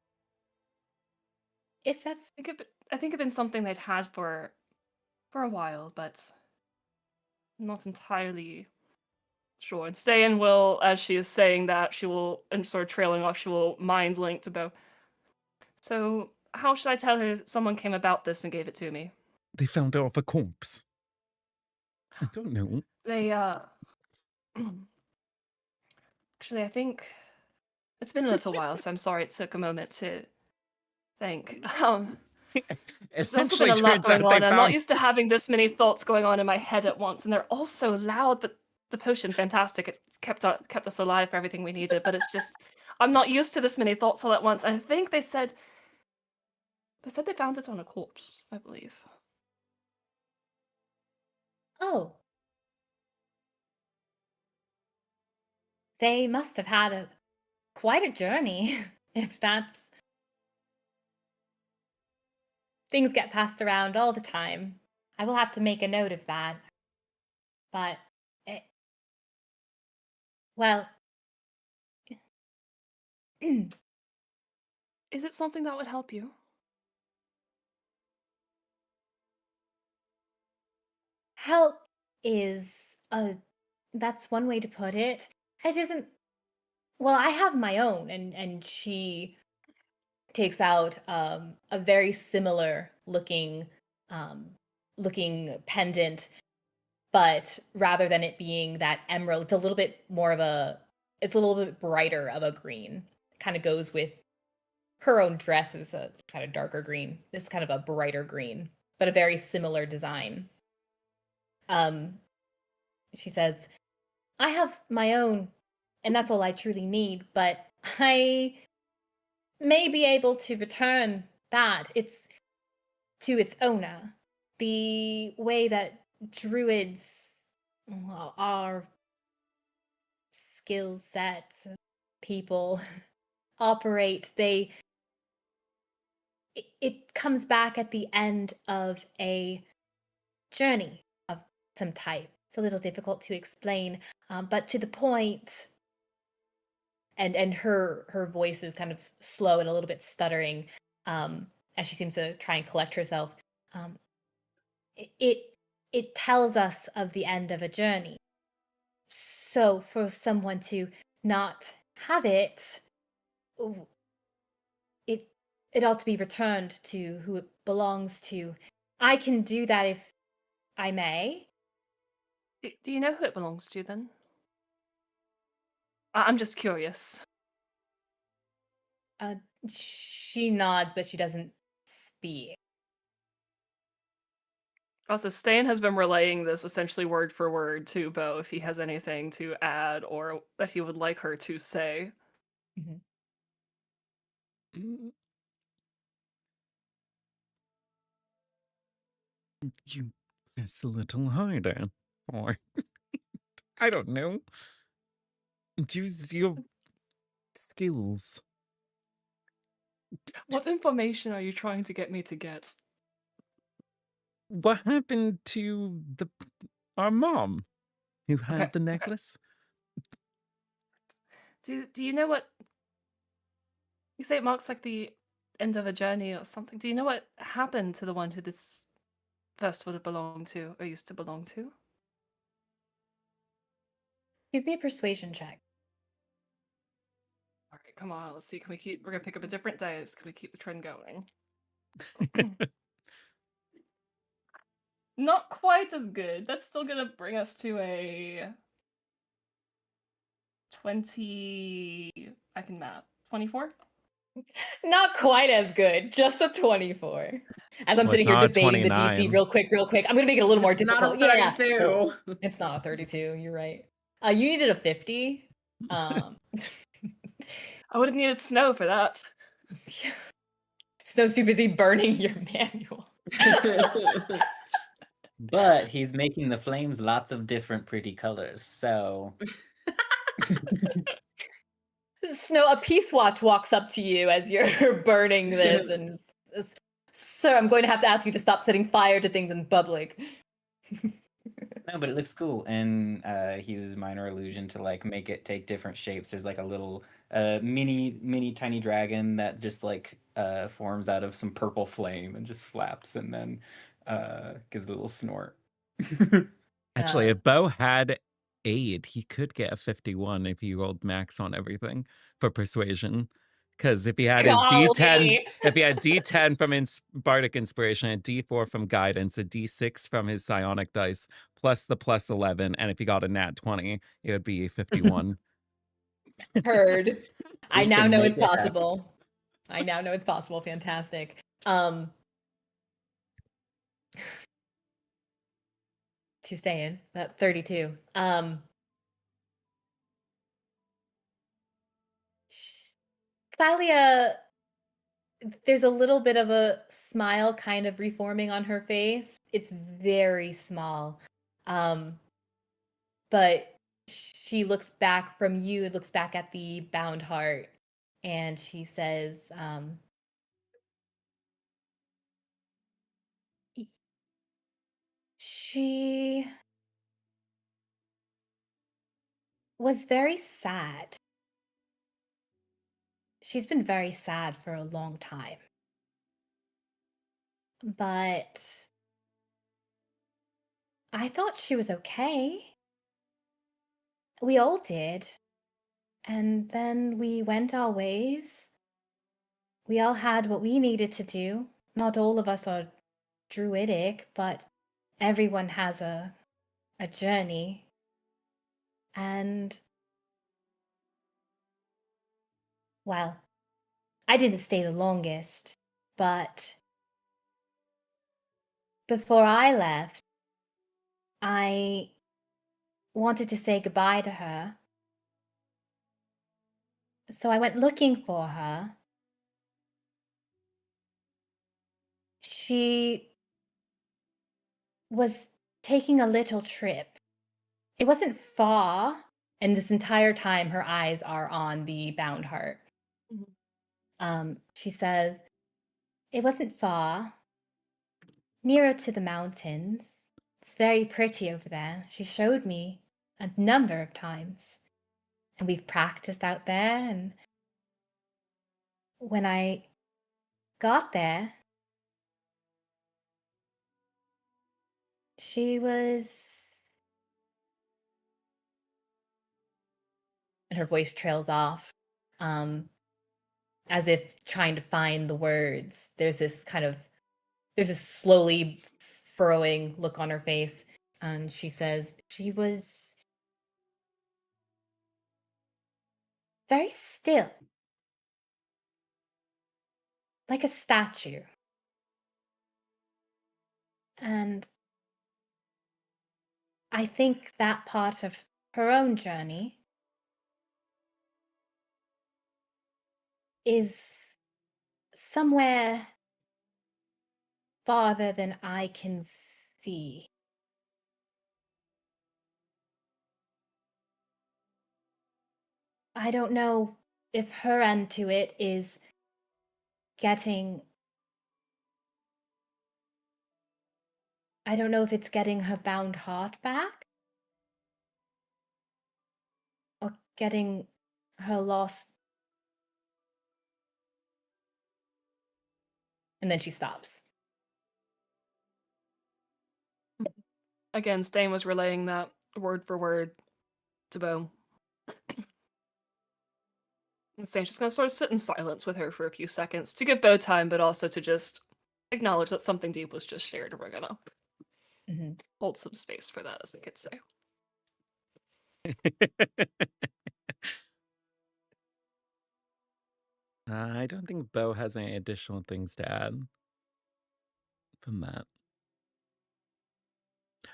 If that's... I think it'd been something they'd had for a while, but I'm not entirely sure. And Ste'yn will, as she is saying that, she will, and sort of trailing off, she will mind link to Beau. So, how should I tell her someone came about this and gave it to me? They found it off a corpse. I don't know. They, actually, I think it's been a little while, so I'm sorry it took a moment to think. There's also been a lot going on. I'm not used to having this many thoughts going on in my head at once, and they're all so loud, but the potion, fantastic. It kept us alive for everything we needed, but it's just, I'm not used to this many thoughts all at once. I think they said they found it on a corpse, I believe. Oh. They must have had quite a journey, if that's... Things get passed around all the time. I will have to make a note of that. But, well... Is it something that would help you? Help is that's one way to put it. It isn't... Well, I have my own, and she takes out a very similar looking pendant, but rather than it being that emerald, it's a little bit brighter of a green. Kind of goes with her own dress, is a kind of darker green. This is kind of a brighter green, but a very similar design. She says, I have my own, and that's all I truly need, but I may be able to return that. It's to its owner. The way that druids are skill set people operate, it comes back at the end of a journey of some type. It's a little difficult to explain, but to the point. And her voice is kind of slow and a little bit stuttering, as she seems to try and collect herself. It tells us of the end of a journey. So for someone to not have it, it ought to be returned to who it belongs to. I can do that if I may. Do you know who it belongs to, then? I'm just curious. She nods, but she doesn't speak. Also, Ste'yn has been relaying this essentially word for word to Beau if he has anything to add or that he would like her to say. Mm. You press a little harder, or I don't know. Use your skills. What information are you trying to get me to get? What happened to our mom who had the necklace? Do you know what... You say it marks like the end of a journey or something. Do you know what happened to the one who this first would have belonged to or used to belong to? Give me a persuasion check. All right, come on. Let's see. We're gonna pick up a different dice. Can we keep the trend going? Not quite as good. That's still gonna bring us to a 20. I can math. 24. Not quite as good. Just a 24. As I'm sitting here debating the DC real quick. I'm gonna make it a little more difficult. Not a 32. Yeah. It's not a 32. You're right. You needed a 50. I would have needed snow for that. Snow's too busy burning your manual. But he's making the flames lots of different pretty colors. So Snow, a Peace Watch walks up to you as you're burning this and says, "Sir, I'm going to have to ask you to stop setting fire to things in public." no, but it looks cool. And he uses minor illusion to like make it take different shapes. There's like a little mini tiny dragon that just like forms out of some purple flame and just flaps and then gives a little snort. Actually, Uh, if Beau had aid, he could get a 51 if he rolled max on everything for persuasion. Because if he had his D10, Golly. if he had D10 from Bardic Inspiration, a D4 from Guidance, a D6 from his Psionic dice, plus the plus 11, and if he got a nat 20, it would be 51. Heard. I We now can know make it's it happen. possible. I now know it's possible. Fantastic. To stay in that 32. Thalia, there's a little bit of a smile kind of reforming on her face. It's very small. But she looks back from you, looks back at the bound heart, and she says, she was very sad. She's been very sad for a long time. But I thought she was okay. We all did. And then we went our ways. We all had what we needed to do. Not all of us are druidic, but everyone has a journey. And well, I didn't stay the longest, but before I left, I wanted to say goodbye to her. So I went looking for her. She was taking a little trip. It wasn't far, and this entire time her eyes are on the bound heart. She says, it wasn't far, nearer to the mountains. It's very pretty over there. She showed me a number of times. And we've practiced out there. And when I got there, she was. And her voice trails off, as if trying to find the words. There's this slowly furrowing look on her face. And she says, she was very still, like a statue. And I think that part of her own journey is somewhere farther than I can see. I don't know if her end to it is getting. I don't know if it's getting her bound heart back or getting her lost. And then she stops. Again, Ste'yn was relaying that word for word to Beau. And Ste'yn's just gonna sort of sit in silence with her for a few seconds to give Beau time, but also to just acknowledge that something deep was just shared, and we're gonna hold some space for that, as the kids say. I don't think Beau has any additional things to add from that.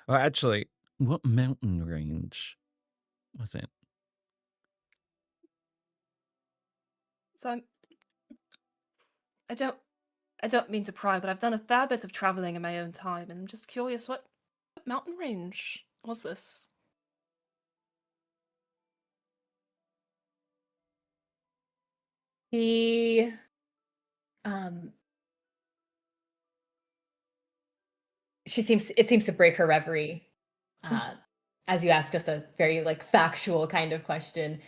Or actually, what mountain range was it? So I don't mean to pry, but I've done a fair bit of traveling in my own time, and I'm just curious, what mountain range was this? He um it seems to break her reverie as you ask us a very like factual kind of question.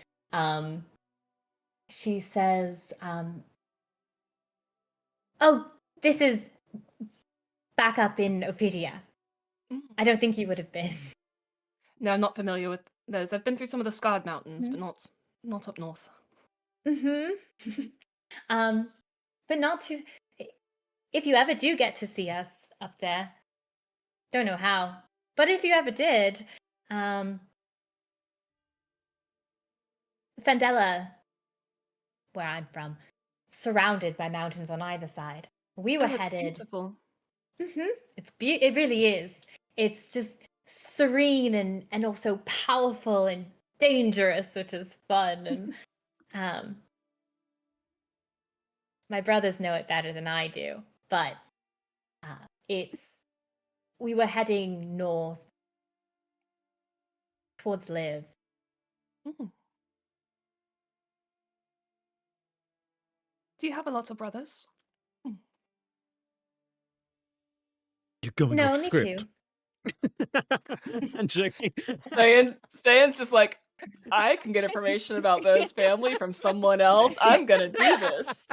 She says, oh, this is back up in Ophidia. Mm. I don't think you would have been. No, I'm not familiar with those. I've been through some of the scarred mountains, but not up north. But not too. If you ever do get to see us up there, don't know how, but if you ever did, Fandela, where I'm from, surrounded by mountains on either side. We were Oh, that's headed. beautiful. It really is. It's just serene and also powerful and dangerous, which is fun. And my brothers know it better than I do, but we were heading north towards Liv. Mm. Do you have a lot of brothers? You're going No, off only script. two. I'm joking. Ste'yn's just like, I can get information about Beau's family from someone else. I'm gonna do this.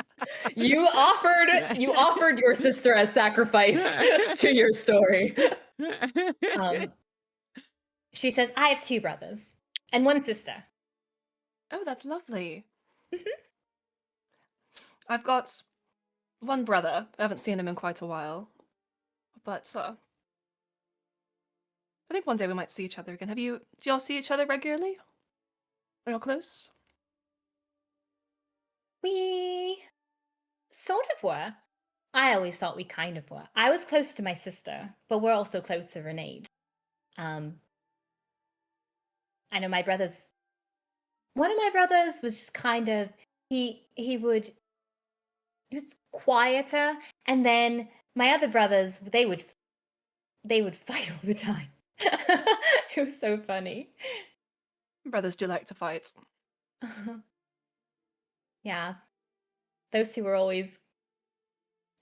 You offered your sister as sacrifice to your story. She says, I have 2 brothers and 1 sister. Oh, that's lovely. I've got one brother. I haven't seen him in quite a while. But I think one day we might see each other again. Do y'all see each other regularly? Are y'all close? We sort of were. I always thought we kind of were. I was close to my sister, but we're also closer in age. I know one of my brothers was just kind of he was quieter, and then my other brothers they would fight all the time. It was so funny. Brothers do like to fight. Yeah, those 2 were always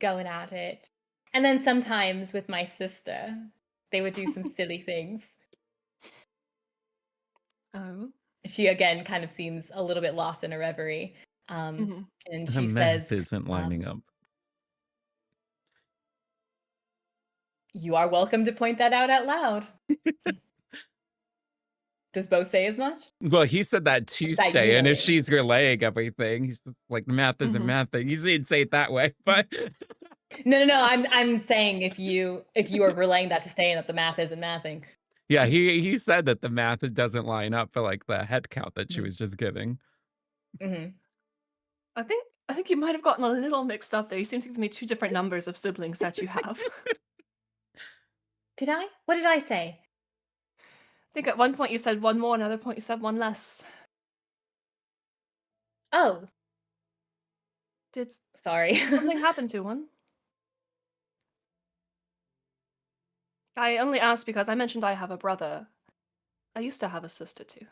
going at it. And then sometimes with my sister, they would do some silly things. Oh. She again kind of seems a little bit lost in a reverie. And The she math says, isn't lining up. you are welcome to point that out loud. Does Beau say as much? Well, he said that to That you Ste'yn, know as it. she's relaying everything. He's like, math isn't mathing. He didn't say it that way, but No. I'm saying if you are relaying that to Ste'yn that the math isn't mathing. yeah, he said that the math doesn't line up for like the head count that she was just giving. Mm-hmm. I think you might have gotten a little mixed up there. You seem to give me 2 different numbers of siblings that you have. Did I? What did I say? I think at one point you said 1 more, another point you said 1 less. Oh, Did sorry. something happen to one? I only asked because I mentioned I have a brother. I used to have a sister too.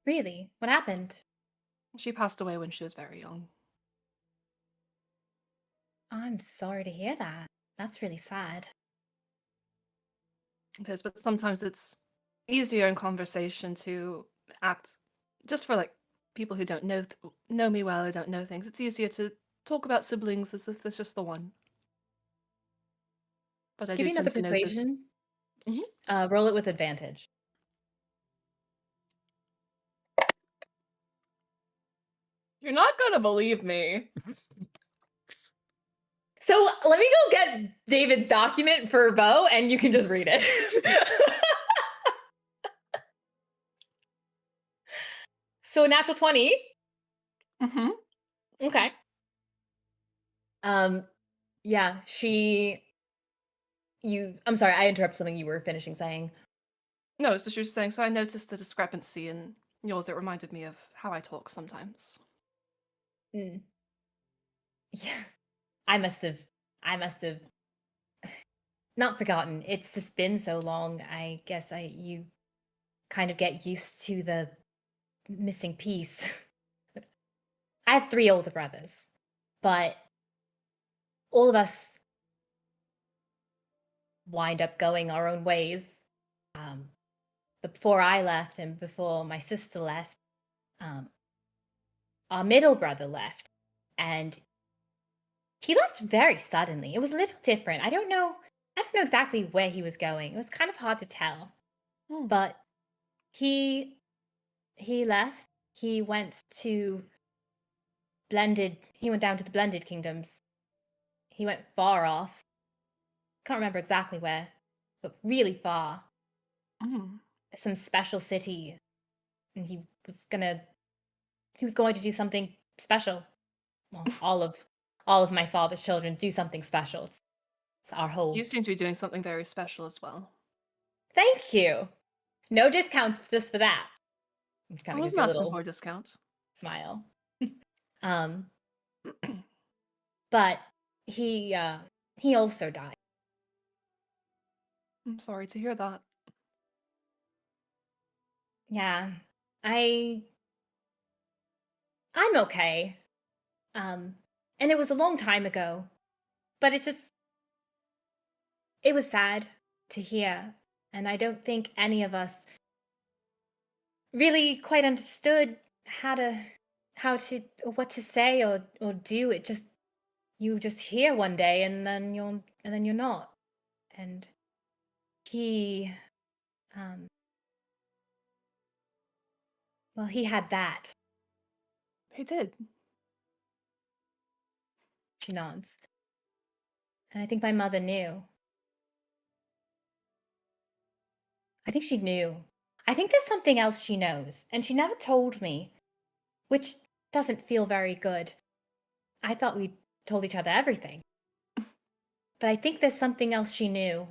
Really? What happened? She passed away when she was very young. I'm sorry to hear that. That's really sad. It is, but sometimes it's easier in conversation to act just for like people who don't know me well or don't know things. It's easier to talk about siblings as if there's just the one. But I Give do me another tend to notice. persuasion. Mhm. Roll it with advantage. You're not gonna believe me. So let me go get David's document for Beau, and you can just read it. So a natural 20. Mm-hmm. Okay. Yeah, I'm sorry, I interrupted something you were finishing saying. No, so she was saying, so I noticed a discrepancy in yours. It reminded me of how I talk sometimes. Yeah. I must have not forgotten. It's just been so long. I guess you kind of get used to the missing piece. I have 3 older brothers, but all of us wind up going our own ways. But before I left and before my sister left, our middle brother left, and he left very suddenly. It was a little different. I don't know exactly where he was going. It was kind of hard to tell. But he left. He went to he went down to the blended kingdoms. He went far off. Can't remember exactly where, but really far. Some special city. And he was going to do something special. Well, all of my father's children do something special. It's our whole. You seem to be doing something very special as well. Thank you. No discounts just for that. I wasn't asking for a discount. Smile. But he also died. I'm sorry to hear that. Yeah. I'm okay. And it was a long time ago. But it was sad to hear. And I don't think any of us really quite understood what to say or do. You just hear one day and then you're not. And he well, he had that. He did. She nods. And I think my mother knew. I think she knew. I think there's something else she knows, and she never told me, which doesn't feel very good. I thought we told each other everything. But I think there's something else she knew,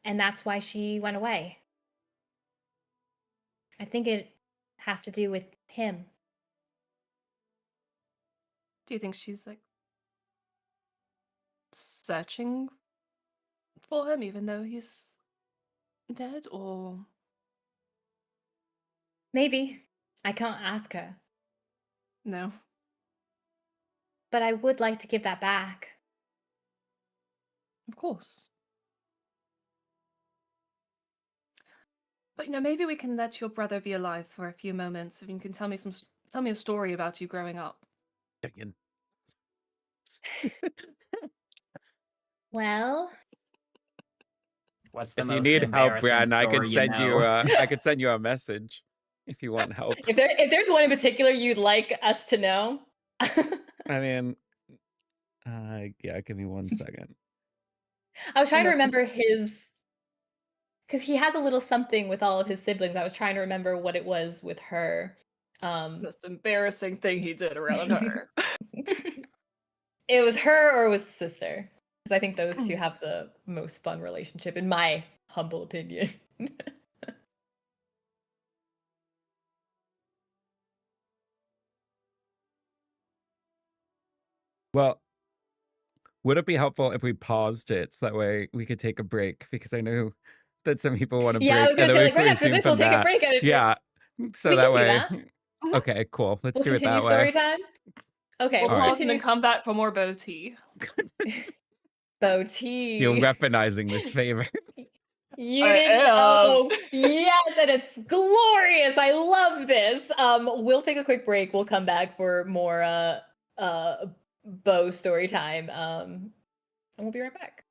and that's why she went away. I think it has to do with him. Do you think she's like searching for him even though he's dead, or Maybe. I can't ask her. no? But I would like to give that back. Of course. But maybe we can let your brother be alive for a few moments. If you can tell me a story about you growing up. Again. Well, What's the If you most need help, embarrassing Bren, I story could send you know? I could send you a message if you want help. if there's one in particular you'd like us to know. I mean, yeah, give me 1 second. I was trying to remember because he has a little something with all of his siblings. I was trying to remember what it was with her. Most embarrassing thing he did around her. It was her or it was the sister. Because I think those two have the most fun relationship, in my humble opinion. Well, would it be helpful if we paused it so that way we could take a break? Because I know that some people want to Yeah, I break, was gonna and then say, we like, can right after resume this, we'll from take a that. break. Yeah, so We that can do way. that. Okay, cool. Let's We'll do it continue that story way. time. Okay, We'll All right. pause and then come back for more Beau tea. Beau tea. You're weaponizing this favor. You I didn't am. know. Yes, and it's glorious. I love this. We'll take a quick break. We'll come back for more Beau story time. And we'll be right back.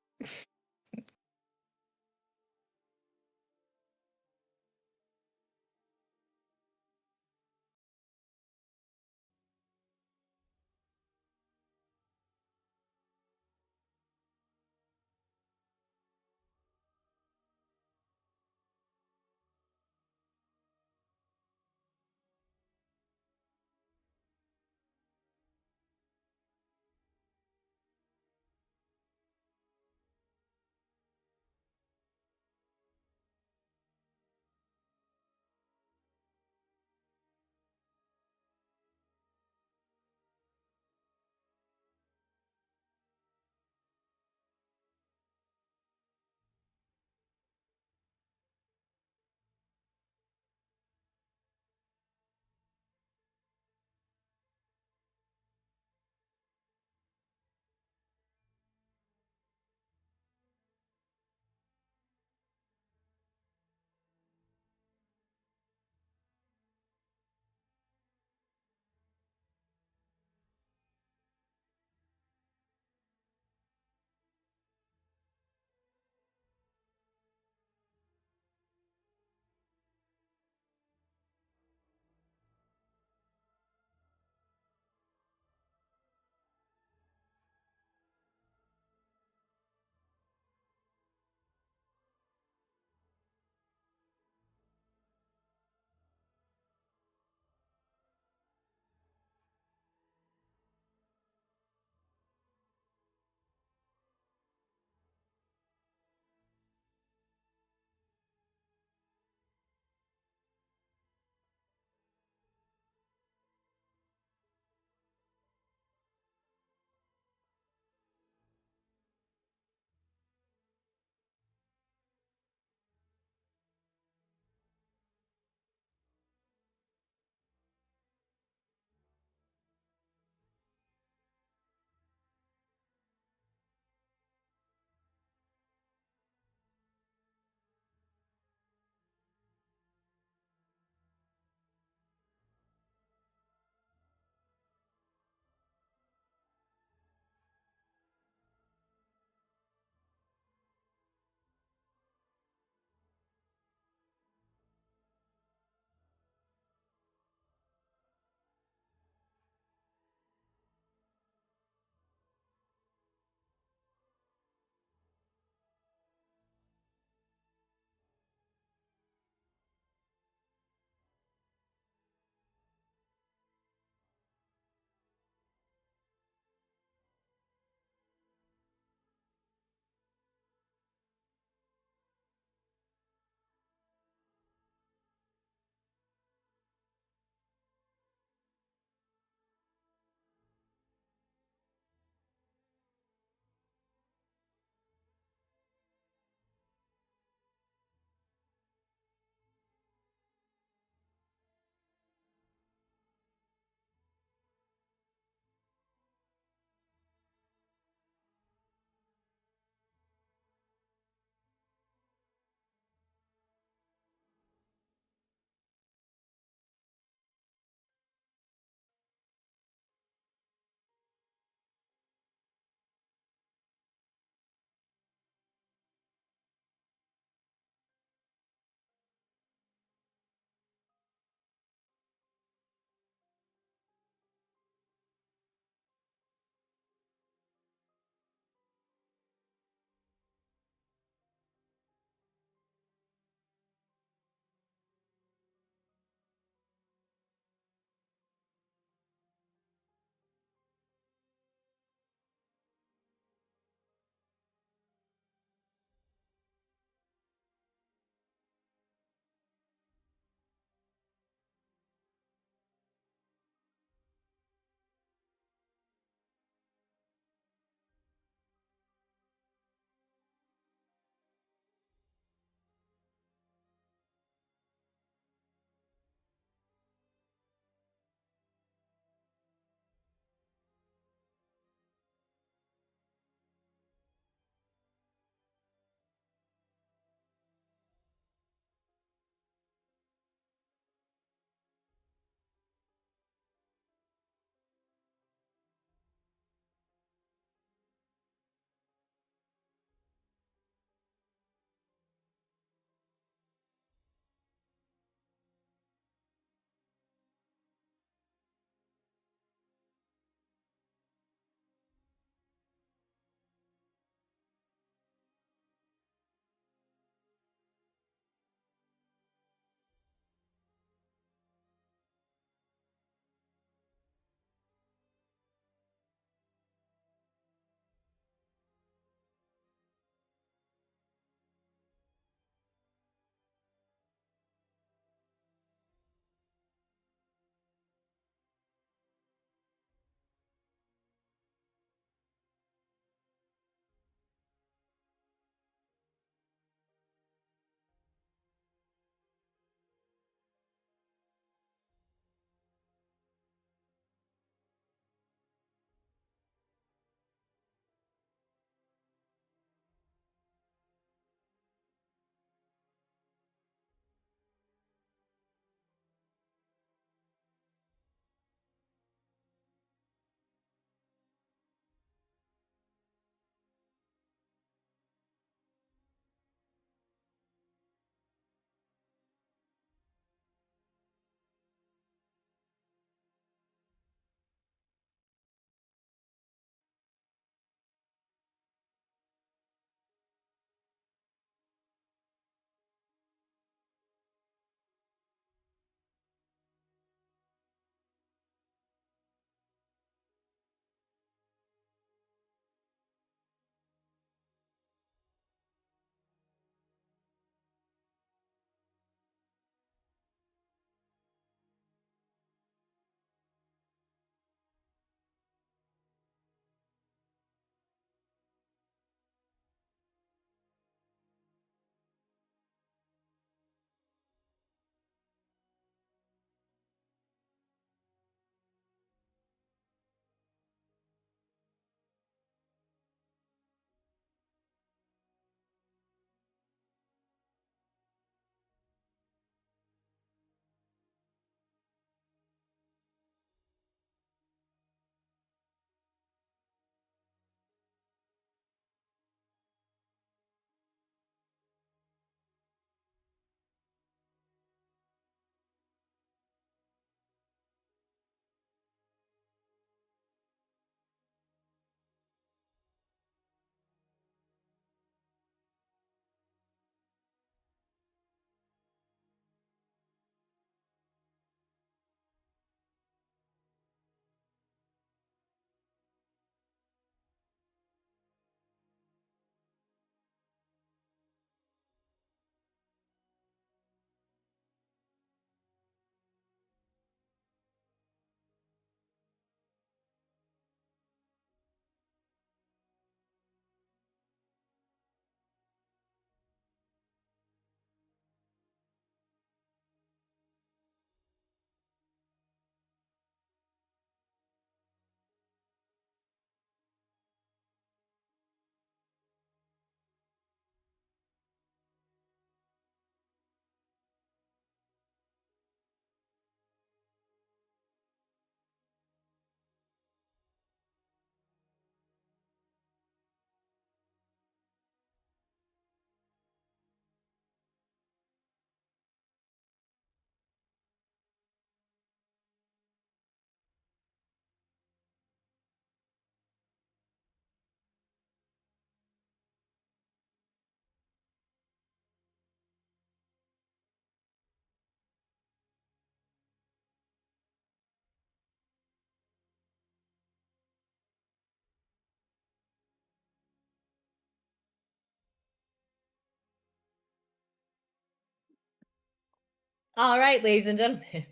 All right, ladies and gentlemen.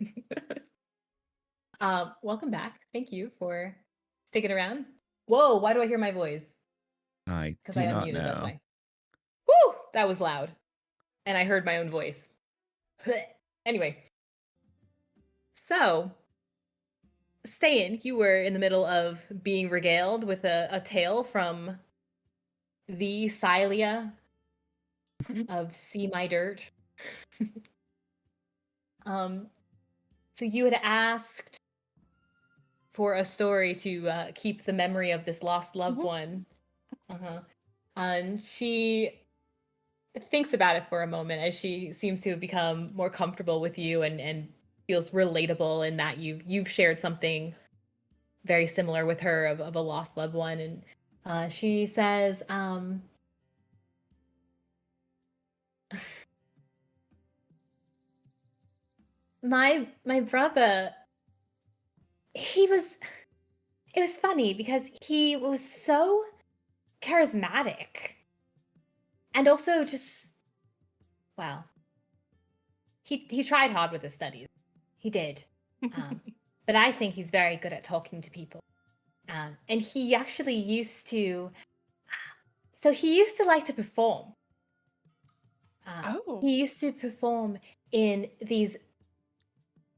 Welcome back. Thank you for sticking around. Whoa, why do I hear my voice? I Because do I not unmuted, that's know. why. Woo! That was loud. And I heard my own voice. Anyway. So, Ste'yn, you were in the middle of being regaled with a tale from the Silia of See My Dirt. So you had asked for a story to keep the memory of this lost loved one. And she thinks about it for a moment as she seems to have become more comfortable with you and feels relatable in that you've shared something very similar with her of a lost loved one. And she says, my brother, it was funny because he was so charismatic and also just, well, he tried hard with his studies. He did. But I think he's very good at talking to people. And he actually used to like to perform. He used to perform in these.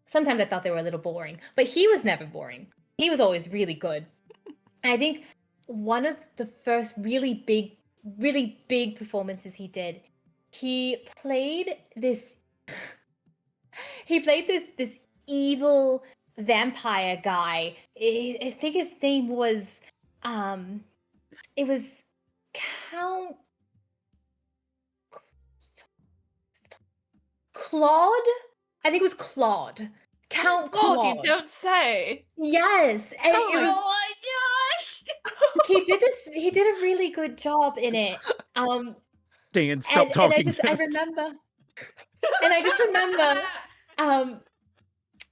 Sometimes I thought they were a little boring, but he was never boring. He was always really good. And I think one of the first really big performances he did, he played this evil vampire guy. I think his name was it was Count Claude? I think it was Claude. Count God, Claude. you don't say. Yes. And Oh it was, my gosh! he did a really good job in it. Dan, stop And talking I to him. remember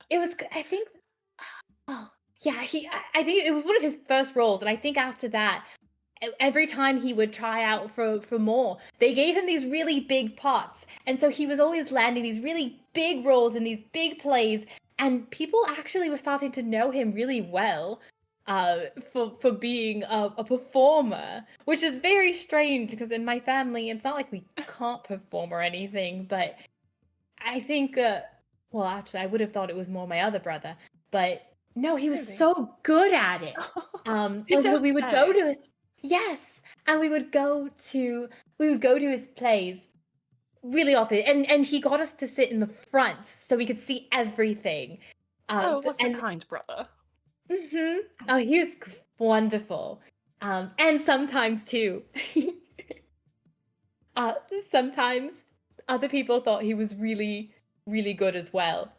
it was, I think, oh yeah, I think it was one of his first roles, and I think after that, every time he would try out for more, they gave him these really big parts, and so he was always landing these really big roles in these big plays, and people actually were starting to know him really well for being a performer, which is very strange because in my family it's not like we can't perform or anything, but I think well, actually I would have thought it was more my other brother, but no, he was Really? so good at it. You And so don't we would go say. to his, yes, and we would go to his plays really often, and he got us to sit in the front so we could see everything. Oh, So- what's a and kind brother? oh, he was wonderful. And sometimes too, sometimes other people thought he was really, really good as well.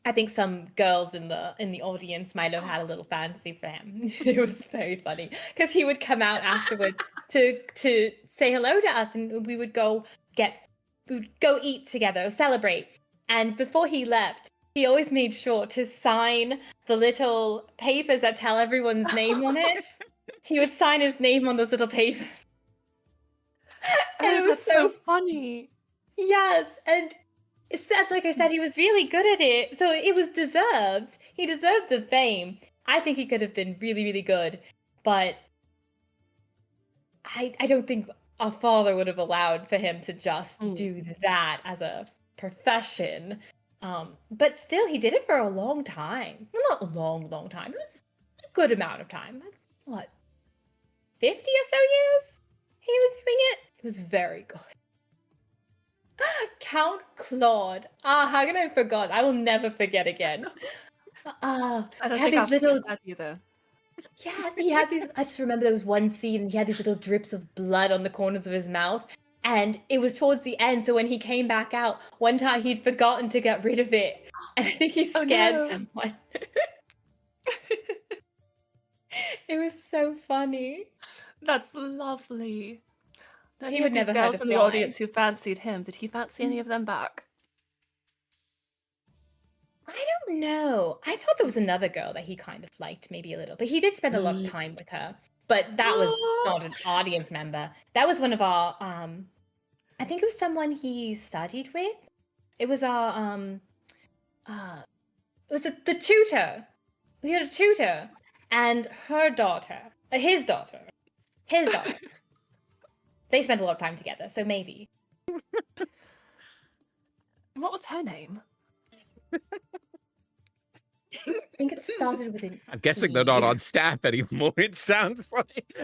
I think some girls in the audience might have had a little fancy for him. It was very funny because he would come out afterwards to say hello to us, and we would go eat together, celebrate. And before he left, he always made sure to sign the little papers that tell everyone's name on it. He would sign his name on those little papers. And it was That's so funny. yes, and like I said, he was really good at it, so it was deserved. He deserved the fame. I think he could have been really, really good, but I don't think a father would have allowed for him to just do that as a profession. But still, he did it for a long time. Well, not a long time. It was a good amount of time. Like, what, 50 or so years he was doing it? It was very good. Count Claude. How can I forget? I will never forget again. I don't had think I'll these little. forget that either. Yeah, he had these. I just remember there was one scene and he had these little drips of blood on the corners of his mouth. And it was towards the end. So when he came back out, one time he'd forgotten to get rid of it. And I think he Oh, scared no. someone. It was so funny. That's lovely. He Any would of these never hurt girls a in the fly. audience who fancied him, did he fancy any of them back? I don't know. I thought there was another girl that he kind of liked, maybe a little, but he did spend a lot of time with her. But that was not an audience member. That was one of our, I think it was someone he studied with. It was our it was the tutor. We had a tutor and her daughter, his daughter. They spent a lot of time together, so maybe. What was her name? I think it started with an I'm guessing they're not E. on staff anymore, it sounds like.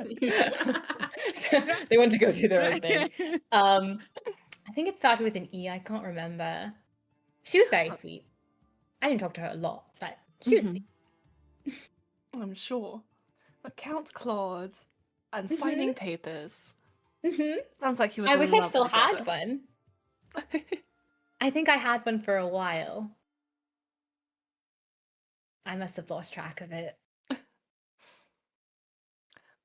So they want to go do their own thing. I think it started with an E. I can't remember. She was very sweet. I didn't talk to her a lot, but she was sweet. I'm sure. But Count Claude and signing papers. Sounds like he was I in wish I love still together. had one. I think I had one for a while. I must have lost track of it.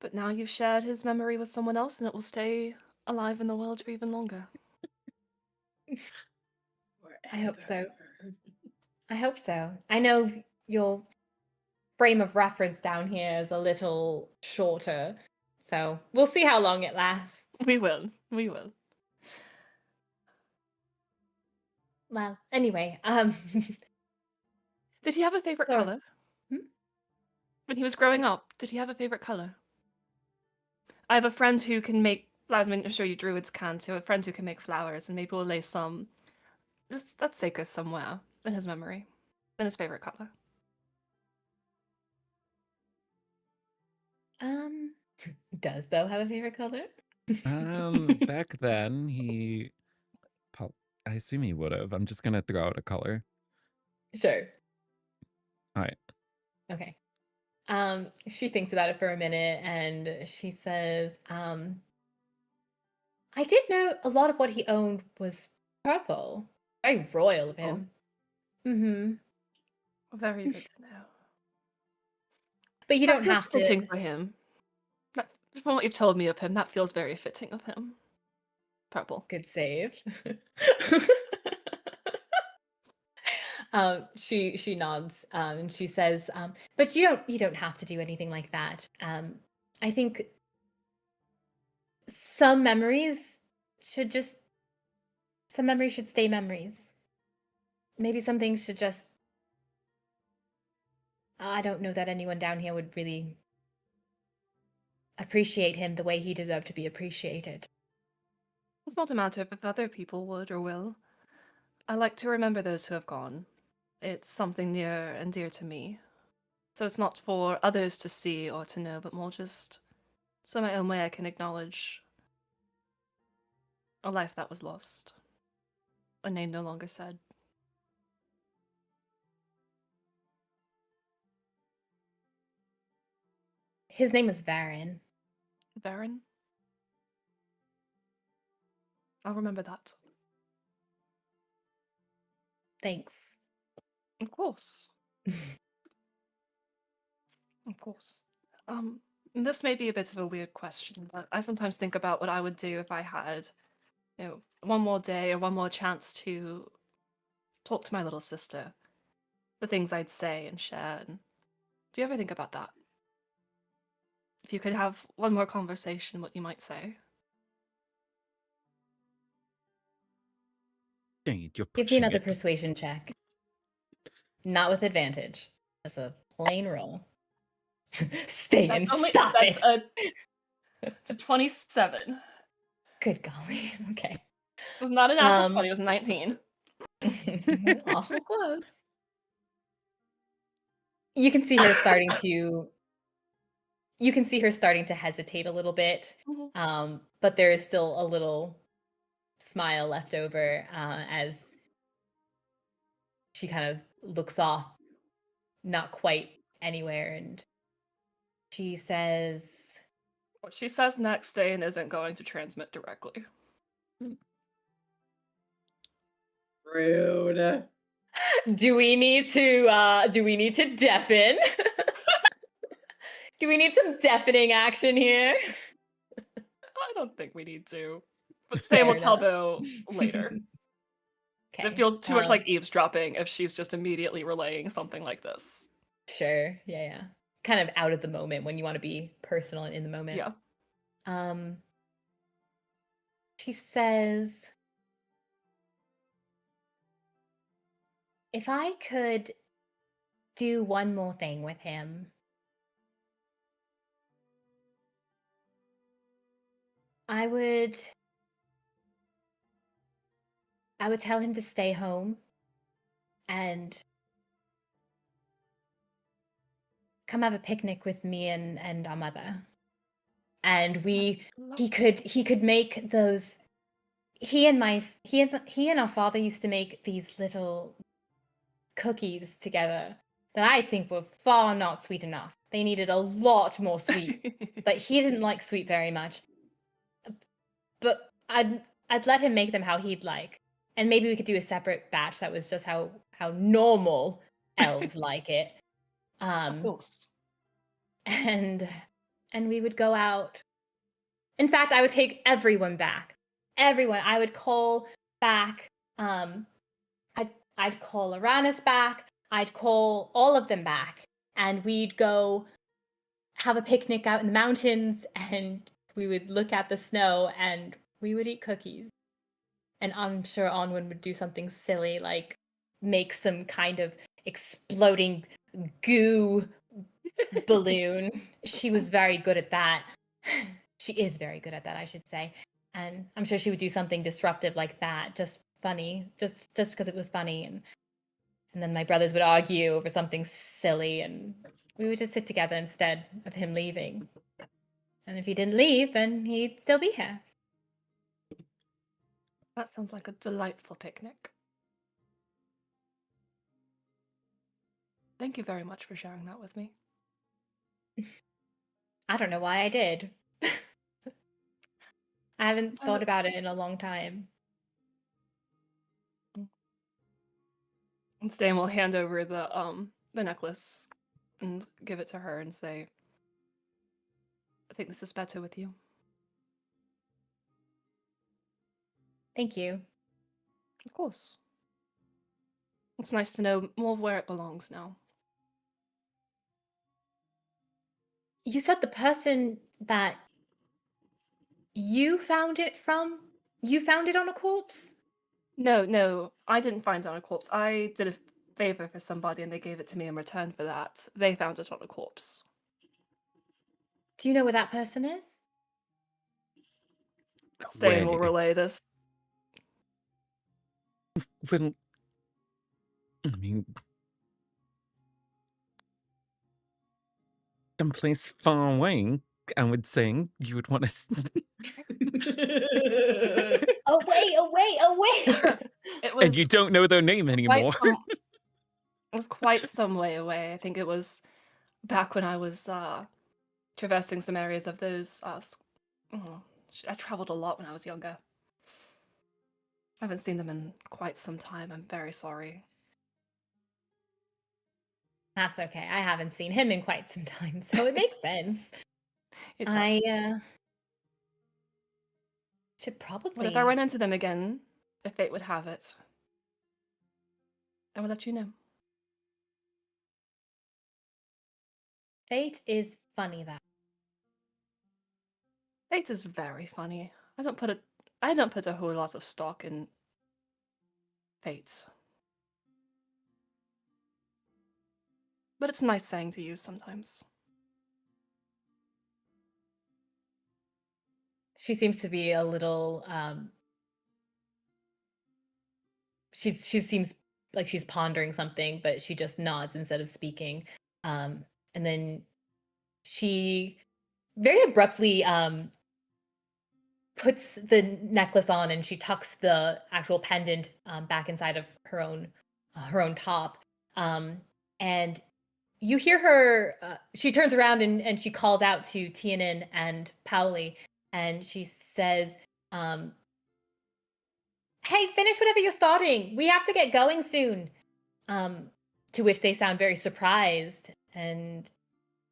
But now you've shared his memory with someone else, and it will stay alive in the world for even longer. I hope so. I hope so. I know your frame of reference down here is a little shorter, so we'll see how long it lasts. We will. We will. Well, anyway, Did he have a favorite So- color? When he was growing up, did he have a favorite color? I have a friend who can make flowers. I mean, I'm sure you druids can too. I have a friend who can make flowers, and maybe we'll lay some, just that sacred somewhere in his memory, in his favorite color. does Beau have a favorite color? Back then I assume he would have. I'm just gonna throw out a color. Sure. All right. Okay. She thinks about it for a minute and she says, I did know a lot of what he owned was purple. Very royal of him. Very good to know. But you That don't feels have fitting to. for him. From what you've told me of him, that feels very fitting of him. Purple. Good save. She nods and she says, but you don't have to do anything like that. I think some memories should stay memories. Maybe some things should just. I don't know that anyone down here would really appreciate him the way he deserved to be appreciated. It's not a matter of if other people would or will. I like to remember those who have gone. It's something near and dear to me. So it's not for others to see or to know, but more just so my own way I can acknowledge a life that was lost. A name no longer said. His name was Varen. Baron? I'll remember that. Thanks. Of course. Of course. This may be a bit of a weird question, but I sometimes think about what I would do if I had, one more day or one more chance to talk to my little sister. The things I'd say and share. And do you ever think about that? If you could have one more conversation, what you might say? Dang it, you're Give me pushing another it. persuasion check. Not with advantage. Just a plain roll. Ste'yn, stop it. It's a 27. Good golly. Okay. It was not a natural 20, it was a 19. Awful close. You can see her starting to. You can see her starting to hesitate a little bit, but there is still a little smile left over as she kind of looks off, not quite anywhere, and she says, What she says next, Ste'yn isn't going to transmit directly. Rude. "Do we need to deafen? Do we need some deafening action here?" I don't think we need to. But Fair Ste'yn will tell enough. Beau later. Okay. It feels too much like eavesdropping if she's just immediately relaying something like this. Sure. Yeah. Kind of out of the moment when you want to be personal and in the moment. Yeah. She says, if I could do one more thing with him, I would tell him to stay home and come have a picnic with me and our mother. And he could make those. He and our father used to make these little cookies together that I think were far not sweet enough. They needed a lot more sweet, but he didn't like sweet very much. But I'd let him make them how he'd like, and maybe we could do a separate batch that was just how normal elves like it. Of course. And we would go out. In fact, I would take everyone back. Everyone. I would call back. I'd call Aranis back. I'd call all of them back, and we'd go have a picnic out in the mountains, and we would look at the snow, and we would eat cookies. And I'm sure Onwin would do something silly, like make some kind of exploding goo balloon. She was very good at that. She is very good at that, I should say. And I'm sure she would do something disruptive like that, just funny, just because it was funny. And then my brothers would argue over something silly, and we would just sit together instead of him leaving. And if he didn't leave, then he'd still be here. That sounds like a delightful picnic. Thank you very much for sharing that with me. I don't know why I did. I haven't thought about it in a long time. And Ste'yn will hand over the necklace and give it to her and say, I think this is better with you. Thank you. Of course. It's nice to know more of where it belongs now. You said the person that you found it from, you found it on a corpse? No, I didn't find it on a corpse. I did a favor for somebody and they gave it to me in return for that. They found it on a corpse. Do you know where that person is? Ste'yn will Way. relay this. When, I mean, someplace far away, I would say you would want to. Away! It And was you don't know their name anymore. it was quite some way away. I think it was back when I was traversing some areas of those. I traveled a lot when I was younger. I haven't seen them in quite some time. I'm very sorry. That's okay. I haven't seen him in quite some time, so it makes sense. It does. I should probably. But if I run into them again, if fate would have it, I will let you know. Fate is funny that. Fate is very funny. I don't put a whole lot of stock in fate. But it's a nice saying to use sometimes. She seems to be a little she seems like she's pondering something, but she just nods instead of speaking. And then she very abruptly puts the necklace on, and she tucks the actual pendant back inside of her own top. And you hear her, she turns around and she calls out to Tianan and Pauli, and she says, hey, finish whatever you're starting. We have to get going soon. To which they sound very surprised. And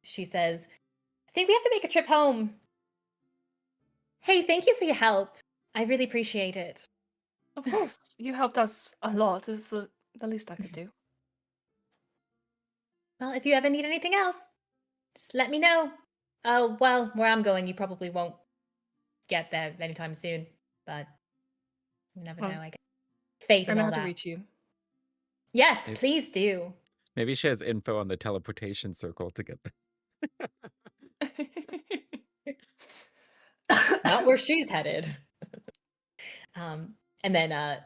she says, I think we have to make a trip home. Hey, thank you for your help. I really appreciate it. Of course, you helped us a lot. It's the least I could do. Well, if you ever need anything else, just let me know. Oh, well, where I'm going, you probably won't get there anytime soon. But you never know, I guess. Fate I and know all how to that. reach you. Yes, Maybe, please do. maybe she has info on the teleportation circle to get there. Not where she's headed. And then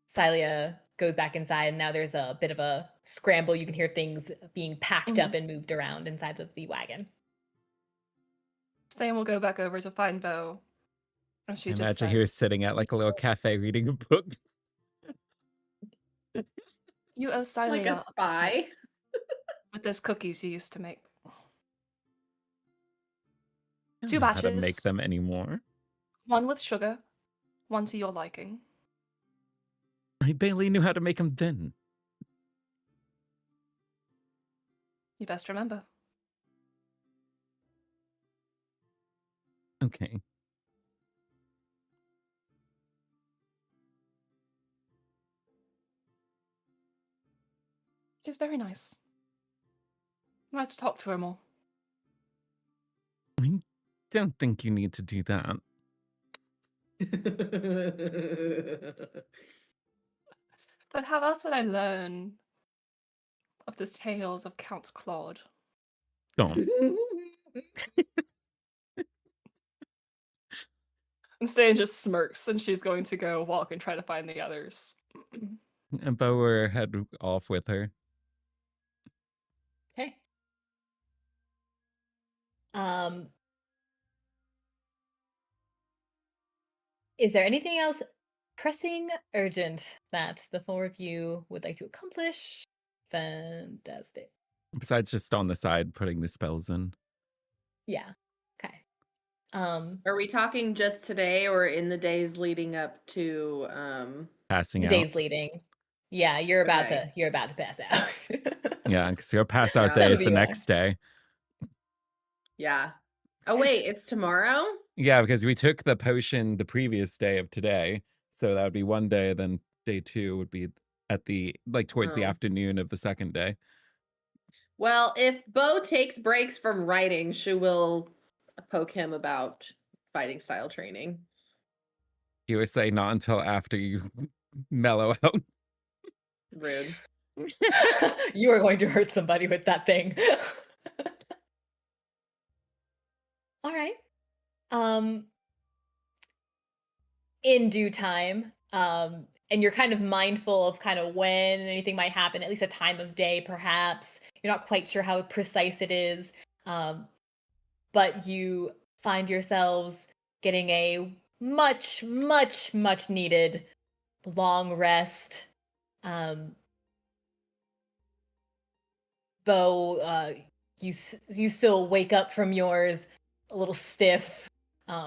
Celia goes back inside, and now there's a bit of a scramble. You can hear things being packed up and moved around inside of the wagon. Ste'yn will go back over to find Beau. And she I just imagine he was says, sitting at like a little cafe reading a book. "You owe Like Celia a spy. with those cookies you used to make. I don't 2 know how to make batches. them anymore. 1 with sugar, 1 to your liking. I barely knew how to make them then. You best remember." Okay. She's very nice. I'd like to talk to her more. I don't think you need to do that. But how else would I learn of the tales of Count Claude? Don't. And Ste'yn just smirks, and she's going to go walk and try to find the others. And Beau will head off with her. Okay. Is there anything else pressing, urgent that the 4 of you would like to accomplish? Fantastic. Besides just on the side putting the spells in. Yeah. Okay. Are we talking just today or in the days leading up to Passing the out. days leading. Yeah, you're about Okay. to pass out. Yeah, because your pass out Some day of is the you are. next day. Yeah. Oh wait, it's tomorrow? Yeah, because we took the potion the previous day of today. So that would be one day, then day 2 would be at the towards the Oh. afternoon of the second day. Well, if Beau takes breaks from writing, she will poke him about fighting style training. You would say not until after you mellow out. Rude. You are going to hurt somebody with that thing. All right. In due time, and you're kind of mindful of kind of when anything might happen, at least a time of day, perhaps. You're not quite sure how precise it is, but you find yourselves getting a much, much, much needed long rest. Beau, you still wake up from yours a little stiff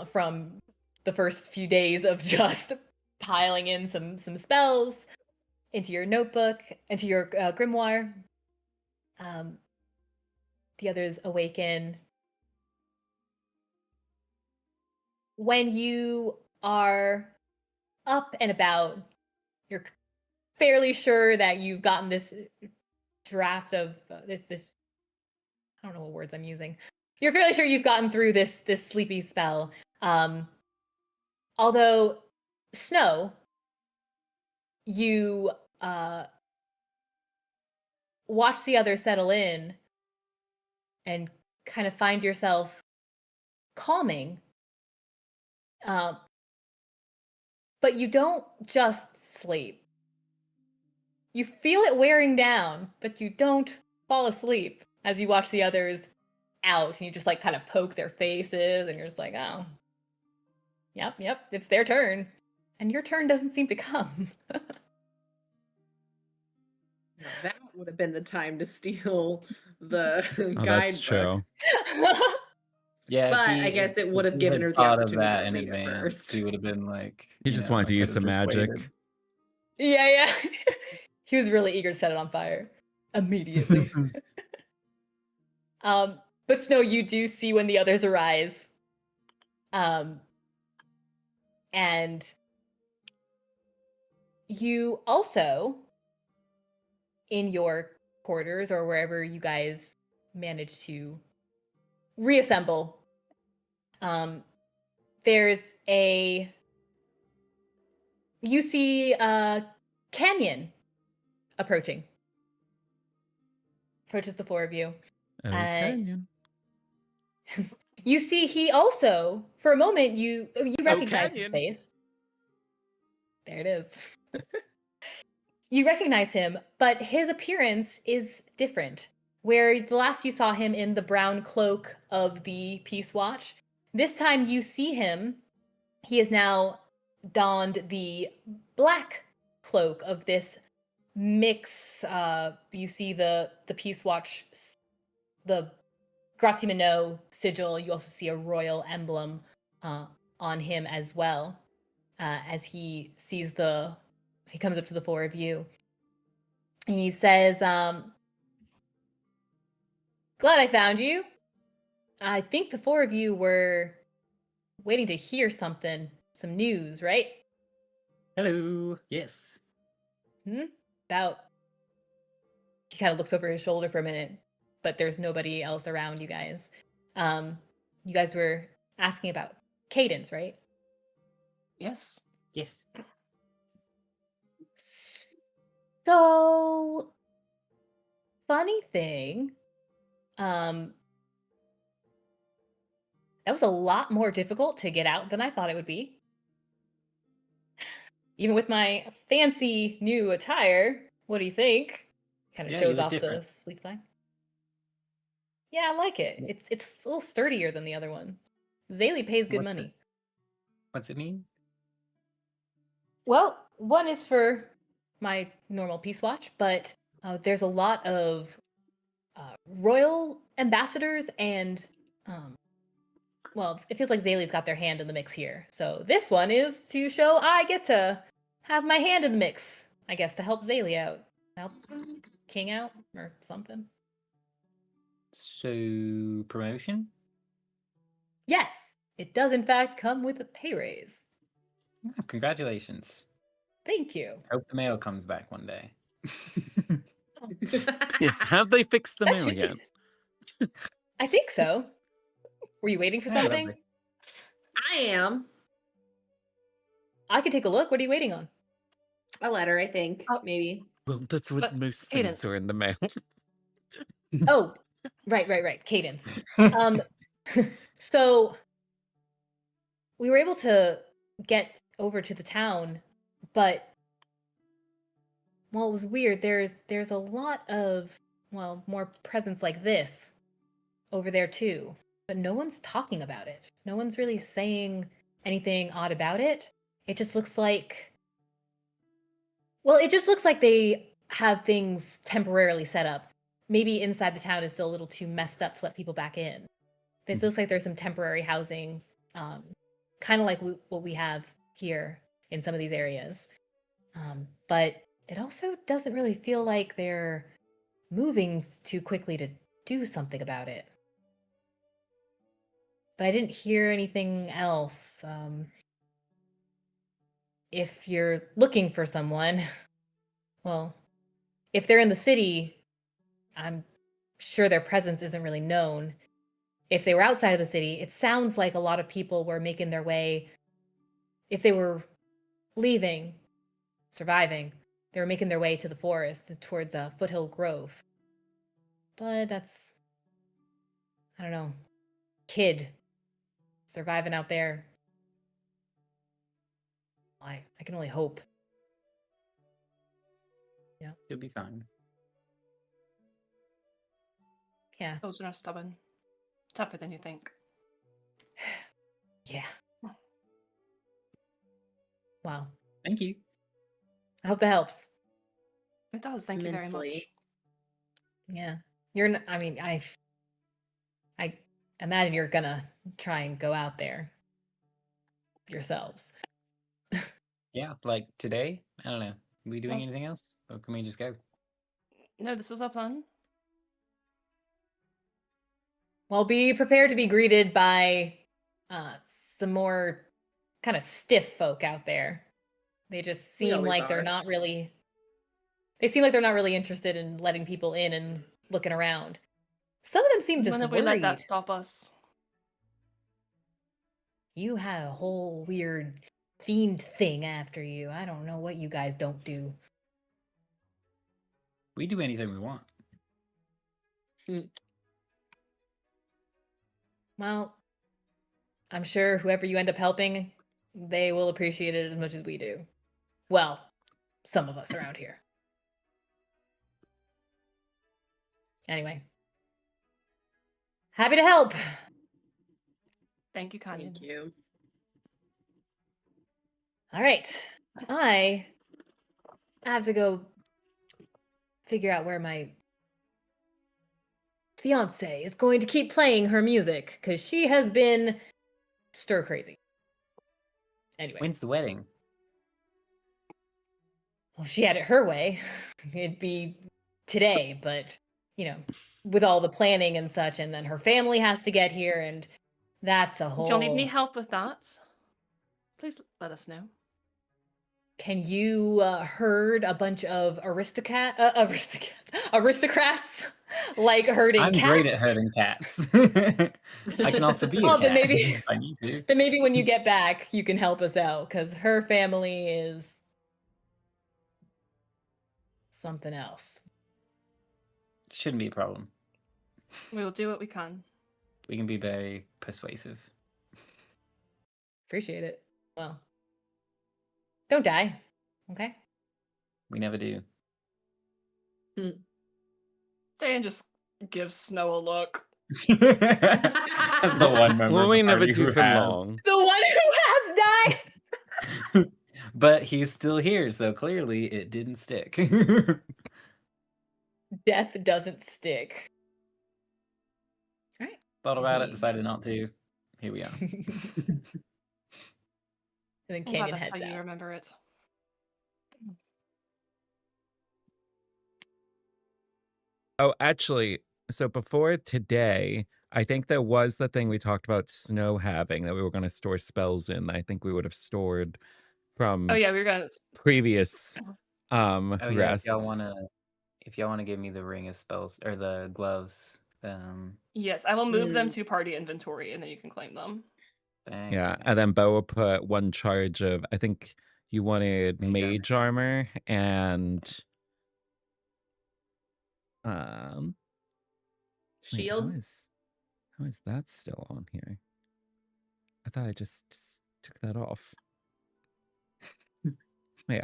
from the first few days of just piling in some spells into your notebook, into your grimoire. The others awaken. When you are up and about, you're fairly sure that you've gotten this draft of this I don't know what words I'm using. You're fairly sure you've gotten through this sleepy spell. Although Snow, you watch the others settle in and kind of find yourself calming. But you don't just sleep. You feel it wearing down, but you don't fall asleep as you watch the others out, and you just kind of poke their faces, and you're just like, oh, yep, it's their turn. And your turn doesn't seem to come. That would have been the time to steal the Oh, that's guidebook. true. Yeah, But if I guess it would if have he given had her the thought of opportunity that to in read it advance. first. He would have been like, He you just know, wanted I to use could've some just magic. waited. Yeah. He was really eager to set it on fire immediately. But Snow, you do see when the others arise. And you also, in your quarters or wherever you guys manage to reassemble, there's you see a canyon approaching. Approaches the four of you. Okay. You see, he also, for a moment, you recognize his Canyon. face. There it is. You recognize him, but his appearance is different. Where the last you saw him in the brown cloak of the Peace Watch, this time you see him, he has now donned the black cloak of this mix. You see the Peace Watch, the Gratimino sigil. You also see a royal emblem on him as well. As he comes up to the four of you. He says, glad I found you. I think the four of you were waiting to hear some news, right? Hello. Yes. About, he kind of looks over his shoulder for a minute, but there's nobody else around you guys. You guys were asking about Cadence, right? Yes. Yes. So, funny thing, that was a lot more difficult to get out than I thought it would be. Even with my fancy new attire, what do you think? Kind of Yeah, you shows look off different. the sleek line. Yeah, I like it. It's a little sturdier than the other one. Zaylee pays good What's it- money. What's it mean? Well, one is for my normal Peace Watch, but there's a lot of royal ambassadors and, well, it feels like Zaylee's got their hand in the mix here. So this one is to show I get to have my hand in the mix, I guess, to help Zaylee out. Help King out or something. So promotion? Yes, it does in fact come with a pay raise. Oh, congratulations. Thank you. Hope the mail comes back one day. Yes, have they fixed the That mail should be yet? I think so. Were you waiting for Yeah, something? lovely. I am. I could take a look. What are you waiting on? A letter, I think. Oh. Maybe. Well, that's what But most things are Cadence. in the mail. Oh, right. Cadence. So we were able to get over to the town, but well, it was weird. There's a lot of, well, more presence like this over there too, but no one's talking about it. No one's really saying anything odd about it. It just looks like, well, it just looks like they have things temporarily set up. Maybe inside the town is still a little too messed up to let people back in. This looks like there's some temporary housing, kind of like what we have here in some of these areas. But it also doesn't really feel like they're moving too quickly to do something about it. But I didn't hear anything else. If you're looking for someone, well, if they're in the city, I'm sure their presence isn't really known. If they were outside of the city, it sounds like a lot of people were making their way. If they were leaving, surviving, they were making their way to the forest towards Foothill Grove. But that's, I don't know, kid surviving out there. I can only hope. You'll be fine. Yeah. Children are stubborn. Tougher than you think. Yeah. Wow. Thank you. I hope that helps. It does. Thank you very much. Immensely. Yeah. I mean, I imagine you're gonna try and go out there yourselves. Yeah, like today? I don't know. Are we doing Well- anything else? Or can we just go? No, this was our plan. Well, be prepared to be greeted by some more kind of stiff folk out there. They just We seem always like they're are. not really. They seem like they're not really interested in letting people in and looking around. Some of them seem just When have we let worried. that stop us? You had a whole weird fiend thing after you. I don't know what you guys don't do. We do anything we want. Well, I'm sure whoever you end up helping, they will appreciate it as much as we do. Well, some of us around here. Anyway. Happy to help. Thank you, Kanye. Thank you. All right. I have to go figure out where my fiance is going to keep playing her music because she has been stir crazy. Anyway. When's the wedding? Well, if she had it her way, it'd be today, but, you know, with all the planning and such, and then her family has to get here, and that's a whole... Don't need any help with that. Please let us know. Can you herd a bunch of aristocrats like herding I'm cats? great at herding cats. I can also be a cat then maybe if I need to. then maybe when you get back, you can help us out because her family is something else. Shouldn't be a problem. We will do what we can. We can be very persuasive. Appreciate it. Well, don't die, okay? We never do. Ste'yn just gives Snow a look. That's the one member Well, of we the never party do who for has. long. The one who has died. But he's still here, so clearly it didn't stick. Death doesn't stick. All right. Thought about it, decided not to. Here we are. And then I'm glad Canyon that's heads how you out. remember it. Oh, actually, so before today, I think there was the thing we talked about Snow having that we were going to store spells in. I think we would have stored from Oh yeah, we were gonna. previous Oh yeah, rests. if y'all wanna give me the ring of spells or the gloves, Yes, I will move them to party inventory, and then you can claim them. thank Yeah, you. and then Beau will put one charge of, I think you wanted Mage mage armor and wait, Shield. how is that still on here? I thought I just took that off. Wait,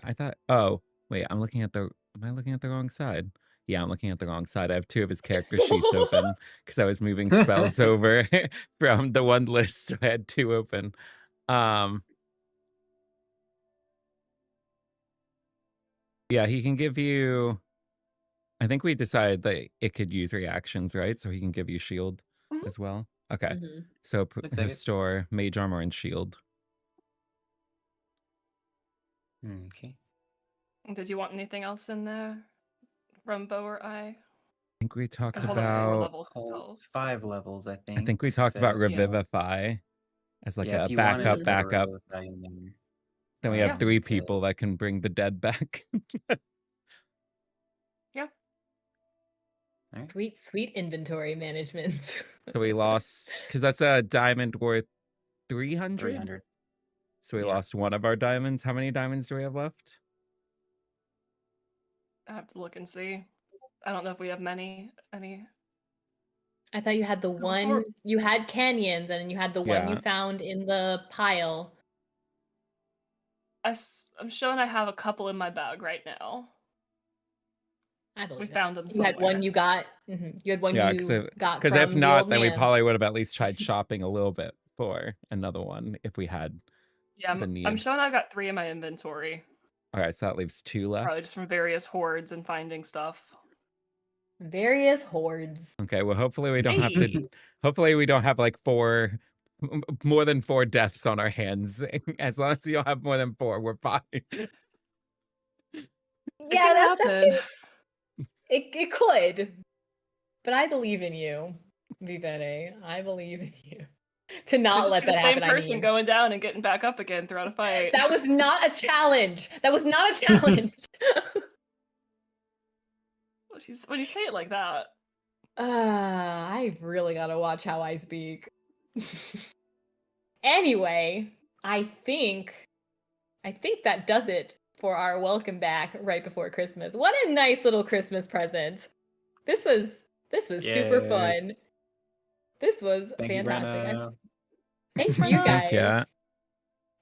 wait, am I looking at the wrong side? Yeah, I'm looking at the wrong side. I have two of his character sheets open because I was moving spells over from the one list, so I had two open. Yeah, he can give you, I think we decided that it could use reactions, right? So he can give you shield Mhm. as well. Okay. Mm-hmm. So Looks like it. store mage armor and shield. Okay. Did you want anything else in there from Beau or I? I think we talked Hold on, 4 about, levels of Holds spells. 5 levels, I think. I think we talked about so, you know, Revivify as like yeah, a if you wanted to backup. put a Revivify in there, Then we Yeah. have 3 you could. people that can bring the dead back. Yeah. Alright. Sweet, sweet inventory management. So we lost, because that's a diamond worth 300? 300. So we Yeah. lost one of our diamonds. How many diamonds do we have left? I have to look and see. I don't know if we have many. Any. I thought you had the So one, before- you had canyons, and then you had the one you Yeah. found in the pile. I'm showing I have a couple in my bag right now. I believe We it. found them You somewhere. had one you got. You had one Yeah, you got because from if the not, old then we man. probably would have at least tried shopping a little bit for another one if we had Yeah, the I'm need. showing I've got 3 in my inventory. All right, so that leaves 2 left. Probably just from various hordes and finding stuff. Various hordes. Okay, well, hopefully we don't have to. Hopefully we don't have like more than 4 deaths on our hands. As long as you don't have more than 4, we're fine. Yeah, can that happen. seems. It could, but I believe in you, Vivere. I believe in you. To Could not just let be the that same happen. person I mean, going down and getting back up again throughout a fight. that was not a challenge. That was not a challenge. When you say it like that. I really gotta watch how I speak. Anyway, I think that does it for our welcome back right before Christmas. What a nice little Christmas present. This was super Yay. fun. This was Thank you, fantastic. Brenna. Thank you Thank guys. ya.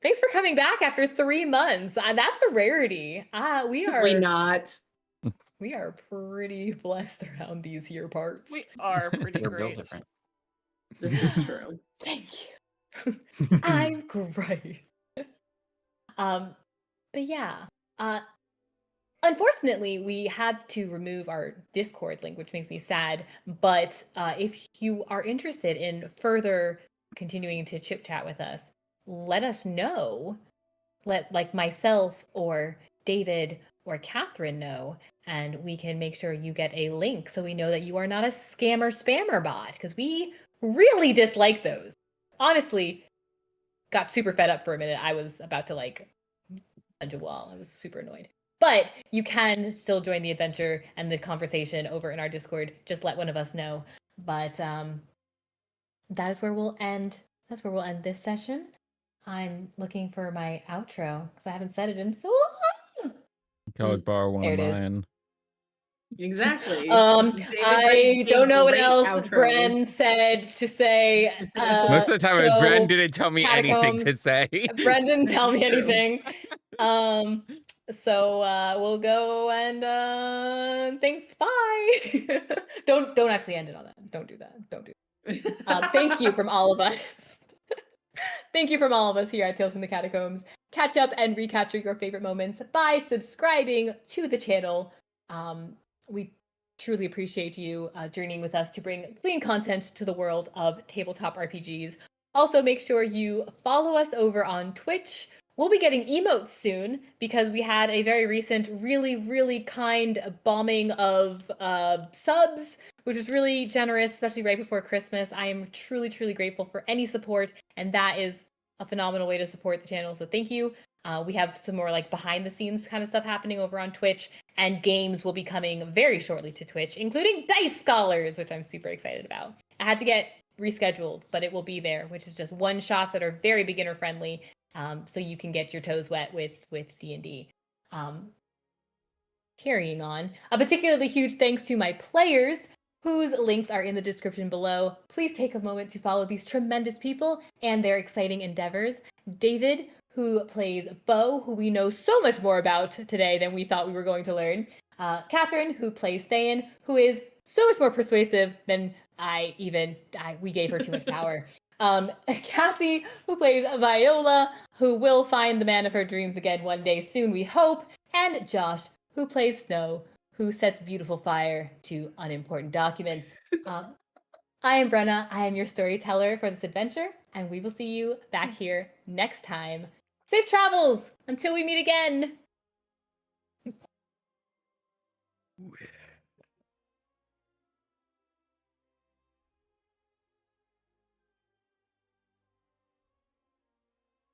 Thanks for coming back after 3 months. That's a rarity. We We not. are pretty blessed around these here parts. We are pretty We're built great. different. This is true. Thank you. I'm great. But yeah. Unfortunately, we had to remove our Discord link, which makes me sad. But if you are interested in further continuing to chit chat with us, let us know. Let like myself or David or Catherine know, and we can make sure you get a link so we know that you are not a scammer spammer bot, because we really dislike those. Honestly, got super fed up for a minute. I was about to like punch a wall. I was super annoyed. But you can still join the adventure and the conversation over in our Discord. Just let one of us know. But that is where we'll end. That's where we'll end this session. I'm looking for my outro because I haven't said it in so long. You can always borrow one There of it is. mine. Exactly. I don't know what great else outros. Bren said to say. Most of the time, it was so Bren didn't tell me anything to Catacombs- say. Bren didn't tell me This is true. anything. So we'll go and thanks. Bye. Don't actually end it on that. Don't do that. Don't do that. Thank you from all of us. Thank you from all of us here at Tales from the Catacombs. Catch up and recapture your favorite moments by subscribing to the channel. We truly appreciate you journeying with us to bring clean content to the world of tabletop RPGs. Also, make sure you follow us over on Twitch. We'll be getting emotes soon because we had a very recent, really, really kind bombing of subs, which was really generous, especially right before Christmas. I am truly, truly grateful for any support, and that is a phenomenal way to support the channel. So thank you. We have some more like behind the scenes kind of stuff happening over on Twitch, and games will be coming very shortly to Twitch, including Dice Scholars, which I'm super excited about. I had to get rescheduled, but it will be there, which is just one shots that are very beginner friendly. So you can get your toes wet with D&D. Carrying on, a particularly huge thanks to my players, whose links are in the description below. Please take a moment to follow these tremendous people and their exciting endeavors. David, who plays Beau, who we know so much more about today than we thought we were going to learn. Catherine, who plays Ste'yn, who is so much more persuasive than we gave her too much power. Kassie, who plays Viola, who will find the man of her dreams again one day soon, we hope, and Josh, who plays Snow, who sets beautiful fire to unimportant documents. I am Brenna. I am your storyteller for this adventure, and we will see you back here next time. Safe travels until we meet again.